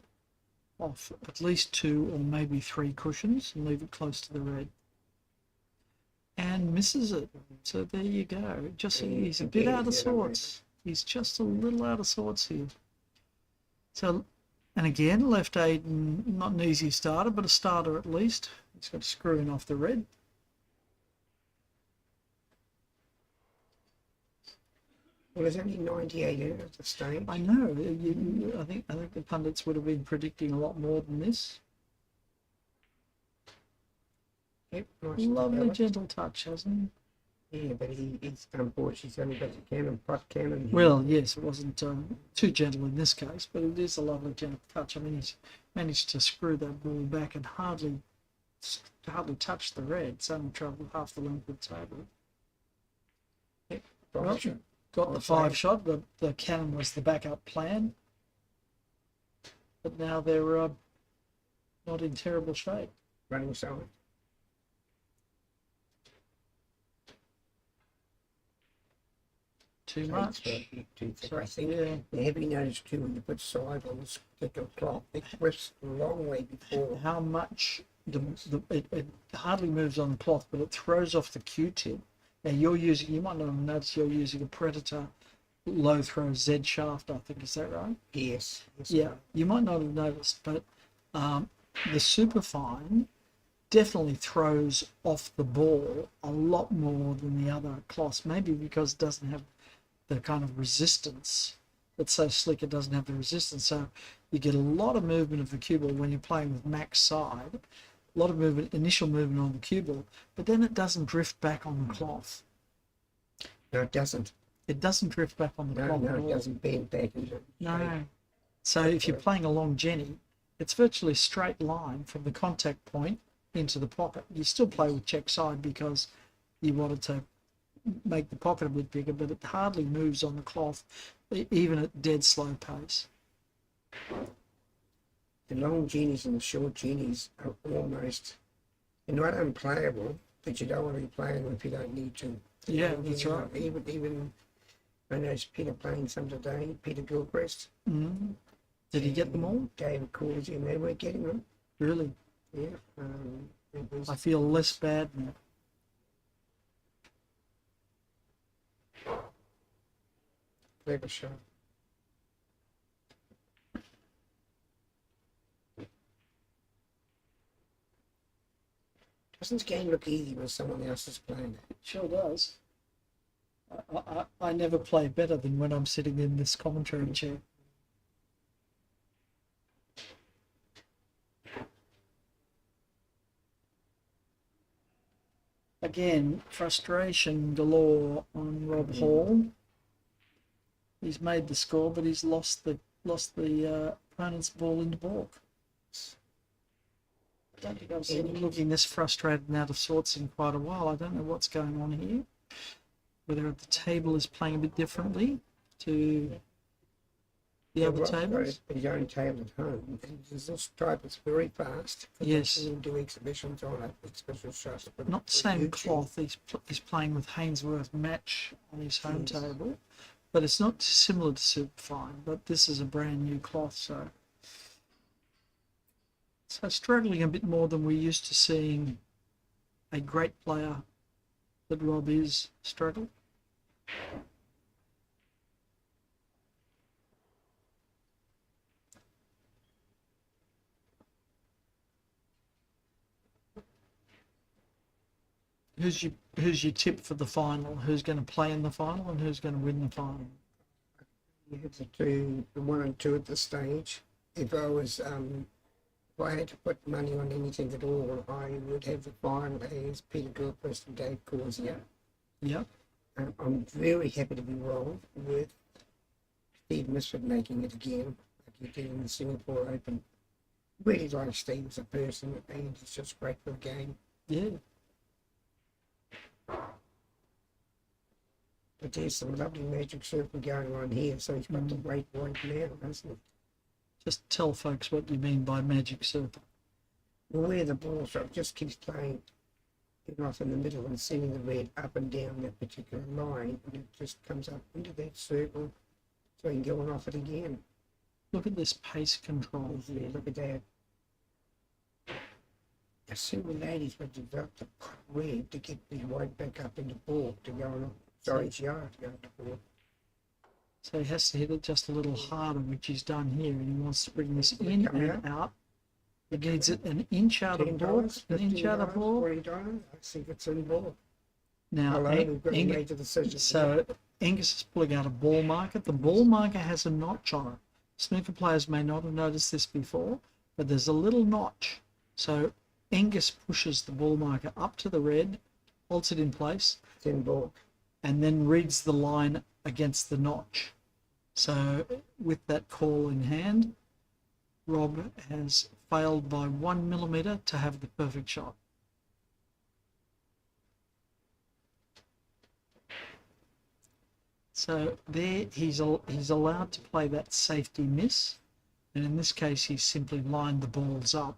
off at least 2 or maybe 3 cushions, and leave it close to the red. And misses it. So there you go. Just he's a bit out of sorts. He's just a little out of sorts here. So, and again, left Aidan, not an easy starter, but a starter at least. He's got to screw in off the red. Well, there's only 98 in it at the stage. I know. I think the pundits would have been predicting a lot more than this. Yep, nice Lovely, developed. gentle touch, hasn't Yeah, but he's unfortunately he's only got the cannon, pot cannon. he? Well, yes, it wasn't too gentle in this case, but it is a lovely, gentle touch. I mean, he's managed to screw that ball back and hardly touch the red. It's only travelled half the length of the table. Well, got the 5 shot, but the cannon was the backup plan. But now they're not in terrible shape. Running side. Too much. Too thick. So, I think. yeah. Have you noticed too when you put side on the stick of cloth, it twists a long way before. How much it hardly moves on the cloth, but it throws off the Q-tip. Now you might not have noticed you're using a Predator low throw Z shaft, I think, is that right? Yes. Yeah, you might not have noticed, but the Superfine definitely throws off the ball a lot more than the other cloths, maybe because it doesn't have the kind of resistance. It's so slick it doesn't have the resistance, so you get a lot of movement of the cue ball when you're playing with max side, a lot of movement, initial movement on the cue ball, but then it doesn't drift back on the cloth. No, it doesn't. It doesn't drift back on the No, cloth no, at it all. doesn't bend back into it. No. So if you're playing a long Jenny, it's virtually a straight line from the contact point into the pocket. You still play with check side because you wanted to make the pocket a bit bigger, but it hardly moves on the cloth, even at dead slow pace. The long genies and the short genies are almost, they're not unplayable, but you don't want to be playing them if you don't need to. Yeah, that's right. Even I noticed Peter playing some today, Peter Gilchrist. Mm. Did he get them all? David Coolsey, and they were getting them. Really? Yeah. It was, I feel less bad now. clever shot. Doesn't this game look easy when someone else is playing it? It sure does. I never play better than when I'm sitting in this commentary chair. Again, frustration galore on Rob Hall. He's made the score, but he's lost the opponent's ball into balk. I don't think I've seen him looking this frustrated and out of sorts in quite a while. I don't know what's going on here. Whether the table is playing a bit differently to the other Rob's got tables. his own table at home. And there's this type that's very fast. Yes. They do exhibitions on it, exhibition shots. But Not the for same YouTube, cloth. He's playing with Hainsworth match on his home Yes. table, but it's not similar to Superfine. But this is a brand new cloth, so So struggling a bit more than we're used to seeing a great player that Rob is struggle. Who's your tip for the final? Who's going to play in the final and who's going to win the final? You have to do the 1 and 2 at this stage. If I had to put money on anything at all, I would have the final as Peter Gilchrist and Dave Corsia. Yep. I'm very happy to be wrong with Steve Misford making it again, like he did in the Singapore Open. Really like Steve as a person, and he's just great for the game. Yeah. But there's some lovely magic circle going on here, so he's got the great white now, hasn't he? Just tell folks what you mean by magic circle. Well, where the ball shot just keeps playing it off in the middle and sending the red up and down that particular line, and it just comes up into that circle, so he can go on off it again. Look at this pace control. Yeah, look at that. The single ladies would develop the cred to get the white back up in the ball to go on. Sorry, it's yard to go on the ball. So he has to hit it just a little harder, which he's done here, and he wants to bring this in and out. He needs it an inch out of the ball, an inch out of the ball. $20, I think it's in ball. Now, Hello, we've got a major decision. so Angus is pulling out a ball marker. The ball marker has a notch on it. Snooker players may not have noticed this before, but there's a little notch. So Angus pushes the ball marker up to the red, holds it in place, It's in ball. and then reads the line against the notch. So with that call in hand, Rob has failed by 1 millimetre to have the perfect shot. So there he's allowed to play that safety miss, and in this case he's simply lined the balls up.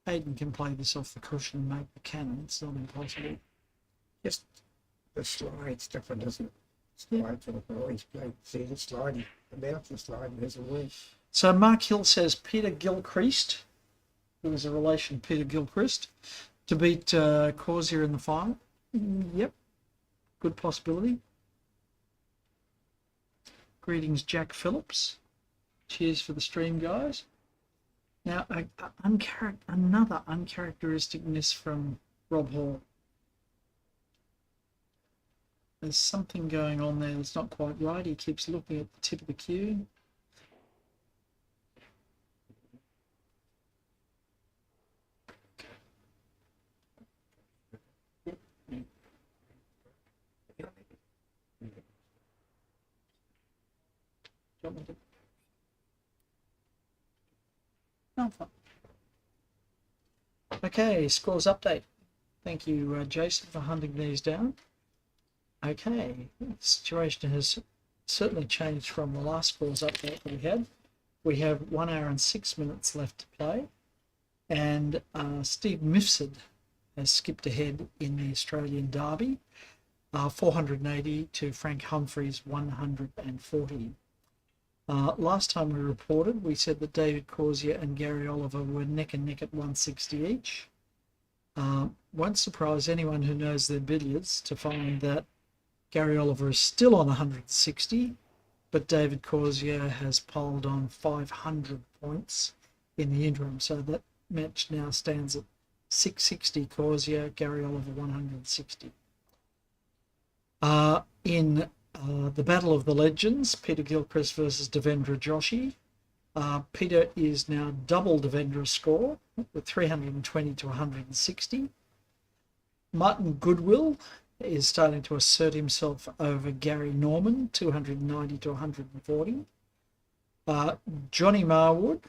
Aidan can play this off the cushion and make the cannon. It's not impossible. Just the slide's different, isn't it? Slides are always played. See the sliding, about the slide has a word. So Mark Hill says Peter Gilchrist, who is a relation to Peter Gilchrist, to beat Corsia in the final. Yep, good possibility. Greetings, Jack Phillips. Cheers for the stream, guys. Now, another uncharacteristic miss from Rob Hall. There's something going on there that's not quite right. He keeps looking at the tip of the cue. No, fine. Okay, scores update. Thank you, Jason, for hunting these down. Okay, the situation has certainly changed from the last scores update that we had. We have 1 hour and 6 minutes left to play, and Steve Mifsud has skipped ahead in the Australian Derby, 480 to Frank Humphries 140. Last time we reported, we said that David Corsia and Gary Oliver were neck and neck at 160 each. Won't surprise anyone who knows their billiards to find that Gary Oliver is still on 160, but David Corsia has polled on 500 points in the interim. So that match now stands at 660 Corsia, Gary Oliver 160. In the Battle of the Legends, Peter Gilchrist versus Devendra Joshi. Peter is now double Devendra's score with 320 to 160. Martin Goodwill is starting to assert himself over Gary Norman, 290 to 140. Johnny Marwood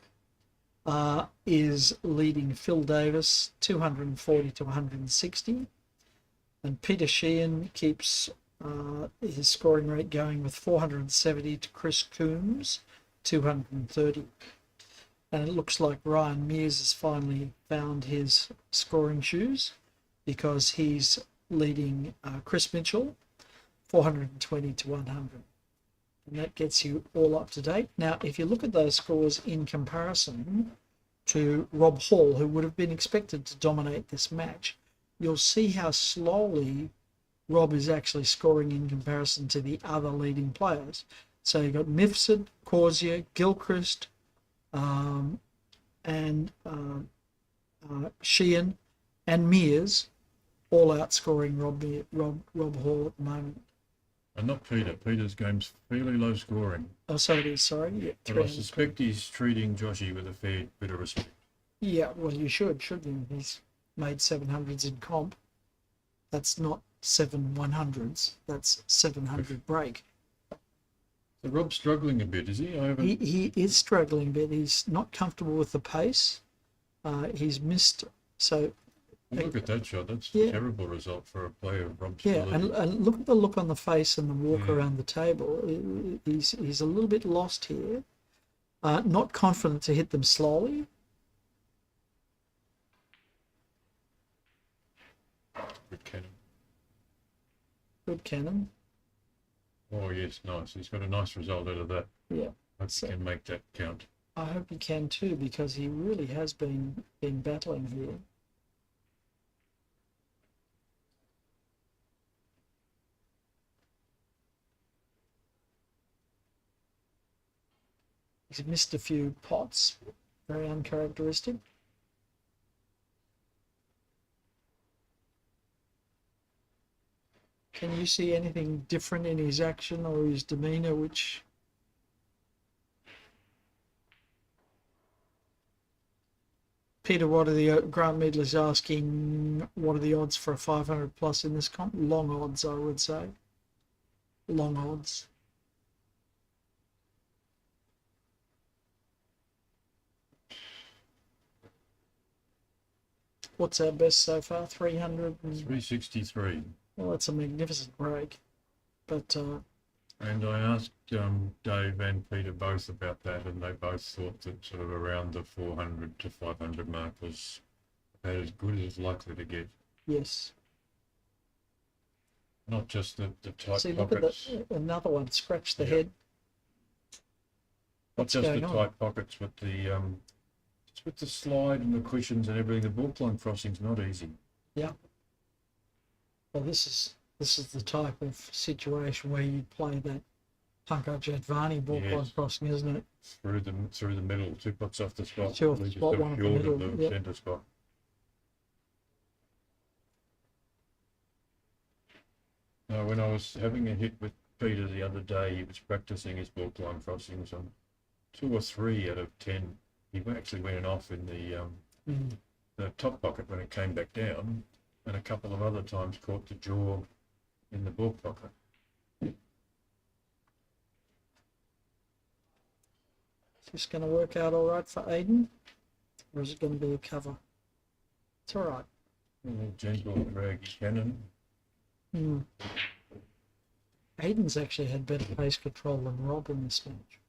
is leading Phil Davis, 240 to 160. And Peter Sheehan keeps his scoring rate going with 470 to Chris Coombs, 230. And it looks like Ryan Mears has finally found his scoring shoes, because he's leading Chris Mitchell, 420 to 100. And that gets you all up to date. Now, if you look at those scores in comparison to Rob Hall, who would have been expected to dominate this match, you'll see how slowly Rob is actually scoring in comparison to the other leading players. So you've got Mifsud, Corsier, Gilchrist, and Sheehan and Mears all outscoring Rob Hall at the moment. And not Peter. Peter's game's fairly low scoring. Oh, so it is, sorry. Yeah, But I suspect he's treating Joshy with a fair bit of respect. yeah, well, you shouldn't you? He's made 700s in comp. That's not 7 100s. That's 700 break. So Rob's struggling a bit, is he? I haven't... He is struggling a bit. He's not comfortable with the pace. He's missed. So Well, look at that shot. That's Yeah. a terrible result for a player of Rob's yeah, ability. and look at the look on the face and the walk Mm. around the table. He's a little bit lost here. Not confident to hit them slowly. Good cannon. Good cannon. Oh, yes, nice. He's got a nice result out of that. Yeah. Hope So- he can make that count. I hope he can too, because he really has been battling here. He's missed a few pots, very uncharacteristic. Can you see anything different in his action or his demeanour which... Peter, what are the Grant Meadler's asking? What are the odds for a 500 plus in this comp? Long odds, I would say. Long odds. What's our best so far? 300. 363. Well, that's a magnificent break. But And I asked Dave and Peter both about that, and they both thought that sort of around the 400 to 500 mark was about as good as it's likely to get. yes. Not just the tight See, look pockets, at that. Another one. Scratch the Yeah. head. not What's just the going on? tight pockets, but it's with the slide and the cushions and everything. The ball line crossing's not easy. Yeah. Well, this is the type of situation where you play that Punko Jadvani ball Yes. crossing, isn't it? Through the middle, 2 pots off the spot. Two off the leaves you spot, sort of one off the short of middle, the yep. centre spot. When I was having a hit with Peter the other day, he was practicing his ball line crossings on 2 or 3 out of 10. He actually went off in the top pocket when it came back down, and a couple of other times caught the jaw in the ball pocket. Is this going to work out all right for Aidan? Or is it going to be a cover? It's all right. A little gentle draggy cannon. Aidan's actually had better pace control than Rob in this match.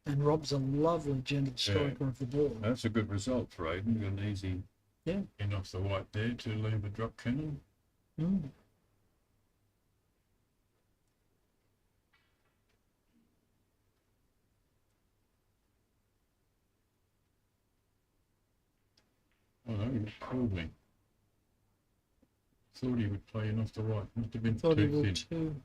And Rob's a lovely, gentle striker of the ball. That's a good result for Aidan. An easy Yeah. in off the white there to leave a drop cannon. Mm. Oh no, he called me. Thought he would play in off the white. Must have been Thought he too would thin. too.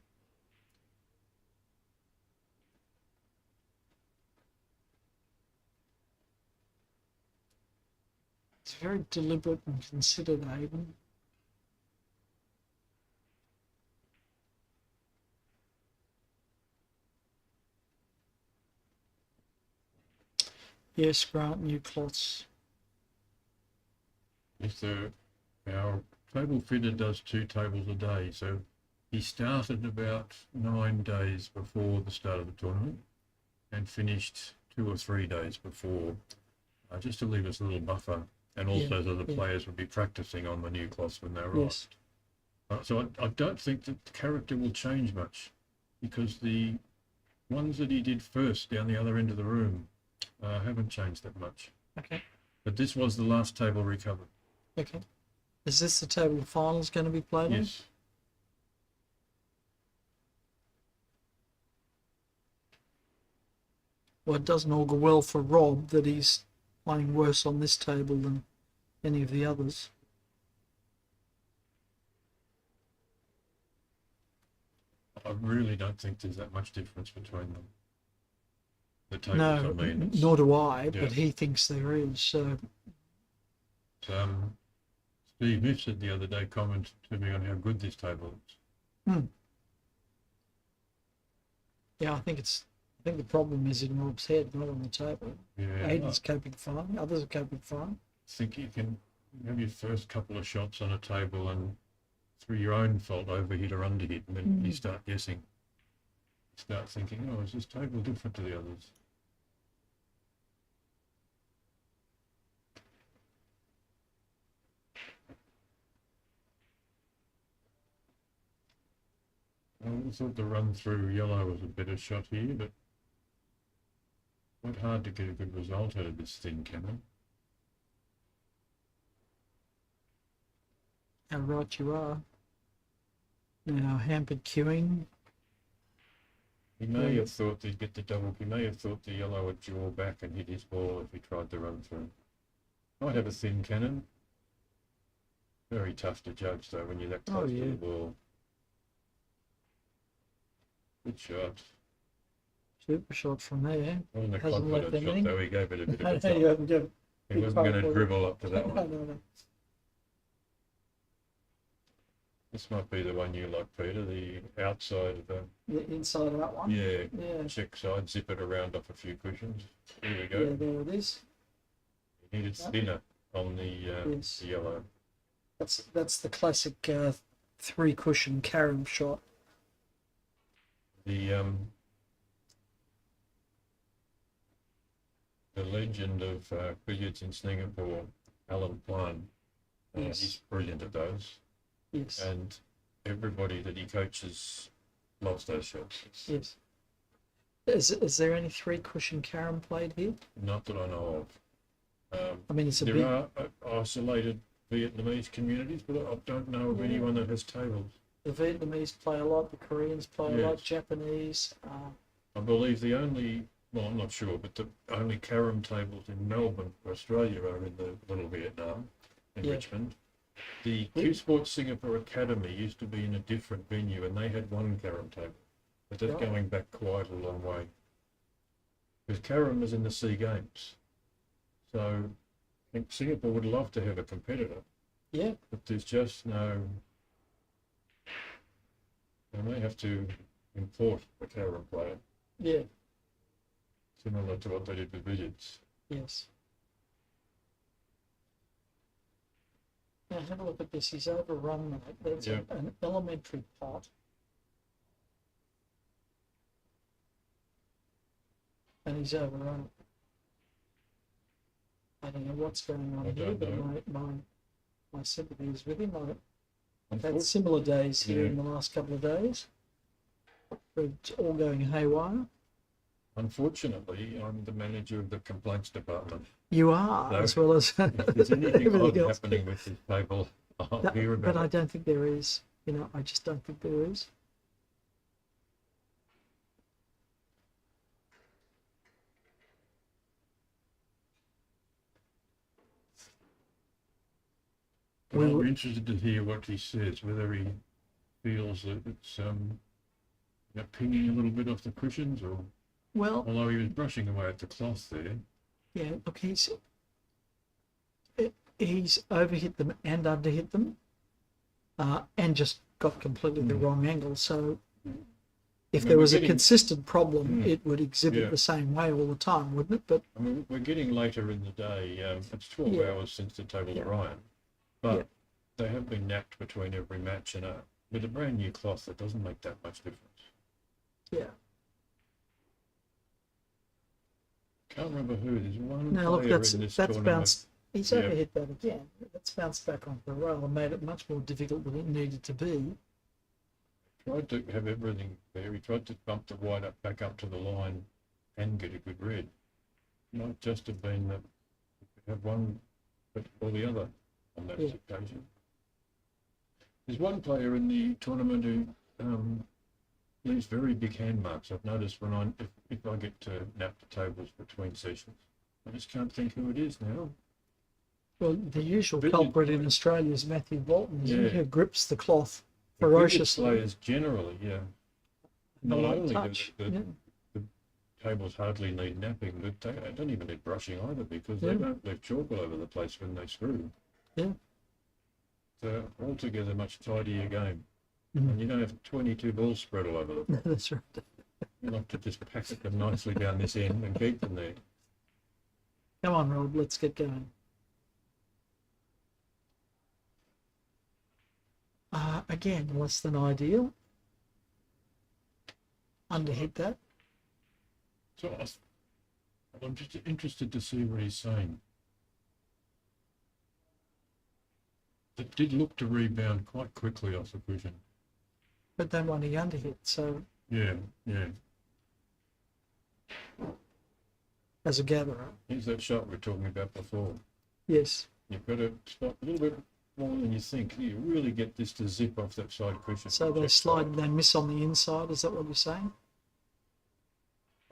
It's very deliberate and considered, Aidan. Yes, Grant, new cloths. Yes, our table fitter does 2 tables a day, so he started about 9 days before the start of the tournament and finished 2 or 3 days before, just to leave us a little buffer, and also so the players would be practicing on the new cloths when they arrived. Yes. So I don't think that the character will change much, because the ones that he did first down the other end of the room haven't changed that much. Okay. But this was the last table recovered. Okay. Is this the table finals going to be played on? Yes. Well, it doesn't augur well for Rob that he's playing worse on this table than any of the others. I really don't think there's that much difference between them. The tables, No, I mean. It's, nor do I, yeah. but he thinks there is. So, Steve Miff said the other day, commented to me on how good this table is. yeah, I think the problem is in Rob's head, not on the table. Yeah. Aidan's coping fine. Others are coping fine. I think you can have your first couple of shots on a table and through your own fault overhit or underhit, and then you start guessing. You start thinking, oh, is this table different to the others? I thought the run through yellow was a better shot here, but quite hard to get a good result out of this thin cannon. How right you are. Now, hampered queuing. He may have thought he'd get the double. He may have thought the yellow would jaw back and hit his ball if he tried to run through. Might have a thin cannon. Very tough to judge though when you're that close to the ball. Good shot. Super shot from there. Wasn't a Hasn't left confident shot anything. though. He gave it a bit of a No, thump. you haven't given- He wasn't going to dribble up to that one. No. This might be the one you like, Peter. The outside of The inside of that one. yeah, Yeah. check side, zip it around off a few cushions. Here we go. Yeah, there it is. He needed thinner on the, Yes. the yellow. That's the classic 3-cushion carom shot. The legend of billiards in Singapore, Alan Plan, Yes. he's brilliant at those, Yes. and everybody that he coaches loves those shots. Yes. Is there any 3-cushion carom played here? Not that I know of. I mean, it's a There big. are isolated Vietnamese communities, but I don't know of anyone that has tables. The Vietnamese play a lot. The Koreans play a lot. Yes. Japanese. I believe the only, well, I'm not sure, but the only carom tables in Melbourne, Australia, are in the Little Vietnam, in Yeah. Richmond. The Q Sports Singapore Academy used to be in a different venue, and they had one carom table, but that's Right. going back quite a long way. Because carom is in the Sea Games, so I think Singapore would love to have a competitor, Yeah. but there's just no. They may have to import a carom player, Yeah. similar to what they did with billiards. Yes. Now have a look at this. He's overrun that. There's Yeah. an elementary pot. And he's overrun it. I don't know what's going on I here, don't but know. my sympathy is with him. I've had Unfor- similar days here Yeah. in the last couple of days. It's all going haywire. Unfortunately, I'm the manager of the complaints department. You are, No. as well as If there's anything everything odd else. happening with this table, I'll That- hear but about I it. don't think there is. You know, I just don't think there is. But We I'm were- interested to hear what he says, whether he feels that it's pinging a little bit off the cushions, or Well, although he was brushing away at the cloth there. yeah. Look, he's overhit them and underhit them, and just got completely the wrong angle. So, if mean, there we're was a getting- consistent problem, it would exhibit Yeah. the same way all the time, wouldn't it? But I mean, we're getting later in the day. It's 12 Yeah. hours since the tables Yeah. are ironed, but Yeah. they have been napped between every match, and with a brand new cloth, it doesn't make that much difference. yeah. Can't remember who. There's one Now look, player that's in this that's tournament. bounced. He's Yeah. overhit that again. That's bounced back onto the rail and made it much more difficult than it needed to be. Tried to have everything there. He tried to bump the white up back up to the line and get a good red. Might just have been that you could have one, but or the other. on that Yeah. occasion. There's one player in the tournament who leaves very big hand marks. I've noticed when if I get to nap the tables between sessions. I just can't think who it is now. Well, the usual Billiard culprit in players. Australia is Matthew Bolton, isn't he, Yeah. who grips the cloth The billiard ferociously. players generally, yeah. The Not light only touch. do Yeah. the tables hardly need napping, but they don't even need brushing either because Yeah. they don't leave chalk all over the place when they screw. Yeah. So altogether much tidier game. Mhm. And you don't have 22 balls spread all over the place. That's right. You like to just packet them nicely down this end and keep them there. Come on, Rob, let's get going. Again, less than ideal. Underhit that. So I'm just interested to see what he's saying. It did look to rebound quite quickly off the cushion. But then when he underhit, so Yeah, yeah. as a gatherer, Here's that shot we were talking about before. yes. You've got to stop a little bit more than you think. You really get this to zip off that side cushion. So they Check slide, side. they miss on the inside, is that what you're saying?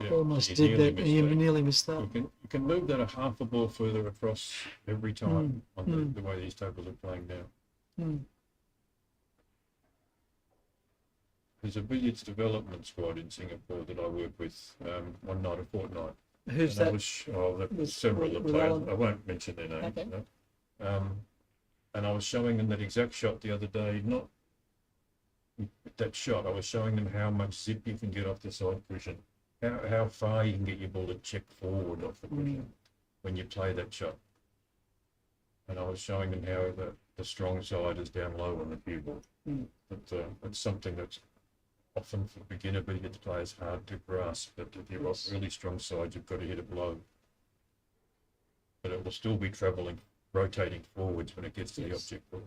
Yeah, Almost you did nearly that, missed you that. nearly missed that. You can move that a half a ball further across every time on the way these tables are playing now. Mm. There's a billiards development squad in Singapore that I work with one night a fortnight. Who's And I that? was, With- several of the with players. Alan? I won't mention their names. Okay. No. And I was showing them that exact shot the other day. Not that shot. I was showing them how much zip you can get off the side cushion. How far you can get your ball to check forward off the cushion when you play that shot. And I was showing them how the strong side is down low on the cue ball. Mm. But it's something that's often for beginner billiards players hard to grasp. That if you've got really strong sides, you've got to hit it low. But it will still be travelling, rotating forwards when it gets to the object ball.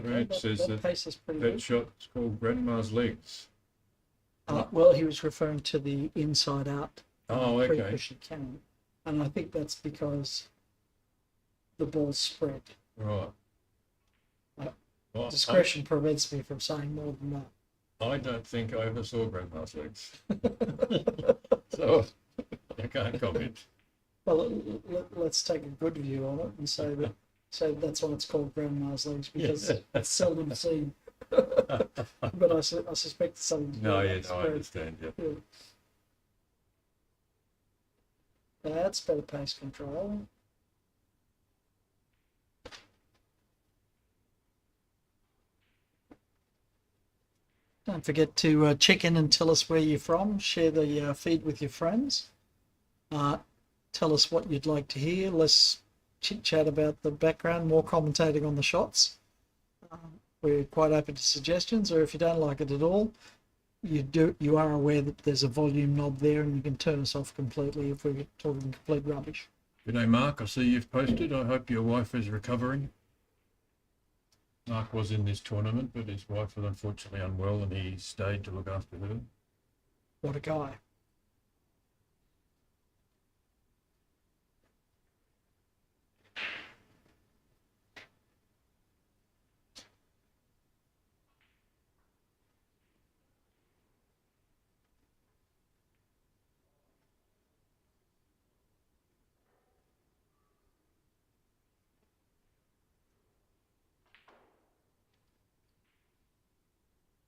Grant says that pace is pretty that good. shot's called Grandma's legs. Well, he was referring to the inside out Oh, okay. pre-cushion cannon. And I think that's because the ball's spread. Right. Uh, Well, Discretion prevents me from saying more than that. I don't think I ever saw Grandma's legs. So I can't comment. Well, let's take a good view on it and say that's why it's called grandma's legs, because it's seldom seen. But I suspect it's something to do No, with yeah, that no, I spread. understand. Yeah. Yeah. That's better pace control. Don't forget to check in and tell us where you're from. Share the feed with your friends. Tell us what you'd like to hear. Less chit chat about the background, more commentating on the shots. We're quite open to suggestions, or if you don't like it at all, you are aware that there's a volume knob there and you can turn us off completely if we're talking complete rubbish. G'day, Mark. I see you've posted. I hope your wife is recovering. Mark was in this tournament, but his wife was unfortunately unwell and he stayed to look after her. What a guy.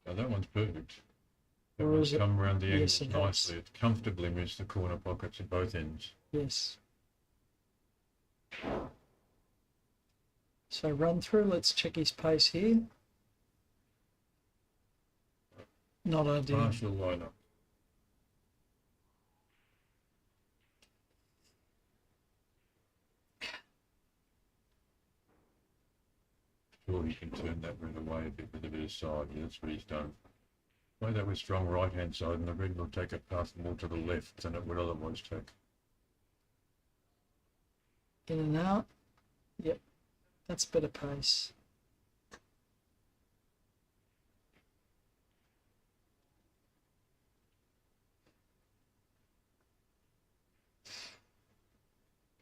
Now that one's perfect. That Or one's is it? come around the Yes, angles it has. nicely. It comfortably missed the corner pockets at both ends. Yes. So run through, let's check his pace here. Not ideal. Partial lineup. Sure, he can turn that red away a bit with a bit of side. Yeah, that's what he's done. Play that with strong right hand side and the red will take a path more to the left than it would otherwise take. In and out. Yep. That's better pace.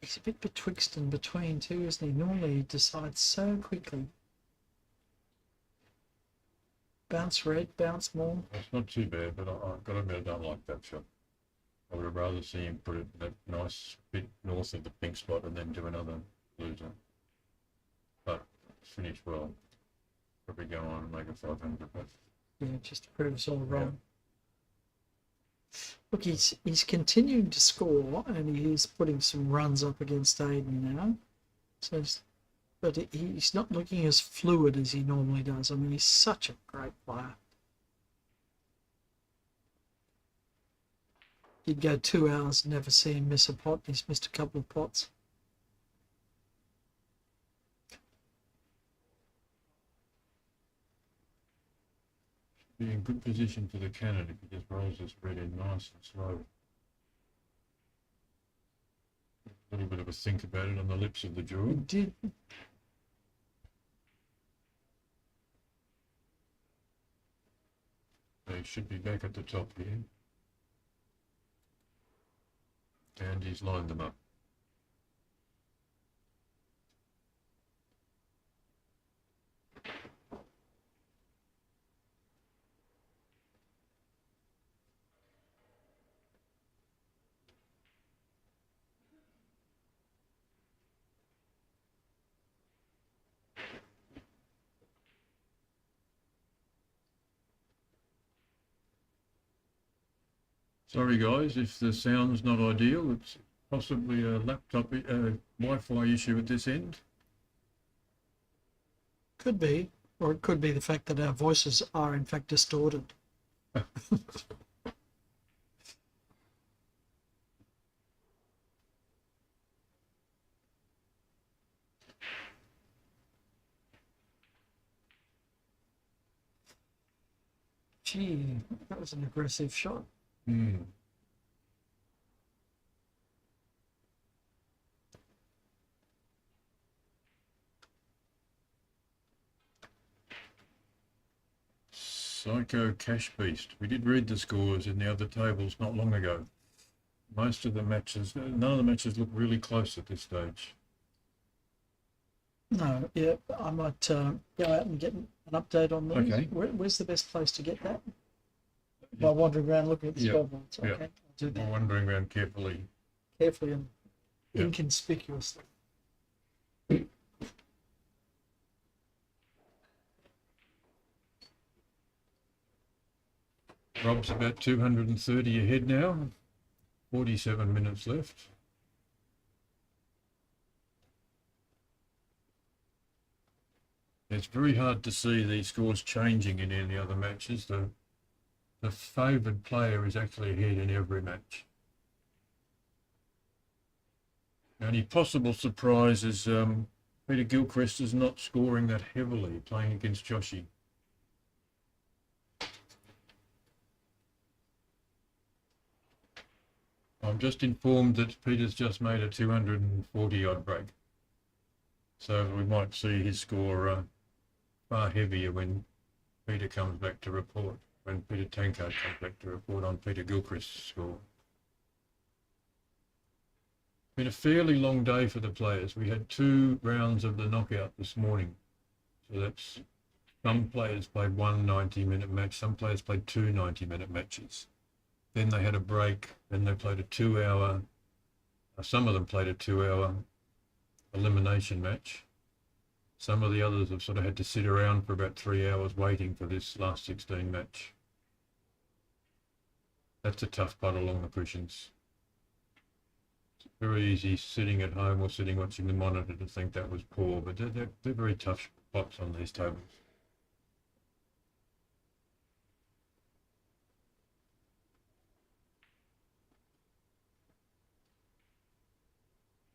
He's a bit betwixt and between too, isn't he? Normally he decides so quickly. Bounce red, bounce more. It's not too bad, but I've got to admit I don't like that shot. I would have rather see him put it that nice bit north of the pink spot and then do another loser. But finished well. Probably go on and make it 500. But Yeah, just to prove us all wrong. Look, he's continuing to score, and he is putting some runs up against Aidan now. So, but he's not looking as fluid as he normally does. I mean, he's such a great player. You'd go 2 hours and never see him miss a pot. He's missed a couple of pots. be in good position for the cannon if he just rolls this red in nice and slow. A little bit of a think about it on the lips of the jaw. He did. He should be back at the top here. And he's lined them up. Sorry guys, if the sound's not ideal, it's possibly a laptop, Wi-Fi issue at this end. Could be. Or it could be the fact that our voices are in fact distorted. Gee, that was an aggressive shot. Psycho Cash Beast. We did read the scores in the other tables not long ago. Most of the matches, none of the matches look really close at this stage. No, yeah, I might go out and get an update on these. Okay. Where's the best place to get that? By wandering around looking at the Yeah. scoreboards. Okay, Yeah. I'll do We're that wandering around carefully. carefully and Yeah. inconspicuously. Rob's about 230 ahead now. 47 minutes left. It's very hard to see these scores changing in any other matches. The favoured player is actually ahead in every match. The only possible surprise is Peter Gilchrist is not scoring that heavily, playing against Joshy. I'm just informed that Peter's just made a 240 odd break. So we might see his score far heavier when Peter comes back to report, when Peter Tankard comes back to report on Peter Gilchrist's score. Been a fairly long day for the players. We had 2 rounds of the knockout this morning. So that's, some players played one 90-minute match, some players played 2 90-minute matches. Then they had a break, then they played a 2-hour, some of them played a 2-hour elimination match. Some of the others have sort of had to sit around for about 3 hours waiting for this last 16 match. That's a tough putt along the cushions. It's very easy sitting at home or sitting watching the monitor to think that was poor, but they're very tough spots on these tables.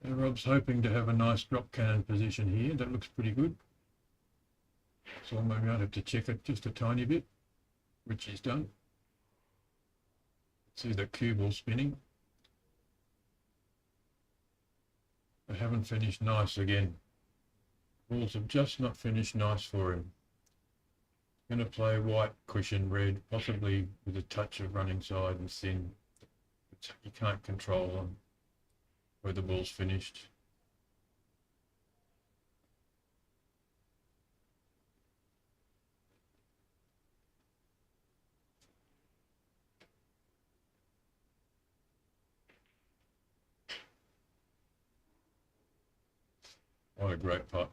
Rob's hoping to have a nice drop cannon position here. That looks pretty good. So I might have to check it just a tiny bit, which he's done. See the cue ball spinning. They haven't finished nice again. Balls have just not finished nice for him. Going to play white, cushion, red, possibly with a touch of running side and thin. But you can't control them. where the ball's finished. What a great putt.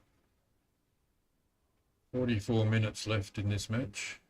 44 minutes left in this match.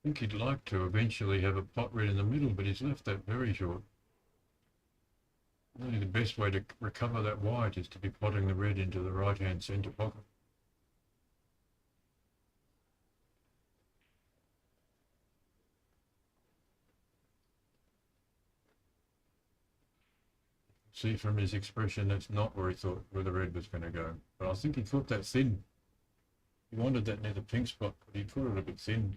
I think he'd like to eventually have a pot red in the middle, but he's left that very short. Only the best way to recover that white is to be potting the red into the right-hand centre pocket. See from his expression that's not where he thought where the red was going to go. But I think he thought that thin. He wanted that near the pink spot, but he put it a bit thin.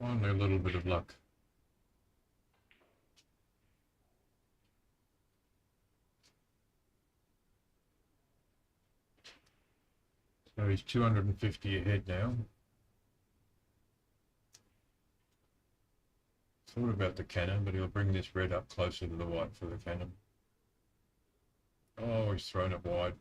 Finally a little bit of luck. So he's 250 ahead now. Thought about the cannon, but he'll bring this red up closer to the white for the cannon. Oh, he's thrown it wide.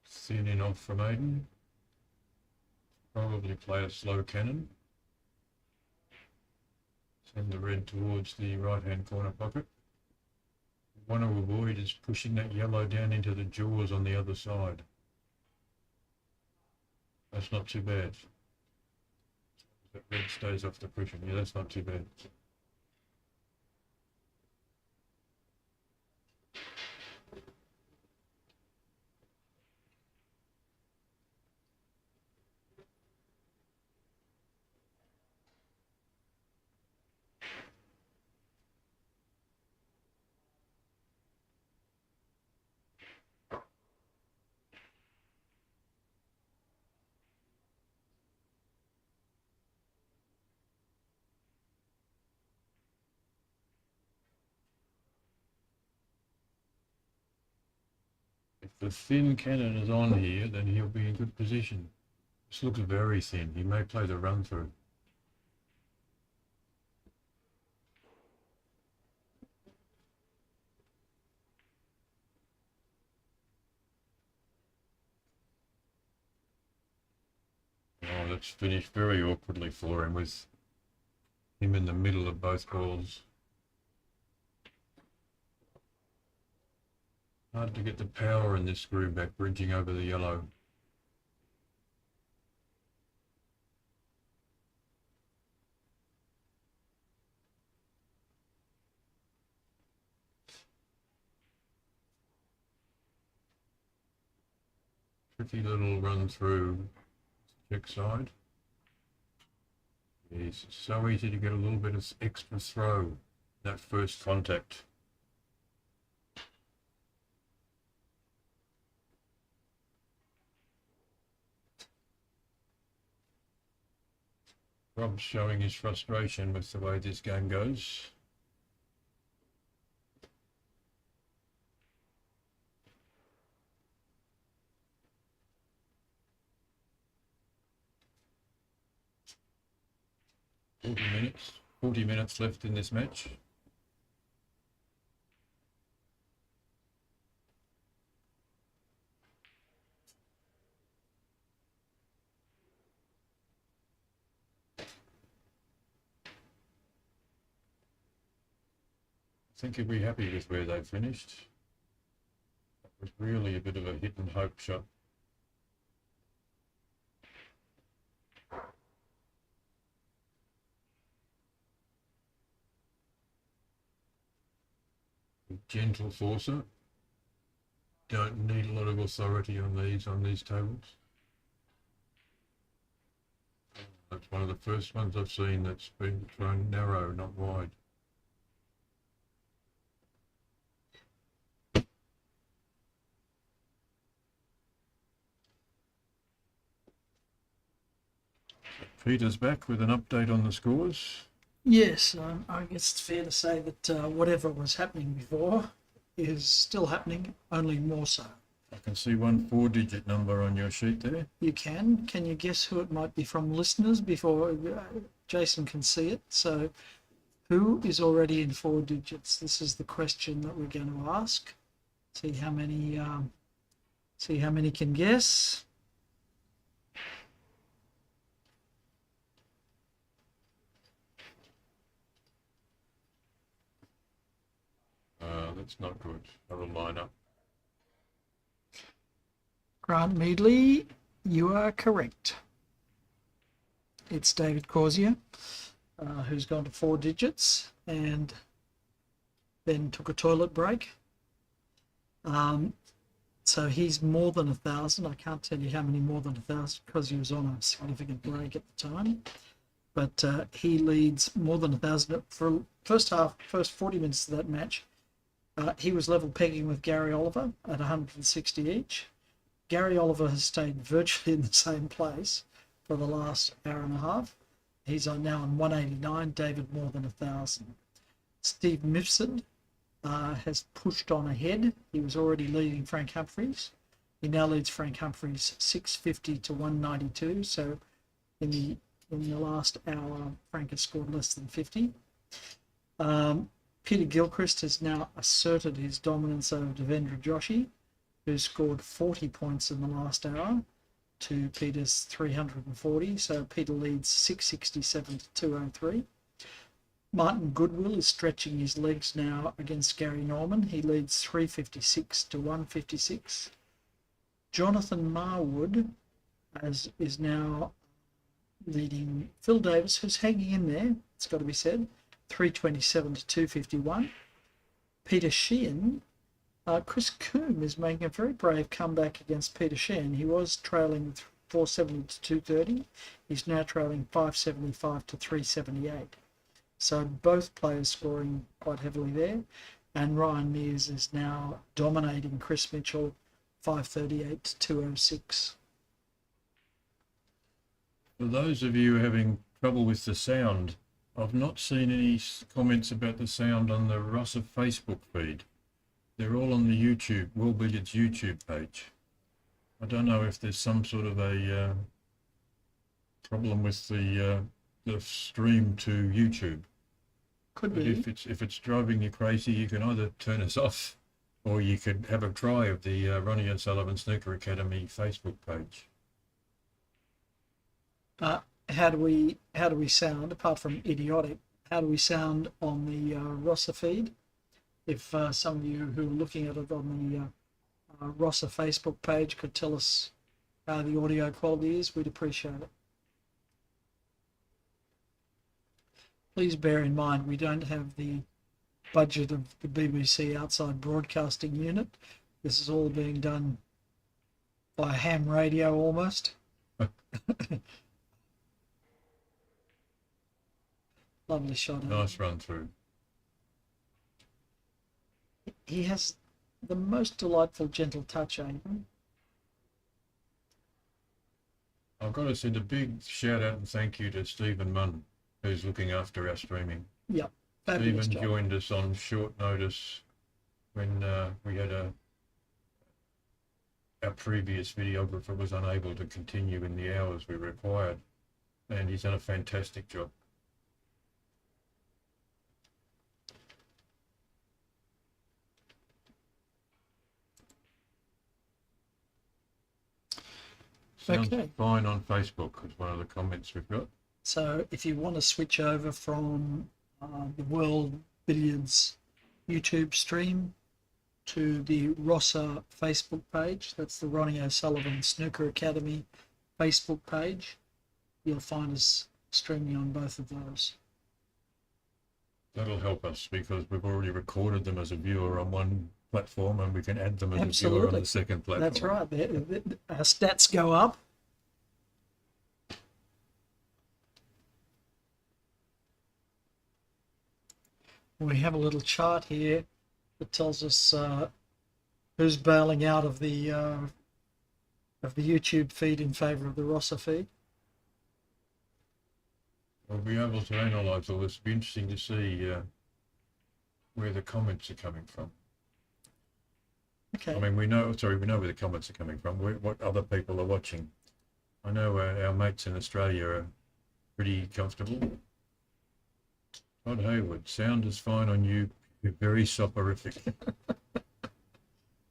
Thin in off from Aidan. Probably play a slow cannon. Send the red towards the right-hand corner pocket. What I want to avoid is pushing that yellow down into the jaws on the other side. That's not too bad. That red stays off the cushion. Yeah, that's not too bad. If the thin cannon is on here, then he'll be in good position. This looks very thin. He may play the run through. Oh, that's finished very awkwardly for him with him in the middle of both balls. Hard to get the power in this screw back bridging over the yellow. Tricky little run through check side. It's so easy to get a little bit of extra throw, that first contact. Rob's showing his frustration with the way this game goes. 40 minutes left in this match. I think he'll be happy with where they finished. It was really a bit of a hit and hope shot. Gentle forcer. Don't need a lot of authority on these tables. That's one of the first ones I've seen that's been thrown narrow, not wide. Peter's back with an update on the scores. Yes, I guess it's fair to say that whatever was happening before is still happening, only more so. I can see one 4-digit number on your sheet there. You can. Can you guess who it might be from, listeners, before Jason can see it? So, who is already in 4 digits? This is the question that we're going to ask. See how many can guess. That's not good. That'll line up. Grant Meadley, you are correct. It's David Corsia, who's gone to 4 digits and then took a toilet break. So he's more than 1,000. I can't tell you how many more than 1,000 because he was on a significant break at the time. But he leads more than 1,000 for first 40 minutes of that match. He was level pegging with Gary Oliver at 160 each. Gary Oliver has stayed virtually in the same place for the last hour and a half. He's now on 189, David more than 1,000. Steve Mifsud has pushed on ahead. He was already leading Frank Humphries. He now leads Frank Humphries 650 to 192. So in the last hour, Frank has scored less than 50. Peter Gilchrist has now asserted his dominance over Devendra Joshi, who scored 40 points in the last hour to Peter's 340. So Peter leads 667 to 203. Martin Goodwill is stretching his legs now against Gary Norman. He leads 356 to 156. Jonathan Marwood is now leading Phil Davis, who's hanging in there, it's got to be said, 327 to 251. Peter Sheehan, Chris Coombe is making a very brave comeback against Peter Sheehan. He was trailing 470 to 230. He's now trailing 575 to 378. So both players scoring quite heavily there. And Ryan Mears is now dominating Chris Mitchell, 538 to 206. For those of you having trouble with the sound, I've not seen any comments about the sound on the Rossa Facebook feed. They're all on the YouTube, World Billiards YouTube page. I don't know if there's some sort of a problem with the stream to YouTube. Could But be. if it's driving you crazy, you can either turn us off, or you could have a try of the Ronnie O'Sullivan Snooker Academy Facebook page. How do we sound, apart from idiotic, how do we sound on the Rossa feed? If some of you who are looking at it on the Rossa Facebook page could tell us how the audio quality is, we'd appreciate it. Please bear in mind we don't have the budget of the BBC outside broadcasting unit. This is all being done by ham radio almost. Lovely shot. Nice run through. He has the most delightful gentle touch, Aidan. I've got to send a big shout out and thank you to Stephen Munn, who's looking after our streaming. Yep, fabulous Stephen job. joined us on short notice when we had our previous videographer was unable to continue in the hours we required, and he's done a fantastic job. Sounds Okay. fine on Facebook, is one of the comments we've got. So if you want to switch over from the World Billiards YouTube stream to the Rossa Facebook page, that's the Ronnie O'Sullivan Snooker Academy Facebook page, you'll find us streaming on both of those. That'll help us because we've already recorded them as a viewer on one platform and we can add them as a viewer on Absolutely. the second platform. That's right. Our stats go up. We have a little chart here that tells us who's bailing out of the YouTube feed in favour of the Rossa feed. We'll be able to analyse all this. It'll be interesting to see where the comments are coming from. Okay. I mean, we know where the comments are coming from, what other people are watching. I know our mates in Australia are pretty comfortable. Todd Hayward, sound is fine on you. You're very soporific.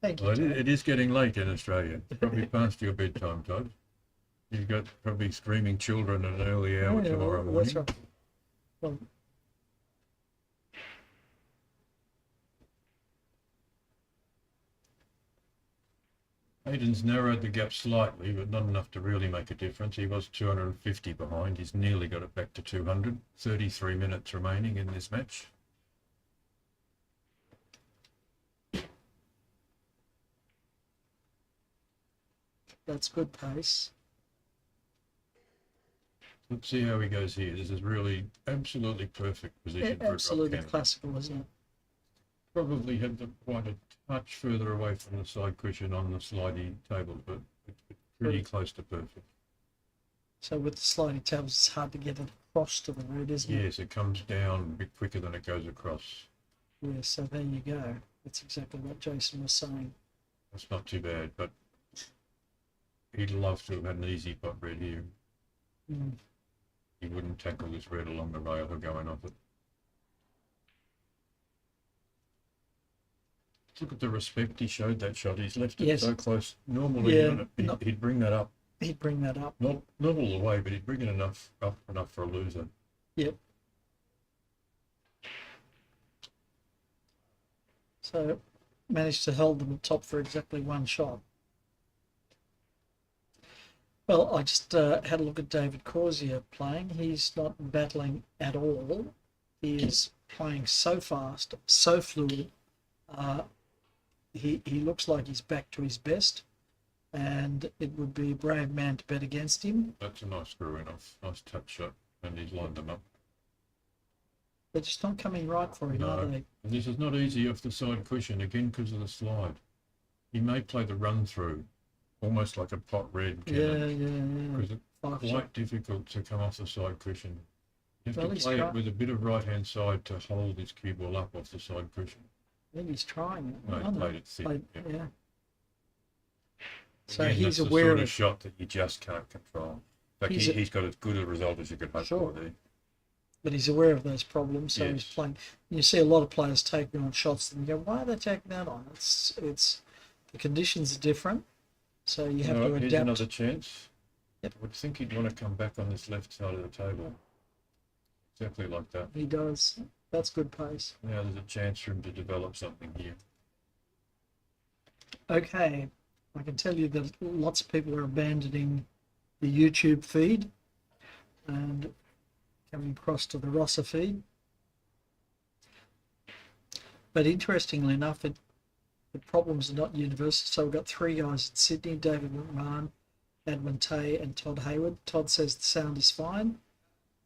Thank you. Well, Todd. it is getting late in Australia. It's probably past your bedtime, Todd. You've got probably screaming children at an early hour Yeah, tomorrow well, morning. that's right. Well, Aidan's narrowed the gap slightly, but not enough to really make a difference. He was 250 behind. He's nearly got it back to 200. 33 minutes remaining in this match. that's good pace. Let's see how he goes here. This is really absolutely perfect position for a Absolutely drop cannon. classical, isn't it? Probably had the quite a touch further away from the side cushion on the slidey table, but it's pretty close to perfect. So with the sliding tables, it's hard to get it across to the red, isn't it? Yes, it comes down a bit quicker than it goes across. Yeah, so there you go. That's exactly what Jason was saying. That's not too bad, but he'd love to have had an easy pot red here. Mm. He wouldn't tackle this red along the rail or going off it. Look at the respect he showed that shot. He's left it Yes. so close. Normally, Yeah, he'd bring that up. He'd bring that up. Not all the way, but he'd bring it up enough for a loser. Yep. So managed to hold them at top for exactly one shot. Well, I just had a look at David Corsier playing. He's not battling at all. He is playing so fast, so fluid. He looks like he's back to his best, and it would be a brave man to bet against him. That's a nice screw in off. Nice touch shot. And he's lined them up. They're just not coming right for him, are No. they? And this is not easy off the side cushion, again, because of the slide. He may play the run through, almost like a pot red Yeah, cannon. Because it's Five quite shot. difficult to come off the side cushion. You have Well, to he's play try- it with a bit of right-hand side to hold this cue ball up off the side cushion. I think he's trying it. No, I he know. played it thick. Yeah. yeah. So Again, he's that's the aware sort of of shot that you just can't control. In fact, He's a- he's got as good a result as you could hope Sure. for there. but he's aware of those problems, so he's Yes. playing. You see a lot of players taking on shots, and you go, "Why are they taking that on?" It's the conditions are different, so you have All to right, here's adapt. another chance. Yep. I would think he'd want to come back on this left side of the table. Exactly like that. He does. That's good pace. Now there's a chance for him to develop something here. Okay, I can tell you that lots of people are abandoning the YouTube feed and coming across to the Rossa feed. But interestingly enough, the problems are not universal. So we've got three guys in Sydney: David McMahon, Edmund Tay, and Todd Hayward. Todd says the sound is fine.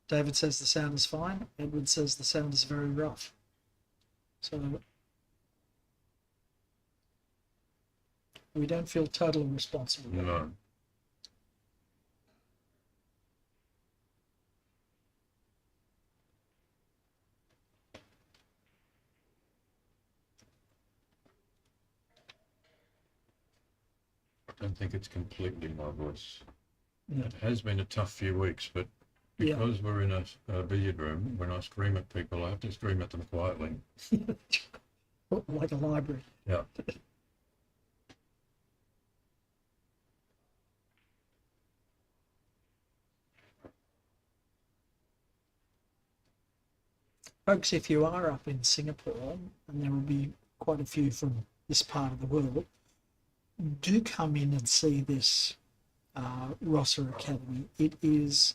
David says the sound is fine. Edward says the sound is very rough. So we don't feel totally responsible. No. I don't think it's completely my voice. No. It has been a tough few weeks, but Yeah. because we're in a billiard room, when I scream at people, I have to scream at them quietly. Like a library. Yeah. Folks, if you are up in Singapore, and there will be quite a few from this part of the world, do come in and see this Rosser Academy. It is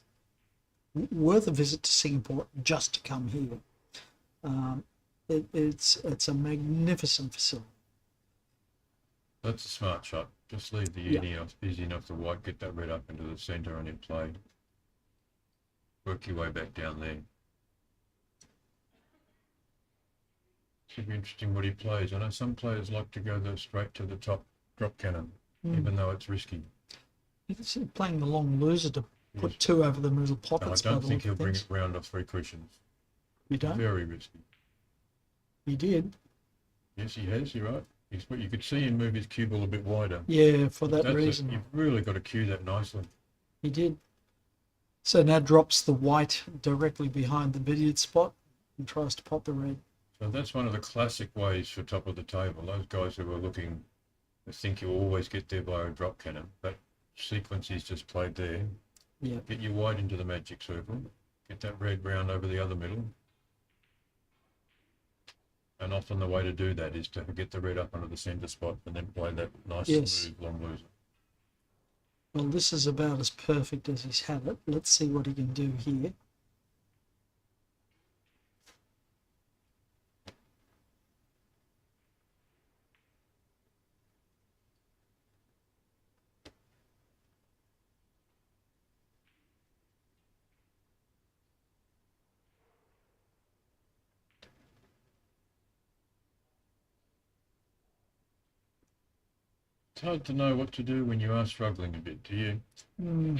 worth a visit to Singapore just to come here. It's a magnificent facility. That's a smart shot. Just leave the easy enough to white, get that red up into the centre and then play. Work your way back down there. Should be interesting what he plays. I know some players like to go straight to the top drop cannon, even though it's risky. It's playing the long loser to put two over the middle No, I pockets. don't think he'll bring it round off 3 cushions. You don't? Very risky. He did. Yes, he has. You're right. You could see him move his cue ball a bit wider. Yeah, for that reason. You've really got to cue that nicely. He did. So now drops the white directly behind the billiard spot and tries to pop the red. So that's one of the classic ways for top of the table. Those guys who are looking to think you'll always get there by a drop cannon. That sequence he's just played there. Yeah. Get your white into the magic circle. Get that red round over the other middle. And often the way to do that is to get the red up onto the centre spot and then play that nice smooth long loser. Well, this is about as perfect as he's had it. Let's see what he can do here. It's hard to know what to do when you are struggling a bit. Do you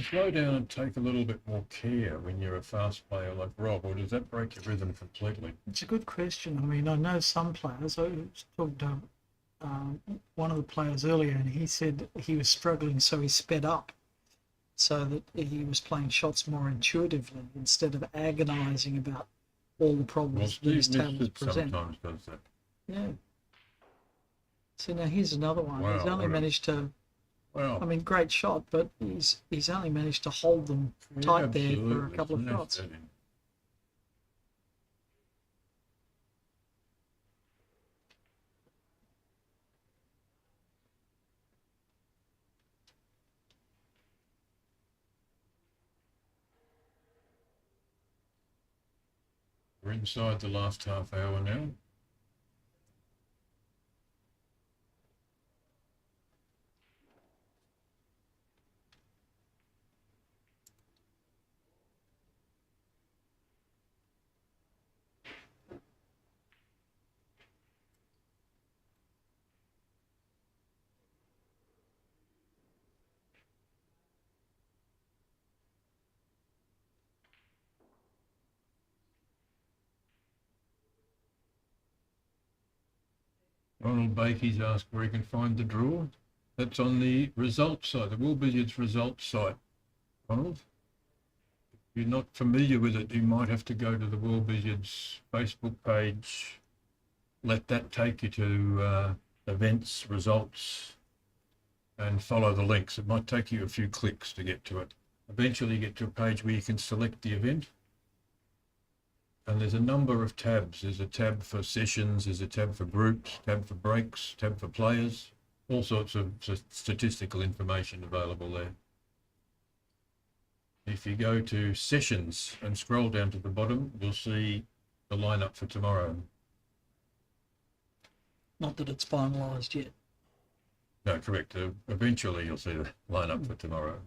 slow down and take a little bit more care when you're a fast player like Rob, or does that break your rhythm completely? It's a good question. I mean, I know some players. I was talking to one of the players earlier, and he said he was struggling, so he sped up so that he was playing shots more intuitively instead of agonising about all the Well, problems Steve these tables Mister present. sometimes does that. Yeah. So now here's another one. Wow, He's only what a- managed to. Well, I mean, great shot, but he's only managed to hold them tight there for a absolutely. couple of It's shots. nasty. We're inside the last half hour now. Ronald Bakey's asked where he can find the draw. That's on the results site, the World Billiards results site. Ronald, if you're not familiar with it, you might have to go to the World Billiards Facebook page. Let that take you to events, results, and follow the links. It might take you a few clicks to get to it. Eventually you get to a page where you can select the event. And there's a number of tabs. There's a tab for sessions, there's a tab for groups, tab for breaks, tab for players, all sorts of statistical information available there. If you go to sessions and scroll down to the bottom, you'll see the lineup for tomorrow. Not that it's finalised yet. No, correct. Eventually you'll see the lineup for tomorrow.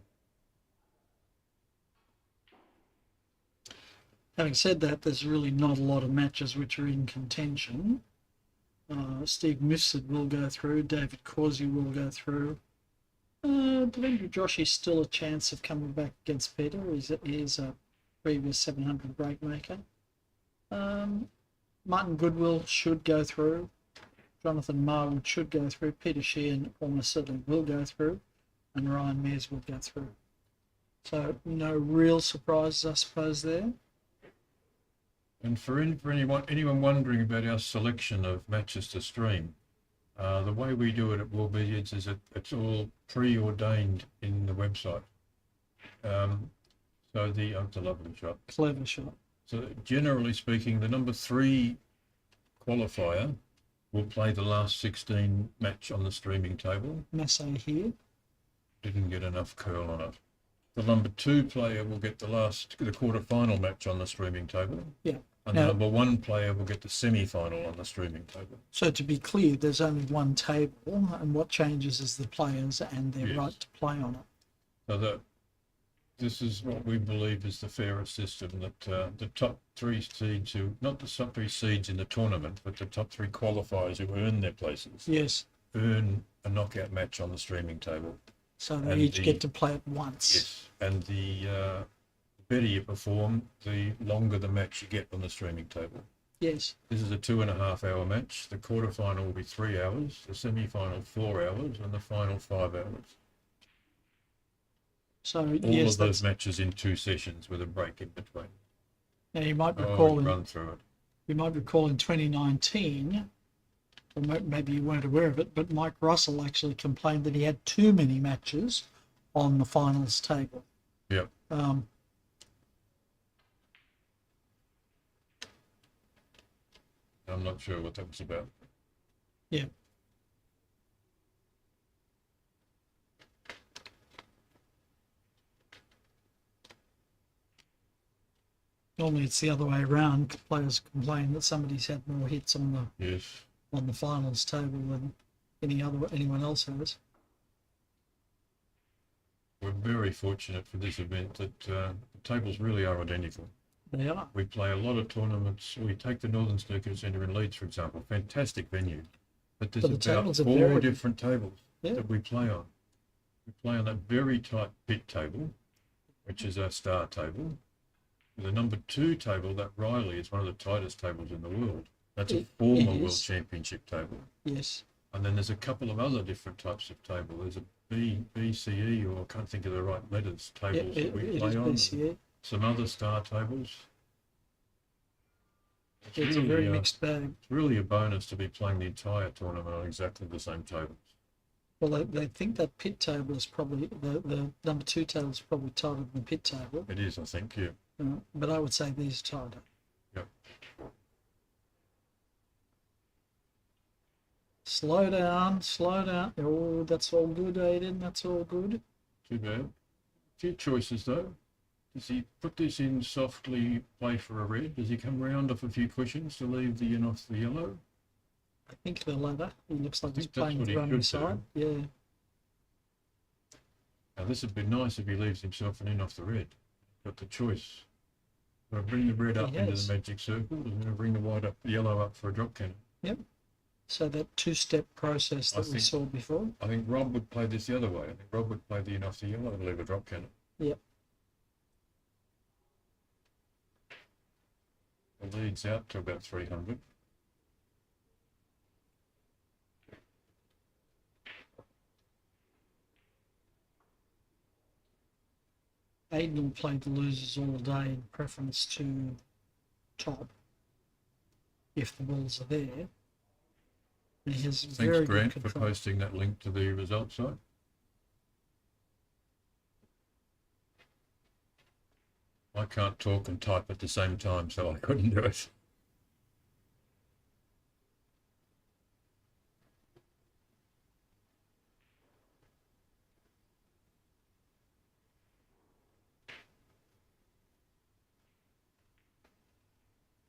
Having said that, there's really not a lot of matches which are in contention. Steve Mifsud will go through, David Causey will go through. Devendra Joshi is still a chance of coming back against Peter. He's a previous 700 break maker. Martin Goodwill should go through. Jonathan Marwood should go through. Peter Sheehan almost certainly will go through. And Ryan Mears will go through. So no real surprises, I suppose, there. And for anyone wondering about our selection of matches to stream, the way we do it at World Billiards is it's all preordained in the website. It's a lovely shot. Clever shot. So generally speaking, the number 3 qualifier will play the last 16 match on the streaming table. Massey here. Didn't get enough curl on it. The number 2 player will get the quarter-final match on the streaming table. Yeah. And Now, the number 1 player will get the semi-final on the streaming table. so to be clear, there's only one table, and what changes is the players and their Yes. right to play on it. So this is what we believe is the fairest system, that the top 3 seeds not the top 3 seeds in the tournament, but the top 3 qualifiers who earn their places, Yes. earn a knockout match on the streaming table. So they And each get to play it once. Yes, and the better you perform, the longer the match you get on the streaming table. Yes. This is a 2.5-hour match. The quarterfinal will be 3 hours, the semi-final 4 hours, and the final 5 hours. So All yes, of those matches in 2 sessions with a break in between. now you might Oh, recall run through it. you might recall in 2019, or maybe you weren't aware of it, but Mike Russell actually complained that he had too many matches on the finals table. Yep. I'm not sure what that was about. Yeah. Normally it's the other way around. Players complain that somebody's had more hits on Yes. the finals table than anyone else has. We're very fortunate for this event that the tables really are identical. They are. We play a lot of tournaments. We take the Northern Snooker Centre in Leeds, for example. Fantastic venue. But there's But the about tables are 4 very- different tables Yeah. that we play on. We play on that very tight pit table, which is our star table. The number 2 table, that Riley, is one of the tightest tables in the world. That's a It former is. World Championship table. Yes. And then there's a couple of other different types of table. There's a BCE, or I can't think of the right letters, Yeah, tables that we it play is on. BCA. Some other star tables. It's a very mixed bag. It's really a bonus to be playing the entire tournament on exactly the same tables. Well, they think that pit table is probably the number 2 table is probably tighter than the pit table. It is, I think, yeah. But I would say these are tighter. Yep. Slow down, slow down. Oh, that's all good, Aidan. That's all good. Too bad. A few choices though. Does he put this in softly, play for a red? Does he come round off a few cushions to leave the in off the yellow? I think the ladder. He looks like he's think that's playing what the he running could do. side. Yeah. Now this would be nice if he leaves himself an in off the red. Got the choice. Do I bring the red up He into has. the magic circle? Or do I bring the white up, the yellow up for a drop cannon? Yep. So that 2-step process I that we think- saw before. I think Rob would play this the other way. I think Rob would play the in off the yellow and leave a drop cannon. Yep. The lead's out to about 300. Aidan will play the losers all day in preference to top, if the balls are there. And he has very Thanks, good Grant, for control. posting that link to the results site. I can't talk and type at the same time, so I couldn't do it.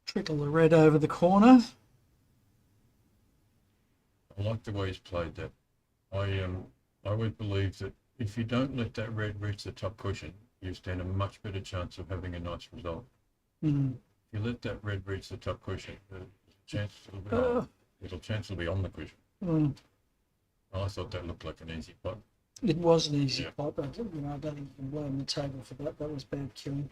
Trickle the red over the corner. I like the way he's played that. I always believe that if you don't let that red reach the top cushion, you stand a much better chance of having a nice result. Mm. If you let that red reach the top cushion, the chance Oh. it'll chance it'll be on the cushion. Mm. I thought that looked like an easy pot. It was an easy Yeah. pot, but I don't think you can blame the table for that. That was bad killing.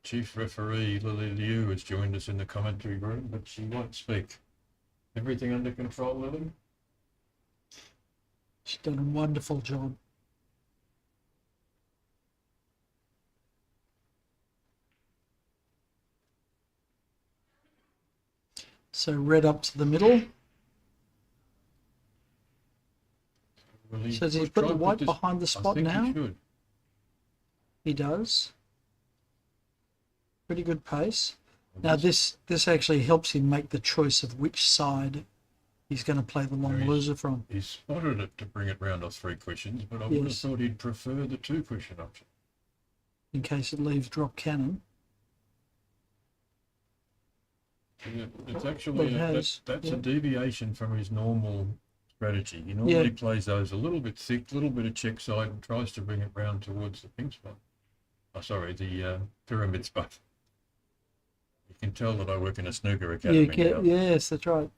Chief referee Lily Liu has joined us in the commentary room, but she won't speak. Everything under control, Lily? She's done a wonderful job. So red up to the middle. Will he So does he try put the and white this- behind the I spot think now? He should. He does. Pretty good pace. Now this actually helps him make the choice of which side he's going to play the long There is- loser from. He spotted it to bring it round off 3 questions, but I would have Yes. thought he'd prefer the 2 question option. In case it leaves drop cannon. It's actually Well, it has, that's yeah. a deviation from his normal strategy. He normally plays those a little bit thick, little bit of check side, and tries to bring it round towards the pink spot. Oh, sorry, the pyramid spot. You can tell that I work in a snooker academy now. Yes, that's right.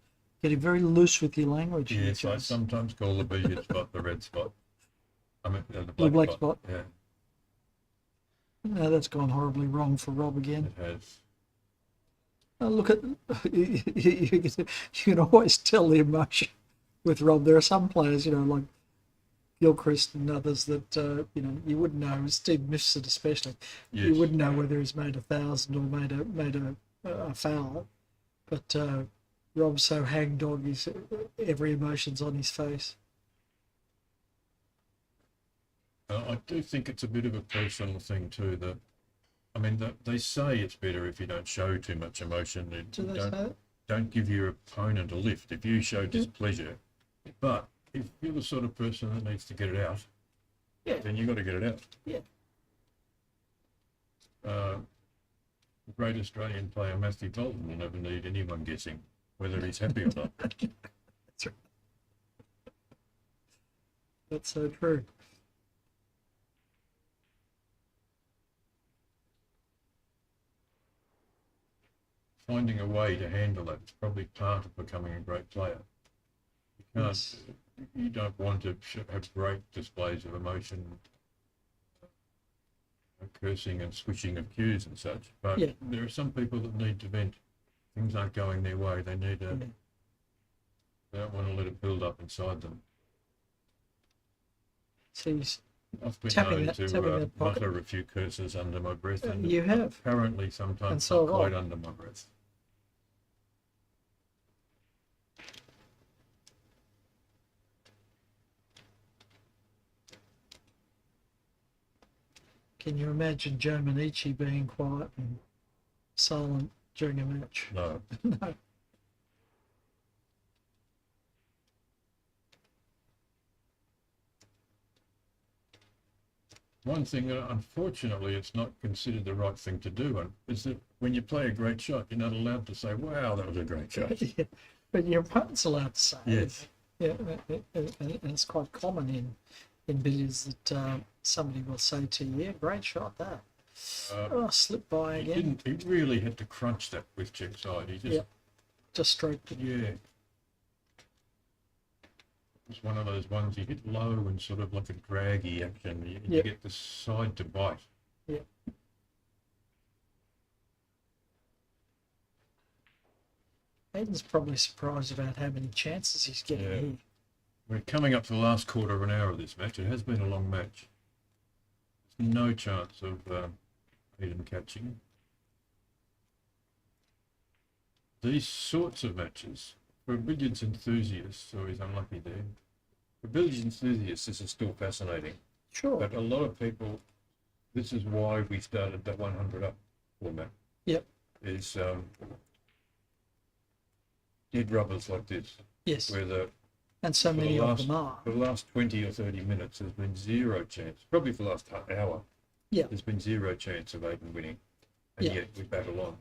Getting very loose with your language. here, Yes, I James. sometimes call the billiard spot the red spot. I mean the The black, black spot. spot. Yeah, No, that's gone horribly wrong for Rob again. it has. Look at you can always tell the emotion with Rob. There are some players, like Gilchrist and others that you wouldn't know. Steve Mifsud especially, you Yes. wouldn't know whether he's made 1,000 or made a foul. But Rob's so hangdog, he's every emotion's on his face. I do think it's a bit of a personal thing too. They say it's better if you don't show too much emotion. Do they say that? Don't give your opponent a lift if you show displeasure. But if you're the sort of person that needs to get it out, Yeah. then you've got to get it out. Yeah. The great Australian player Matthew Bolton will never need anyone guessing whether he's happy or not. That's right. That's so true. Finding a way to handle that is probably part of becoming a great player. You can't. Yes. You don't want to have great displays of emotion, cursing and switching of cues and such. But Yeah. there are some people that need to vent. Things aren't going their way. They need to. Yeah. They don't want to let it build up inside them. So he's I've been Tapping known that- to tapping that pocket. mutter a few curses under my breath, and you have. apparently And sometimes so not have I. quite under my breath. Can you imagine Joe Manici being quiet and silent during a match? No. No. One thing, unfortunately, it's not considered the right thing to do, and is that when you play a great shot, you're not allowed to say, "Wow, that was a great shot." Yeah. But your opponent's allowed to say it. Yes. Yeah, and it's quite common in billiards that somebody will say to you, "Yeah, great shot that." Slip by He again. didn't. He really had to crunch that with check side. He just, Yeah. Just stroked it. yeah. It's one of those ones you hit low and sort of like a draggy action. You Yeah. get the side to bite. Yeah. Aidan's probably surprised about how many chances he's getting Yeah. here. We're coming up to the last quarter of an hour of this match. It has been a long match. There's no chance of Aidan catching. These sorts of matches, for a billiards enthusiast, so he's unlucky there. For billiards enthusiasts, this is still fascinating. Sure. But a lot of people, this is why we started that 100 up format. Yep. Is dead rubbers like this, Yes. where And so for the many of last- them are. for the last 20 or 30 minutes, there's been zero chance, probably for the last hour, Yeah. there's been zero chance of Aidan winning. And Yeah. yet we battle on.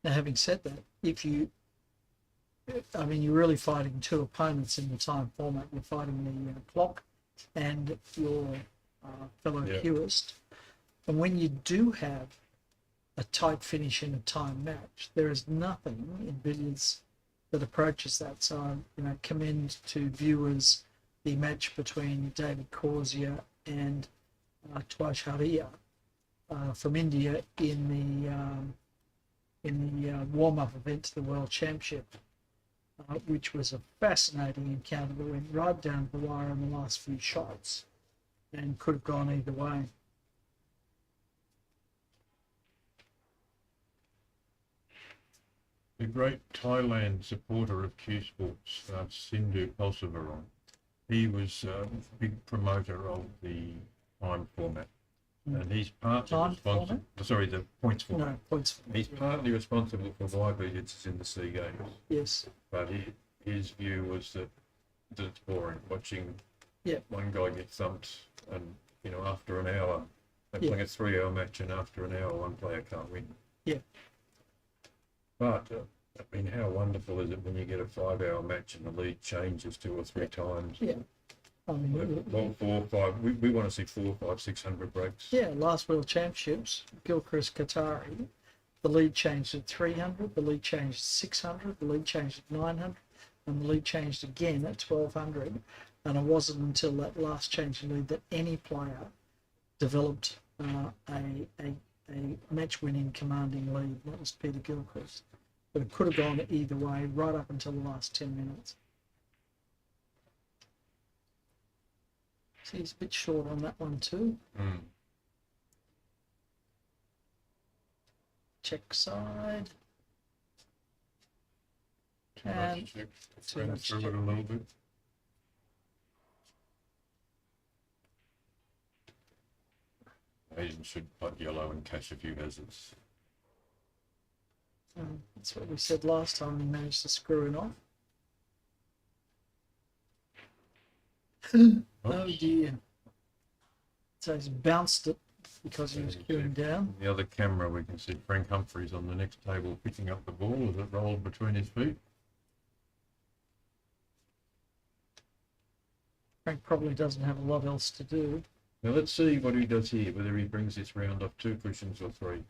Now, having said that, you're really fighting two opponents in the time format. You're fighting the clock and your fellow Yeah. cueist. And when you do have a tight finish in a time match, there is nothing in billiards that approaches that. So, commend to viewers the match between David Corsia and Twajharia from India in the warm-up event to the World Championship, which was a fascinating encounter that went right down the wire in the last few shots and could have gone either way. The great Thailand supporter of Q Sports, Sindhu Pulsavaron, he was a big promoter of the time format. And he's partly Time responsible. format? Sorry, the points format. No, points. He's partly responsible for why billiards is in the Sea Games. Yes. But his view was that it's boring watching Yeah. one guy get thumped, and after an hour they're playing a 3-hour match, and after an hour one player can't win. Yeah. But I mean, how wonderful is it when you get a 5-hour match and the lead changes 2 or 3 times? Yeah. I mean, Well, 4 or 5. We want to see 4, 5, 600 breaks. yeah, last World Championships, Gilchrist Qatari, the lead changed at 300, the lead changed at 600, the lead changed at 900, and the lead changed again at 1200. And it wasn't until that last change in lead that any player developed a match-winning commanding lead. That was Peter Gilchrist. But it could have gone either way right up until the last 10 minutes. So he's a bit short on that one too. Mm. Check side. Too And much check. too Ran much through check. it a little bit. Aidan should putt yellow and catch a few hazards. That's what we said last time. He managed to screw it off. Oh dear. So he's bounced it because he was queuing down. The other camera, we can see Frank Humphries on the next table picking up the ball as it rolled between his feet. Frank probably doesn't have a lot else to do. Now let's see what he does here, whether he brings this round off 2 cushions or 3.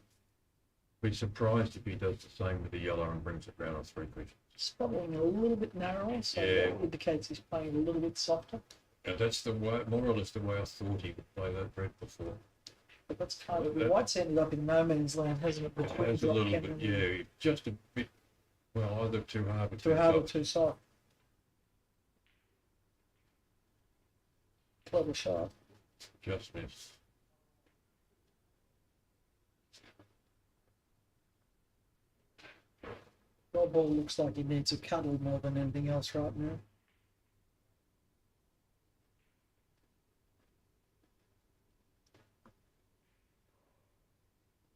Be surprised if he does the same with the yellow and brings it round off 3 cushions. Scuttling a little bit narrower, so Yeah. that indicates he's playing a little bit softer. Now that's the way, more or less the way I thought he would play that red before. But that's kind of the white's ended up in no man's land, hasn't it? It Between has a Block little Ken bit, and yeah, just a bit, well, either too hard or Too hard or soft. too soft. Clever shot. Just missed. Rob Ball looks like he needs a cuddle more than anything else right now.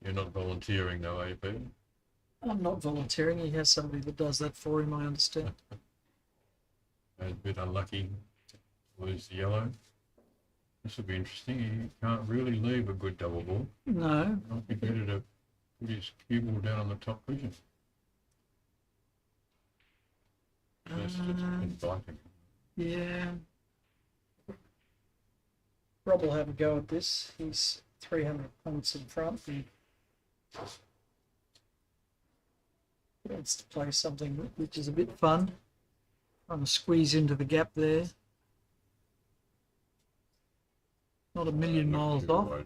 You're not volunteering though, are you, Peter? I'm not volunteering. He has somebody that does that for him, I understand. A bit unlucky to lose the yellow. This will be interesting. He can't really leave a good double ball. No. Might be better to put his cue ball down on the top cushion. Just inviting. Yeah. Rob will have a go at this. He's 300 points in front. He wants to play something which is a bit fun. Trying to squeeze into the gap there. Not a million miles off.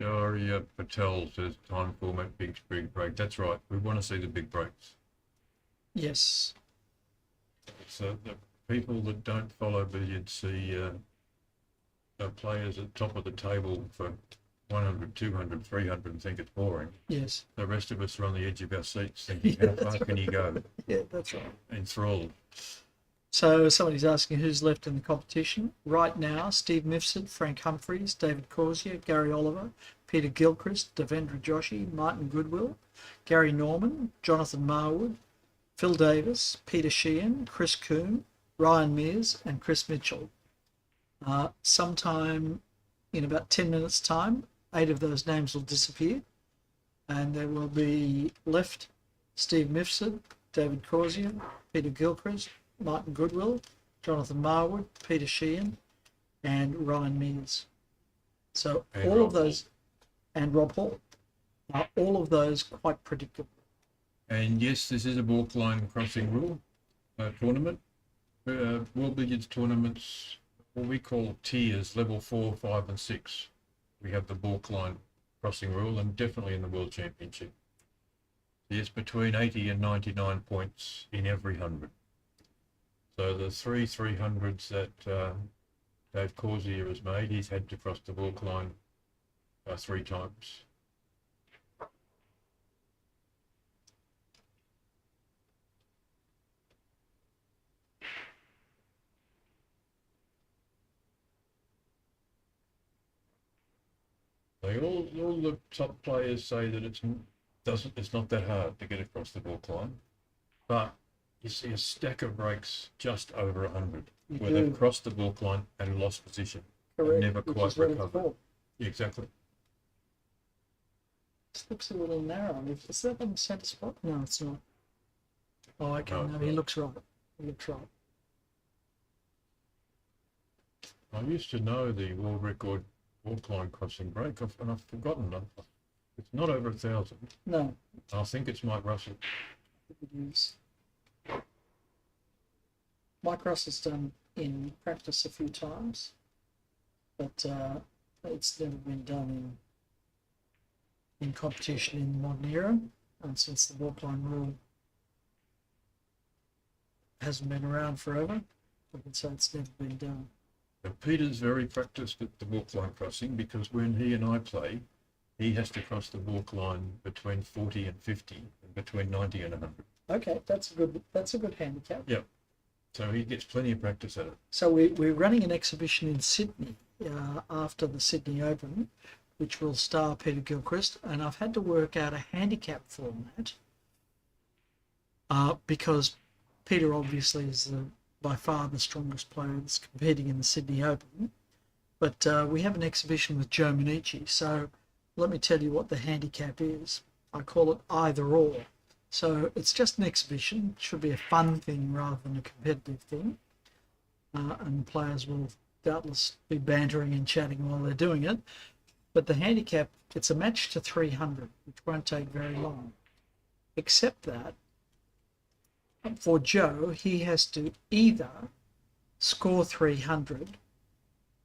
Sharia Patel says time format big break. That's right. We want to see the big breaks. Yes. So the people that don't follow billiards see players at the top of the table for 100, 200, 300 and think it's boring. Yes. The rest of us are on the edge of our seats thinking, how far can you go? Yeah, that's right. Enthralled. So somebody's asking who's left in the competition. Right now, Steve Mifsud, Frank Humphries, David Corsier, Gary Oliver, Peter Gilchrist, Devendra Joshi, Martin Goodwill, Gary Norman, Jonathan Marwood, Phil Davis, Peter Sheehan, Chris Coombe, Ryan Mears and Chris Mitchell. Sometime in about 10 minutes time, 8 of those names will disappear and there will be left Steve Mifsud, David Corsier, Peter Gilchrist, Martin Goodwill, Jonathan Marwood, Peter Sheehan and Ryan Mears. So And all Rob of those, and Rob Hall, are all of those quite predictable. And yes, this is a balk line crossing rule tournament. World Billiards tournaments, what we call tiers, level 4, 5 and 6. We have the balk line crossing rule and definitely in the World Championship. He is between 80 and 99 points in every 100. So the 300s that Dave Corsier has made, he's had to cross the walk line 3 times. All the top players say that it's not that hard to get across the walk line, but you see a stack of breaks just over 100 where they've crossed the walk line and lost position. Correct. Never quite recovered. Yeah, exactly. This looks a little narrow. Is that on the centre spot? No, it's not. Oh, okay. No, No, it's he not. looks right. He looks right. I used to know the world record walk line crossing break, and I've forgotten it. It's not over 1,000. No, I think it's Mike Russell. it is. Mike Ross has done in practice a few times, but it's never been done in competition in the modern era, and since the walk line rule hasn't been around forever, I can say it's never been done. And Peter's very practiced at the walk line crossing because when he and I play, he has to cross the walk line between 40 and 50 and between 90 and 100. Okay, that's a good handicap. Yep. So he gets plenty of practice at it. So we're running an exhibition in Sydney after the Sydney Open, which will star Peter Gilchrist, and I've had to work out a handicap format because Peter obviously is by far the strongest player that's competing in the Sydney Open, but we have an exhibition with Joe Minichi, so let me tell you what the handicap is. I call it either or. So it's just an exhibition. It should be a fun thing rather than a competitive thing. And players will doubtless be bantering and chatting while they're doing it. But the handicap, it's a match to 300, which won't take very long. Except that for Joe, he has to either score 300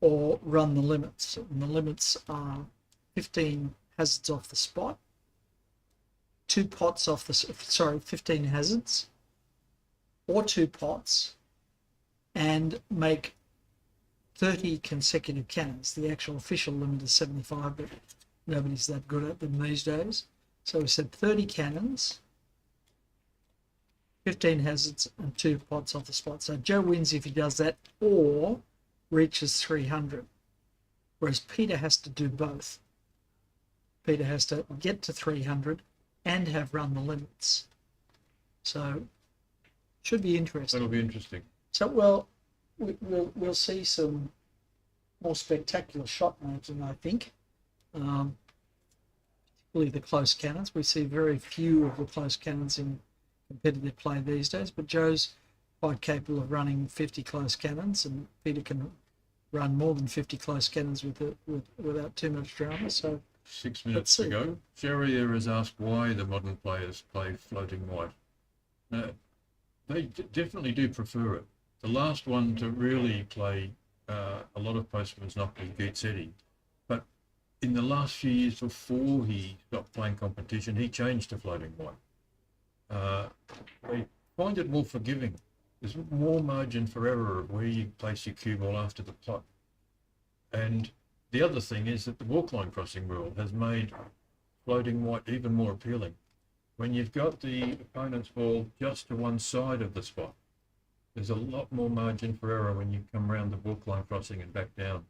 or run the limits. And the limits are 15 hazards off the spot, 2 pots off the, 15 hazards, or 2 pots, and make 30 consecutive cannons. The actual official limit is 75, but nobody's that good at them these days. So we said 30 cannons, 15 hazards, and 2 pots off the spot. So Joe wins if he does that or reaches 300, whereas Peter has to do both. Peter has to get to 300 and have run the limits. So should be interesting. That'll be interesting. So well, we'll see some more spectacular shot making, I think. Particularly the close cannons. We see very few of the close cannons in competitive play these days, but Joe's quite capable of running 50 close cannons, and Peter can run more than 50 close cannons without too much drama. So 6 minutes to go. Sherrier has asked why the modern players play floating white. They definitely do prefer it. The last one to really play a lot of postman's knock was Guzzetti. But in the last few years before he stopped playing competition, he changed to floating white. They find it more forgiving. There's more margin for error of where you place your cue ball after the pot. And the other thing is that the walk line crossing rule has made floating white even more appealing. When you've got the opponent's ball just to one side of the spot, there's a lot more margin for error when you come around the walk line crossing and back down.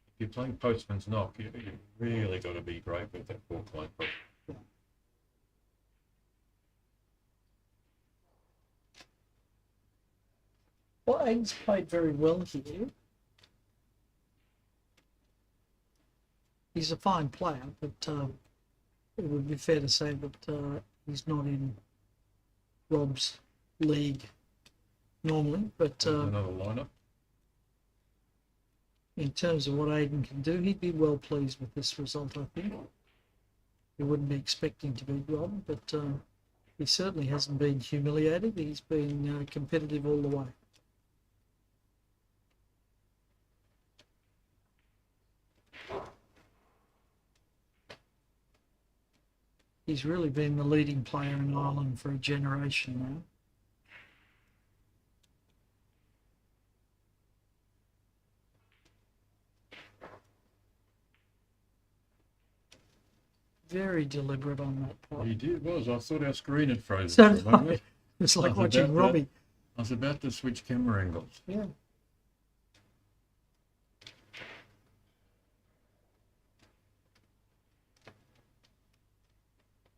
If you're playing postman's knock, you've really got to be great with that walk line crossing. Well, Aidan's played very well here. He's a fine player, but it would be fair to say that he's not in Rob's league normally. But Another lineup. in terms of what Aidan can do, he'd be well pleased with this result, I think. He wouldn't be expecting to beat Rob, but he certainly hasn't been humiliated. He's been competitive all the way. He's really been the leading player in Ireland for a generation now. Very deliberate on that pot. He did, was. I thought our screen had frozen So for a did I. moment. It's I like was watching about to- Robbie. I was about to switch camera angles. Yeah.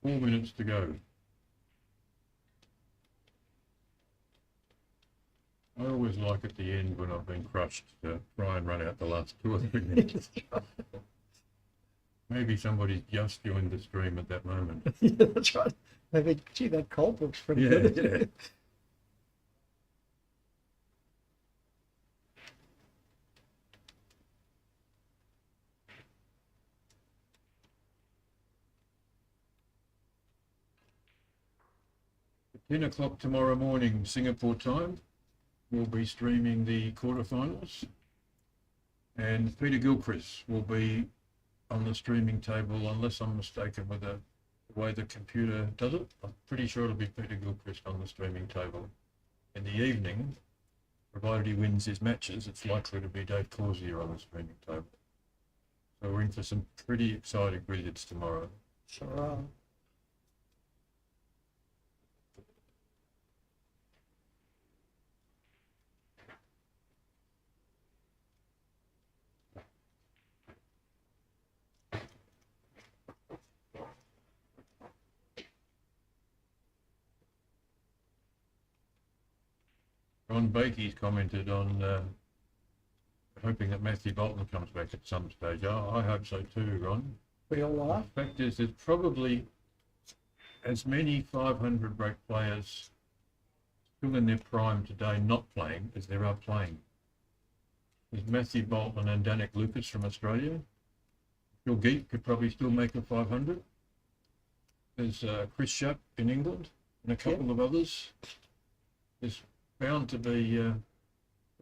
Four minutes to go. I always like at the end when I've been crushed to try and run out the last 2 or 3 minutes. Maybe somebody's just joined the stream at that moment. Yeah, that's right. Maybe, gee, that cold looks pretty Yeah, good. yeah. At 10 o'clock tomorrow morning, Singapore time, we'll be streaming the quarterfinals. And Peter Gilchrist will be on the streaming table, unless I'm mistaken with the way the computer does it. I'm pretty sure it'll be Peter Gilchrist on the streaming table. In the evening, provided he wins his matches, it's likely to be Dave Corsier on the streaming table. So we're in for some pretty exciting billiards tomorrow. Sure. Ron Bakey's commented on hoping that Matthew Bolton comes back at some stage. I hope so too, Ron. We all are. The fact is, there's probably as many 500 break players still in their prime today not playing as there are playing. There's Matthew Bolton and Danik Lucas from Australia. Phil Geek could probably still make a 500. There's Chris Shutt in England and a couple of others. There's bound to be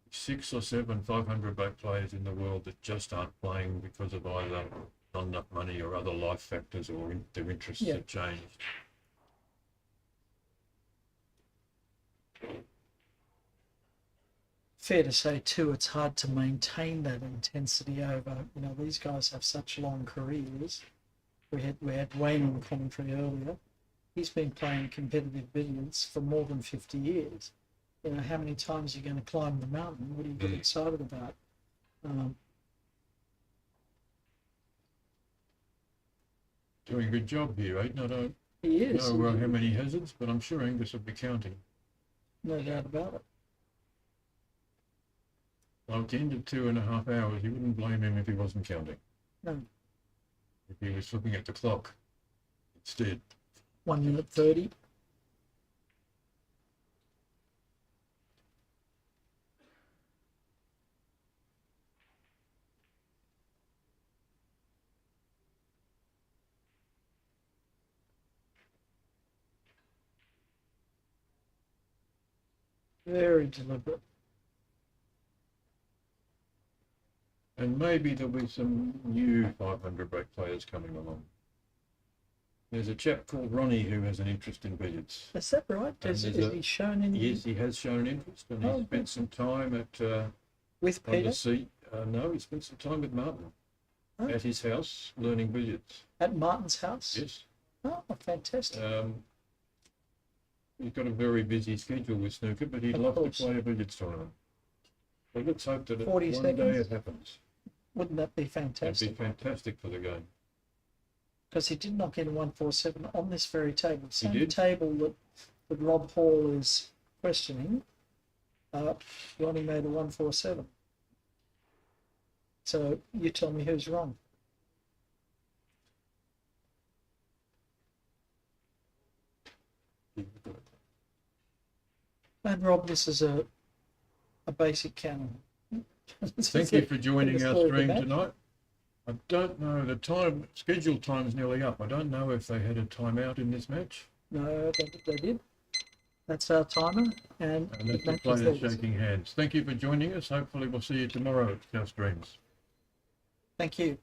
6 or 7 500 break players in the world that just aren't playing because of either not enough money or other life factors, or their interests have changed. Fair to say too, it's hard to maintain that intensity over. You know, these guys have such long careers. We had Wayne on commentary earlier. He's been playing competitive billiards for more than 50 years. You know, how many times are you going to climb the mountain? What do you get excited about? Doing a good job here, Aidan. I don't He is. know how many hazards, but I'm sure Angus will be counting. No doubt about it. Well, at the end of 2.5 hours, you wouldn't blame him if he wasn't counting. No. If he was looking at the clock instead. 1 minute 30. Very deliberate. And maybe there'll be some new 500 break players coming along. There's a chap called Ronnie who has an interest in billiards. Is that right? And Is there's he shown in Yes, he has shown an interest, and Oh, he spent some time at with on Peter the seat. No, he spent some time with Martin Oh. at his house learning billiards. at Martin's house? Yes. Oh, fantastic. He's got a very busy schedule with snooker, but he'd Of love course. to play a billiards tournament. So let's hope that 40 one day seconds. it happens. Wouldn't that be That'd be fantastic? fantastic for the game. Because he did knock in 147 on this very table. Same did? table that Rob Hall is questioning. Ronnie made a 147. So you tell me who's wrong. And Rob, this is a basic canon. Thank you for joining our Third stream match. tonight. I don't know, the time, scheduled time is nearly up. I don't know if they had a timeout in this match. No, they did. That's our timer, and And that's the match is players theirs. shaking hands. Thank you for joining us. Hopefully we'll see you tomorrow at our streams. Thank you.